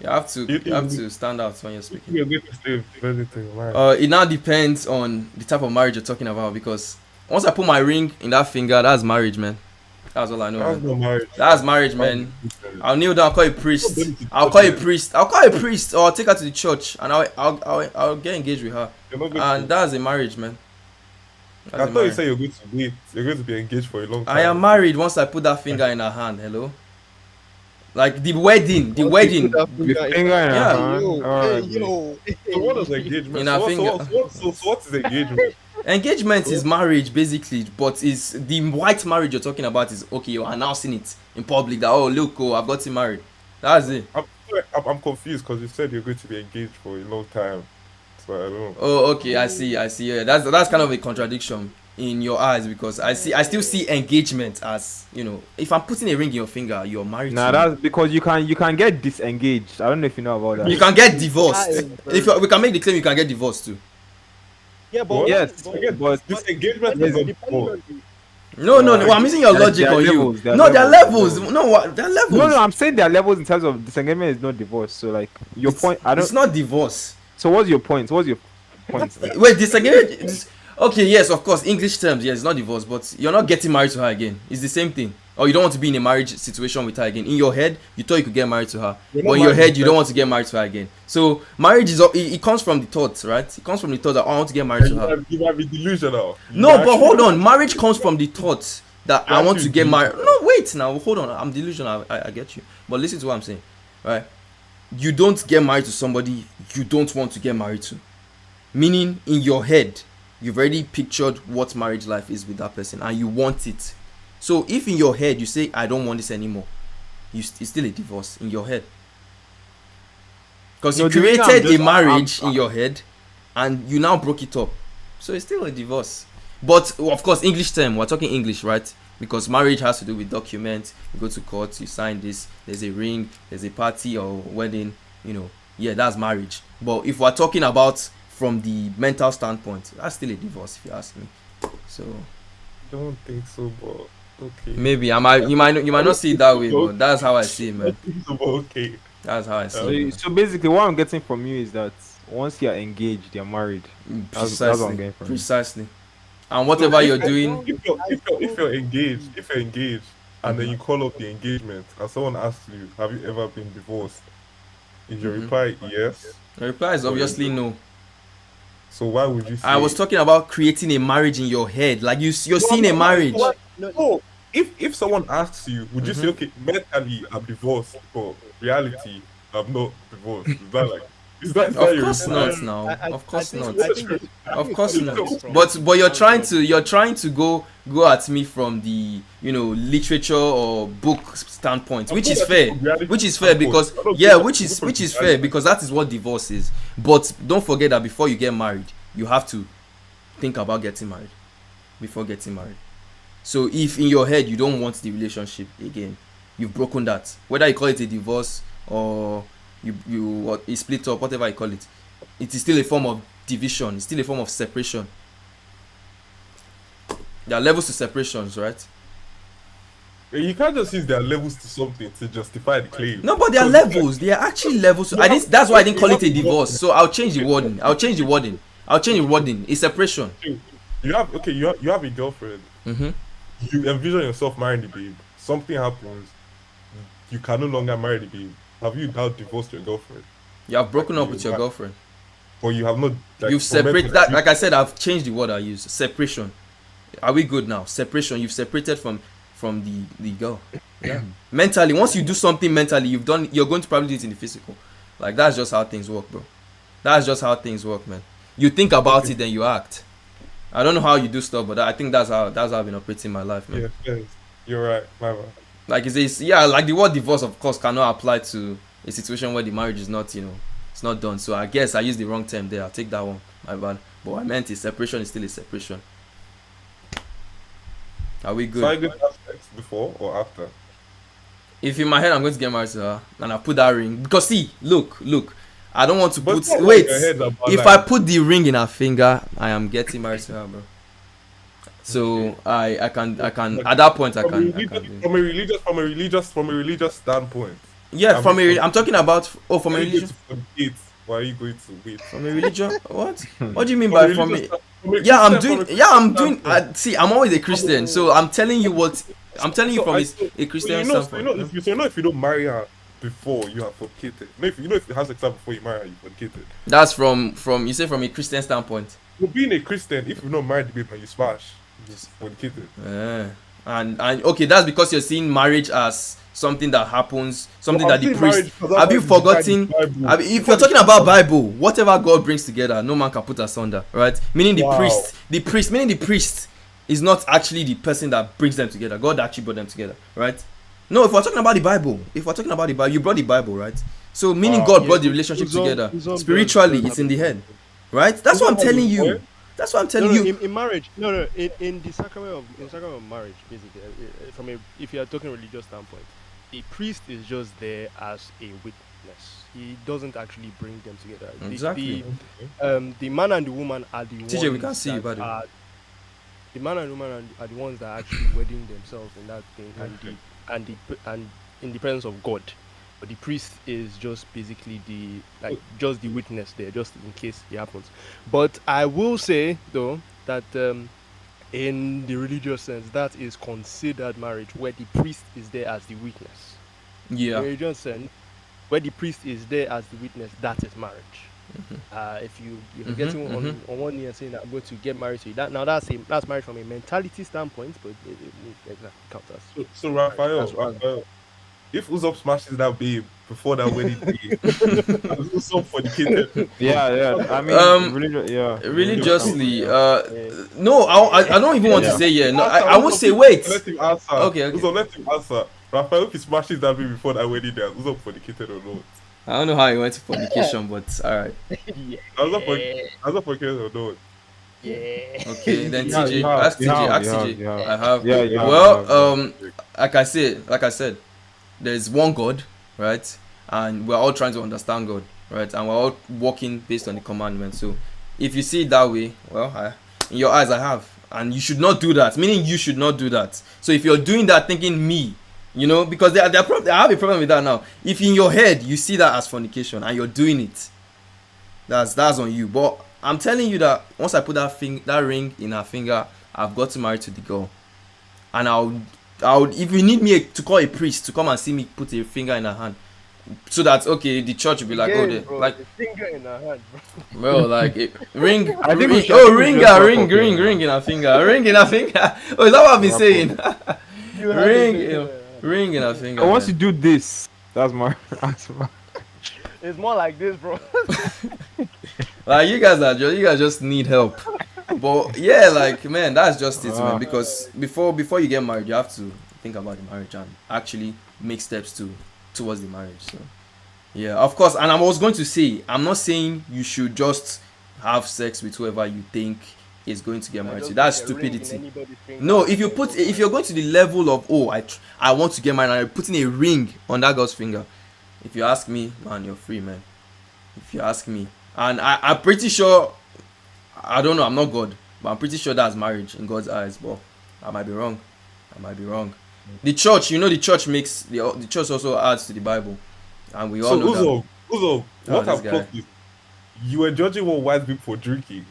have to stand out when you're Do you think speaking. you're going to stay a virgin till you're married? It now depends on the type of marriage you're talking about, because once I put my ring in that finger, that's marriage, man. That's all I know. That's Man. not marriage. That's marriage, man. I'll kneel down, I'll call a priest. I'll call a priest, or I'll take her to the church, and I'll get engaged with her, You're not going and to. that's a marriage, man. That's I a thought you marriage. said you're going to wait. You're going to be engaged for a long time. I am married once I put that finger in her hand. Hello, like the wedding. With finger in her Yeah. hand. Alright, Yo. So what is engagement? In her finger. So what is engagement? Engagement is marriage basically, but is the white marriage you're talking about is okay, you're announcing it in public that, oh look, oh, I've got married. That's it. I'm confused because you said you're going to be engaged for a long time. So I don't know. Oh, okay, I see. Yeah, that's kind of a contradiction in your eyes, because I still see engagement as, if I'm putting a ring in your finger, you're married. Nah, to me. that's because you can get disengaged. I don't know if you know about that. You can get divorced. That is If we can make the claim, you can get divorced too. Yeah, but What? Yes, but This engagement Yes, is not depending before. on the- No, well, I'm using your There- logic there are on you. levels, there are No, there are levels. levels. No, what? There are levels. No, I'm saying there are levels in terms of disengagement is not divorce. So like your point, I don't. It's not divorce. So what's your point? What's your point? Wait, disengagement. Okay, yes, of course, English terms, yes, it's not divorce, but you're not getting married to her again. It's the same thing. Or you don't want to be in a marriage situation with her again. In your head, you thought you could get married to her, You're but not in your married head, to you her. don't want to get married to her again. So marriage it comes from the thought, right? It comes from the thought that, oh, I want to get married to her. You might be delusional. No, but hold on. Marriage comes from the thought that I want to actually get married. No, wait now. Hold on. I'm delusional. I get you. But listen to what I'm saying, right? You don't get married to somebody you don't want to get married to. Meaning, in your head, you've already pictured what marriage life is with that person, and you want it. So if in your head you say, I don't want this anymore, it's still a divorce in your head. Because No, you the reason I'm created a just- marriage I'm- in your head, and you now broke it up. So it's still a divorce. But of course, English term, we're talking English, right? Because marriage has to do with documents. You go to court, you sign this, there's a ring, there's a party or wedding, yeah, that's marriage. But if we're talking about from the mental standpoint, that's still a divorce, if you ask me. So I don't think so, but okay. maybe you might not see it that way, but that's how I see it, I man. don't think so, but okay. That's how I see So, it. so basically, what I'm getting from you is that once you're engaged, you're married. Man. That's what I'm Precisely. getting from you. Precisely. And whatever you're doing, If you're engaged, and then you call up the engagement, and someone asks you, "Have you ever been divorced?" Is your Mhm. reply yes? the reply is obviously no. So why would you say? I was talking about creating a marriage in your head. Like you're seeing a marriage. No, if someone asks you, would you say, okay, mentally I'm divorced, but reality I'm not divorced? Is that Of your course reply? not now. Of course not. I think Of course it's not. coming from- But you're trying to go at me from the literature or book standpoint, which is fair. Which is fair because which is fair because that is what divorce is. But don't forget that before you get married, you have to think about getting married before getting married. So if in your head you don't want the relationship again, you've broken that. Whether you call it a divorce or you split up, whatever you call it, it is still a form of division. It's still a form of separation. There are levels to separations, right? You can't just use their levels to something to justify the claim. No, but there are levels. There are actually levels. That's why I didn't call it a divorce. So I'll change the wording. It's separation. You have a girlfriend. Mm-hmm. You envision yourself marrying the babe. Something happens. You can no longer marry the babe. Have you now divorced your girlfriend? You have broken up with your girlfriend. Or you have not. You've separated that. Like I said, I've changed the word I use. Separation. Are we good now? Separation. You've separated from the girl. Yeah. Mentally, once you do something mentally, you're going to probably do it in the physical. Like that's just how things work, bro. That's just how things work, man. You think about it, then you act. I don't know how you do stuff, but I think that's how I've been operating my life, man. Yes, you're right, my man. Like like the word divorce, of course, cannot apply to a situation where the marriage is not, it's not done. So I guess I used the wrong term there. I'll take that one, my bad. But what I meant is separation is still a separation. Are we good? So are you going to have sex before or after? If in my head I'm going to get married to her and I put that ring, because see, look, I don't want to But put. it's not like Wait, your head's about if like- I put the ring in her finger, I am getting married to her, bro. So I can at that point I from can. from a religious standpoint. Yeah, I from mean, I'm talking about. Oh, from a Why are you going religion. to fornicate? Why are you going to wait? From a religion. What? What do you mean From a by from religious a? sta- from a Yeah, I'm Christian- doing. from a Yeah, I'm Christian doing. standpoint. See, I'm always a Christian, so I'm telling you what. I'm telling you So from I- a Christian so standpoint. if you don't marry her before you have fornicated, if you have sex before you marry her, you fornicated. That's from you say from a Christian standpoint. You're being a Christian. If you're not married, the babe, and you smash, you just fornicated. Yeah. And okay, that's because you're seeing marriage as something that happens, something Well, that the I'm saying priest. marriage because that's Have you what is described forgotten? in the Bible. If you're talking about Bible, whatever God brings together, no man can put asunder, right? Meaning the Wow. priest is not actually the person that brings them together. God actually brought them together, right? No, if we're talking about the Bible, you brought the Bible, right? So meaning Wow. God Yeah, brought the relationship it's on- together. it's on Spiritually, God. it's in the head, right? That's what I'm telling you. That's what I'm telling you. In marriage, in the sacrament of marriage, basically, from a, if you are talking religious standpoint, the priest is just there as a witness. He doesn't actually bring them together. Exactly. The man and the woman are the ones. TJ, we can't see you, that by the way. are- The man and woman are the ones that are actually wedding themselves in that thing, and in the presence of God. But the priest is just basically just the witness there, just in case it happens. But I will say though that in the religious sense, that is considered marriage, where the priest is there as the witness. In the Yeah. religious sense, where the priest is there as the witness, that is marriage. If you're getting on one knee and saying that I'm going to get married to you, that's marriage from a mentality standpoint, but it exactly counts as. So Raphael, That's- if Usopp smashes that babe before that wedding day, and Usopp fornicated, Yeah. I mean, Religiously, no, I don't even want to say yeah. No, I won't say wait. Let him answer. Okay. Usopp, let him answer. Raphael, if he smashes that babe before that wedding day, Usopp fornicated or not? I don't know how he went to fornication, but alright. Usopp fornicated or not? Okay, then Yeah, TJ, you have, ask you TJ, have, ask you TJ. have. I have. Yeah, you have, Well, you have. like I said, there's one God, right? And we're all trying to understand God, right? And we're all walking based on the commandments. So, if you see it that way, well, in your eyes, I have, and you should not do that. Meaning, you should not do that. So, if you're doing that, thinking me, because I have a problem with that now. If in your head you see that as fornication and you're doing it, that's on you. But I'm telling you that once I put that ring in her finger, I've got to marry to the girl, and I'll if you need me to call a priest to come and see me put a finger in her hand, so that the church will be like, like the finger in her hand, bro. bro, like ring, I think we ring, should- I think we ring, should just ring talk, yeah. in her finger, ring in her finger. Oh, is that what I've been saying? You have the ring, finger. ring in her finger. And once man. you do this, that's my. It's more like this, bro. Like you guys just need help. But yeah, like man, that's just it, man. Because before you get married, you have to think about the marriage and actually make steps towards the marriage. So yeah, of course. And I was going to say, I'm not saying you should just have sex with whoever you think is going to get married to. That's stupidity. No, if you're going to the level of I want to get married and you're putting a ring on that girl's finger, if you ask me, man, you're free, man. If you ask me, and I'm pretty sure, I don't know, I'm not God, but I'm pretty sure that's marriage in God's eyes. But I might be wrong. The church, the church makes the church also adds to the Bible, and we all know that. Uzo, what this I'm guy. clocked is you were judging one white people for drinking.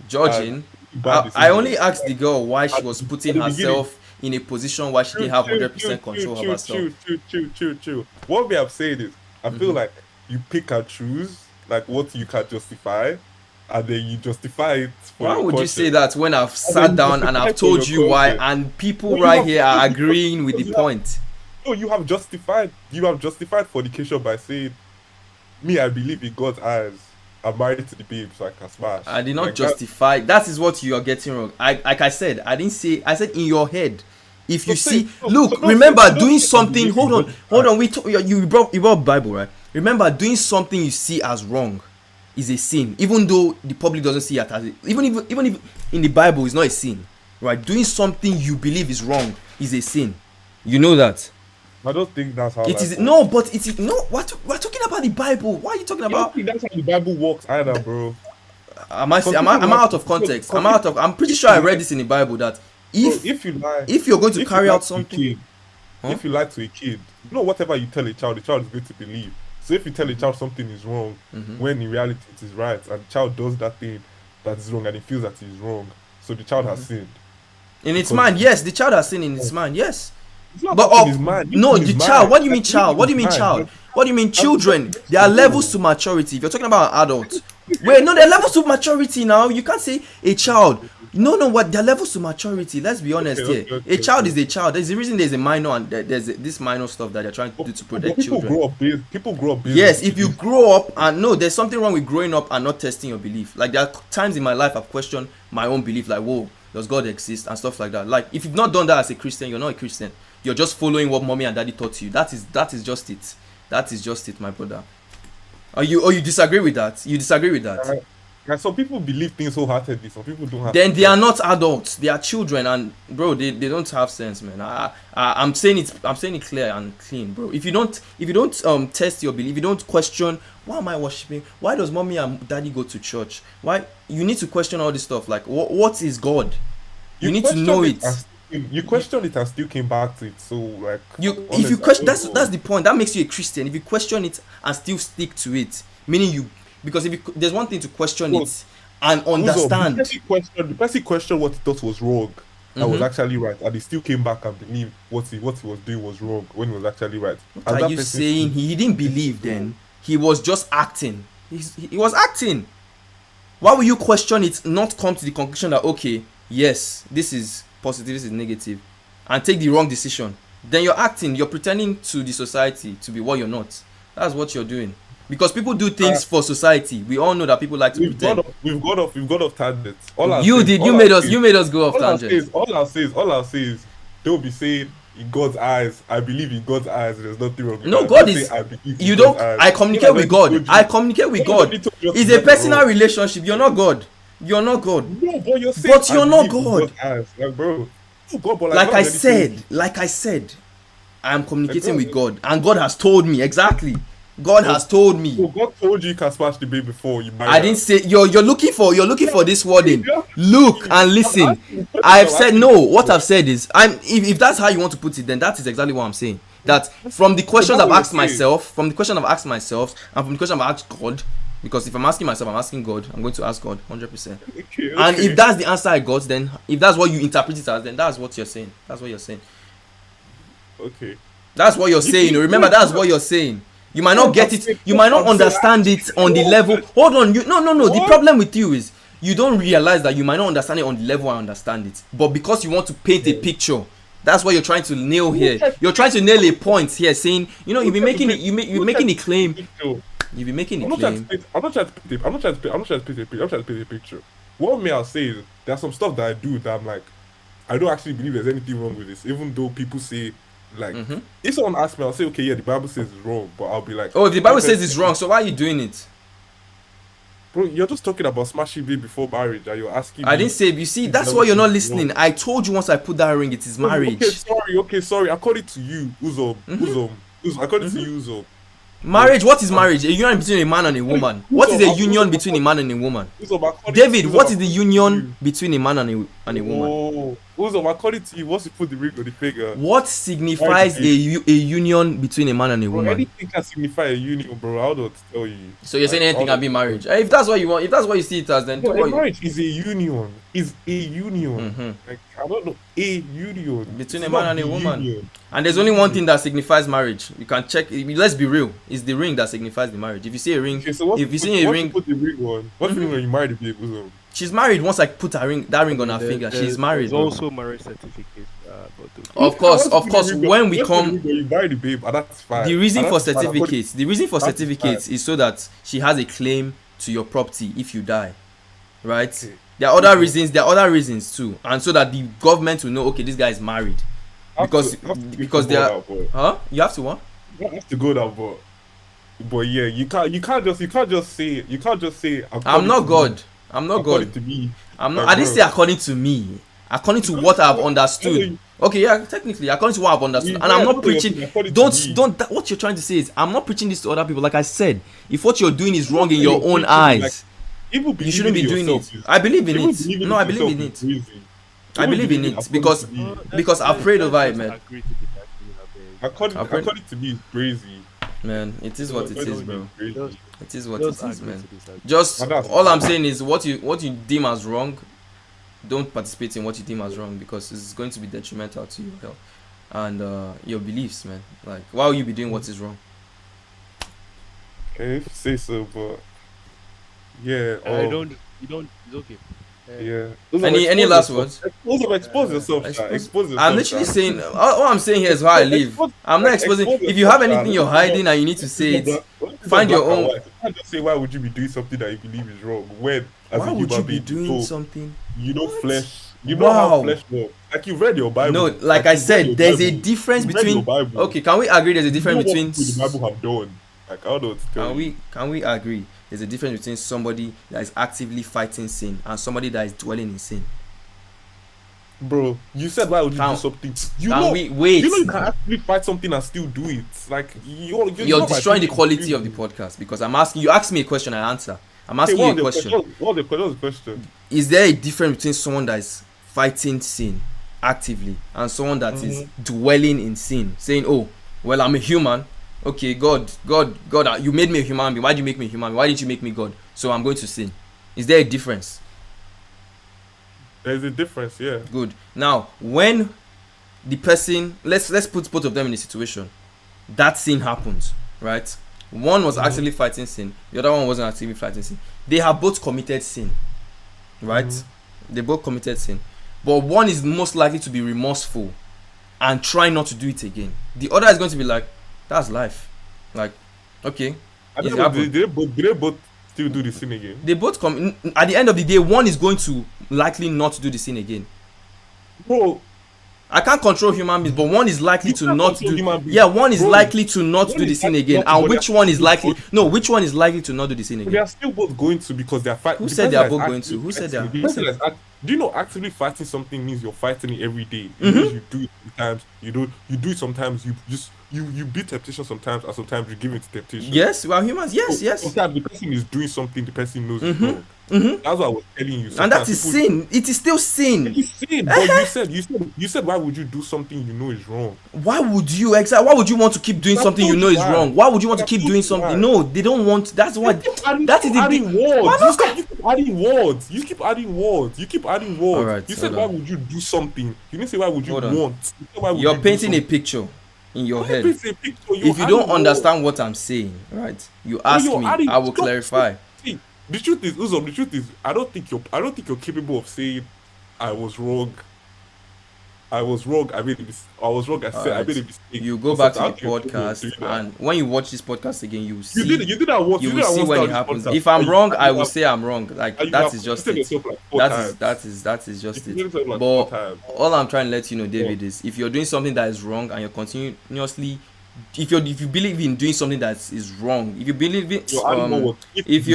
Judging. Bad I decision. only asked the girl why she was putting At the herself in a position where she didn't have 100% control of herself. Chill. What me I'm saying is, I feel like you pick and choose like what you can justify, and then you justify it. For Why your would you conscience. say that when I've then sat you down and justify I've for told your you why, conscience. and people No, you right have- here are agreeing with the you have- point? No, you have justified fornication by saying, "Me, I believe in God's eyes. I'm married to the babe, so I can smash." I did not Like justify. That is what you are getting wrong. Like I said, I didn't say. I said in your head. If you So see, say- so- look, so don't remember say- don't doing say something. you Hold believe on. in We you brought Bible, right? Remember, doing something you see as wrong is a sin, even though the public doesn't see it as it. Even if in the Bible it's not a sin, right? Doing something you believe is wrong is a sin. You know that. I don't think that's how It life is works. no, but it is no. What we're talking about the Bible. Why are you talking I don't about? think that's how the Bible works either, bro. Am I Because people out lie- of context? because I'm pretty if sure I you read lie- this in the Bible that bro, if if you lie, you're going to if carry you lie out to a something, kid, Huh? if you lie to a kid, whatever you tell a child is going to believe. So if you tell a child something is wrong, when in reality it is right, and the child does that thing that is wrong and he feels that it is wrong, so the child has sinned. in its Because- mind, yes, the child has sinned in its mind, yes. It's not But about his mind. no, It's the his child. mind. What do you mean, Like, child? What do you mean, it's his child? mind. What do you mean, children? There are levels to maturity. If you're talking about adults, wait, no, there are levels to maturity now. You can't say a child. No, what? There are levels to maturity. Let's be honest here. A child is a child. There's a reason there's a minor and there's this minor stuff that they're trying to do to But protect people children. People grow up. based Yes, on if you belief. grow up and no, there's something wrong with growing up and not testing your belief. Like there are times in my life I've questioned my own belief, like, whoa, does God exist and stuff like that. Like if you've not done that as a Christian, you're not a Christian. You're just following what mommy and daddy taught you. That is just it. That is just it, my brother. You disagree with that? You disagree with that? Like some people believe things wholeheartedly. Some people don't have. Then they are not adults. They are children, and bro, they don't have sense, man. I'm saying it clear and clean, bro. If you don't test your belief, if you don't question, why am I worshiping? Why does mommy and daddy go to church? Why you need to question all this stuff? Like what is God? You need to know it. You question it and still came back to it. So like If you question, that's the point. That makes you a Christian. If you question it and still stick to it, meaning you. Because there's one thing to question it and understand. The person questioned what he thought was wrong and was actually right, and he still came back and believed what he was doing was wrong when he was actually right. What are you saying? He didn't believe then. He was just acting. He was acting. Why will you question it, not come to the conclusion that, okay, yes, this is positive, this is negative, and take the wrong decision? Then you're acting, you're pretending to the society to be what you're not. That's what you're doing. Because people do things for society. We all know that people like to pretend. We've got off tangents. You made us go off tangents. All I'll say is don't be saying in God's eyes, I believe in God's eyes, there's nothing wrong with No, that. God Don't is. say, I believe in You God's don't. eyes. I communicate with God. I communicate with God. It's a personal relationship. You're not God. You're not God. No, but you're saying, But you're I not believe in God. God's eyes. Like, bro. No, God, but Like God I already told you. said, I am communicating Like, with God, and God has told me exactly. God has told me. So God told you can smash the baby before you marry. I didn't say you're looking for this wording. Look and listen. I've said no. What I've said is if that's how you want to put it, then that is exactly what I'm saying. That from the questions I've asked myself, and from the question I've asked God, because if I'm asking myself, I'm asking God, I'm going to ask God 100%. Okay. And if that's the answer I got, then if that's what you interpret it as, then that's what you're saying. That's what you're saying. Okay. That's what you're saying. Remember, that's what you're saying. You might not get it. You might not understand it on the level. Hold on. No. The problem with you is you don't realize that you might not understand it on the level I understand it. But because you want to paint a picture, that's what you're trying to nail here. You're trying to nail a point here, saying, you've been making it. You're making a claim. You've been making a claim. I'm not trying to paint a picture. What may I say is there's some stuff that I do that I'm like, I don't actually believe there's anything wrong with this, even though people say. Like, if someone asks me, I'll say, okay, yeah, the Bible says it's wrong, but I'll be like, oh, if the Bible says it's wrong, so why are you doing it? Bro, you're just talking about smashing baby before marriage, and you're asking I didn't say, you see, that's why you're not listening. I told you once I put that ring, it is marriage. Okay, sorry. According to you, according to you, Uzom. Marriage, what is marriage? A union between a man and a woman. What is a union between a man and a woman? David, what is the union between a man and a woman? Oh, Uzom, according to you, once you put the ring on the finger, what signifies a union between a man and a woman? Anything can signify a union, bro. How do I tell you? So you're saying anything can be marriage? If that's what you want, if that's what you see it as, then marriage is a union. Like, I don't know, a union between a man and a woman. And there's only one thing that signifies marriage. You can check. Let's be real. It's the ring that signifies the marriage. If you see a ring, if you see a ring, put the ring on. What do you mean when you marry the babe? She's married. Once I put that ring on her finger, she's married. There's also marriage certificate. Of course. When we come, you marry the babe, that's fine. The reason for certificates is so that she has a claim to your property if you die, right? Okay. There are other reasons too, and so that the government will know, okay, this guy is married, because they are. You have to what? You have to go that, but yeah, you can't just say. I'm not God. I'm not God. To me, I'm not. I didn't say according to me. According to what I've understood. Okay, yeah, technically, according to what I've understood, and I'm not preaching. What you're trying to say is, I'm not preaching this to other people. Like I said, if what you're doing is wrong in your own eyes, you shouldn't be doing it. I believe in it. No, I believe in it. I believe in it because I've prayed over it, man. According to me, it's crazy. Man, it is what it is, bro. It is what it is, man. Exactly. Just all I'm saying is what you deem as wrong, don't participate in what you deem as wrong because it's going to be detrimental to your health and your beliefs, man. Like, why will you be doing what is wrong? Okay, if you say so, but yeah. You don't. It's okay. Yeah. Any last words? Expose yourself. Expose yourself. I'm literally saying all I'm saying here is how I live. I'm not exposing. If you have anything you're hiding and you need to say it, find your own. You can't just say why would you be doing something that you believe is wrong when as why a would you human be being, doing something? You know flesh. You know how flesh works. Like you've read your Bible. No, like I said, there's a difference between. Okay, can we agree? There's a difference between. The Bible have done. Like I don't know what to tell you. Can we agree? There's a difference between somebody that is actively fighting sin and somebody that is dwelling in sin. Bro, you said why would you do something? You can actually fight something and still do it. Like you're destroying the quality of the podcast because I'm asking you. Ask me a question, I answer. I'm asking you a question. What's the question? Is there a difference between someone that is fighting sin actively and someone that is dwelling in sin, saying, "Oh, well, I'm a human. Okay, God, you made me a human being. Why did you make me a human being? Why didn't you make me God? So I'm going to sin." Is there a difference? There's a difference, yeah. Good. Now, when the person, let's put both of them in a situation, that sin happens, right? One was actually fighting sin, the other one wasn't actually fighting sin. They have both committed sin, right? They both committed sin, but one is most likely to be remorseful and try not to do it again. The other is going to be like, that's life. Like, okay. Did they both still do the sin again? They both come. At the end of the day, one is going to likely not do the sin again. Bro, I can't control human beings, but one is likely to not do. Yeah, one is likely to not do the sin again, and which one is likely? No, which one is likely to not do the sin again? They are still both going to because they are fighting. Who said they are both going to? Who said they are? Do you know actively fighting something means you're fighting it every day? You do it sometimes. You do it sometimes. You beat temptation sometimes, and sometimes you give in to temptation. Yes, we are humans. Yes. Sometimes the person is doing something the person knows is wrong. That's what I was telling you. And that is sin. It is still sin. It is sin. But you said why would you do something you know is wrong? Why would you Why would you want to keep doing something you know is wrong? Why would you want to keep doing something? No, they don't want. That's why. That is the big. You keep adding words. You keep adding words. All right, you said why would you do something? You didn't say why would you want. You're painting a picture in your head. If you don't understand what I'm saying, right? You ask me. I will clarify. The truth is, I don't think you're capable of saying I was wrong. I made a mistake. I made a mistake. You go back to the podcast, and when you watch this podcast again, you will see. You did that once. You will see when it happens. If I'm wrong, I will say I'm wrong. Like that is just it. That is just it. But all I'm trying to let you know, David, is if you're doing something that is wrong and you're continuously, if you believe in doing something that is wrong, if you believe it, if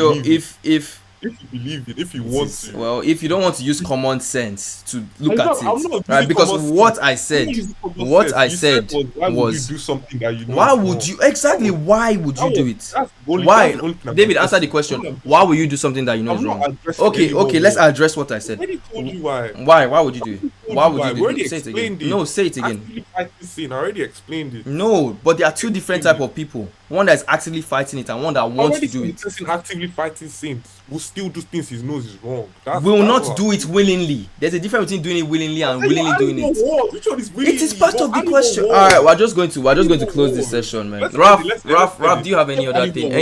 you believe it, if you want to. Well, if you don't want to use common sense to look at it, right? Because what I said was, why would you do something that you know? Why would you exactly? Why would you do it? Why, David? Answer the question. Why would you do something that you know is wrong? Okay. Let's address what I said. Why? Why would you do it? Why would you do it? Say it again. No, say it again. I already explained it. No, but there are two different type of people. One that is actively fighting it and one that wants to do it. The person actively fighting sin will still do things he knows is wrong. Will not do it willingly. There's a difference between doing it willingly and willingly doing it. Which one is willingly? It is part of the question. All right, we're just going to close this session, man. Ralph, do you have any other thing?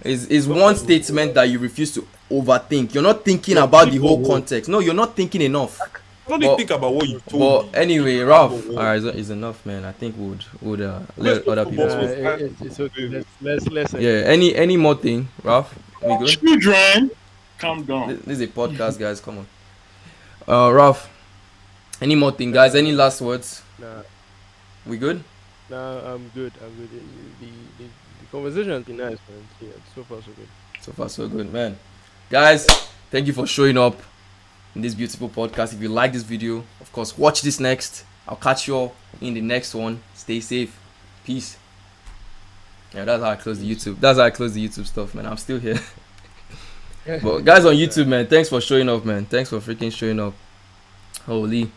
Is one statement that you refuse to overthink? You're not thinking about the whole context. No, you're not thinking enough. Don't think about what you told me. But anyway, Ralph, alright, it's enough, man. I think would let other people speak. It's okay. Let's yeah. Any more thing, Ralph? We good? Children, calm down. This is a podcast, guys. Come on. Ralph, any more thing, guys? Any last words? Nah. We good? Nah, I'm good. The conversation has been nice, man. Yeah, so far so good. So far so good, man. Guys, thank you for showing up. in this beautiful podcast. If you like this video, of course, watch this next. I'll catch you all in the next one. Stay safe. Peace. Yeah, that's how I close the YouTube. That's how I close the YouTube stuff, man. I'm still here. But guys on YouTube, man, thanks for showing up, man. Thanks for freaking showing up. Holy.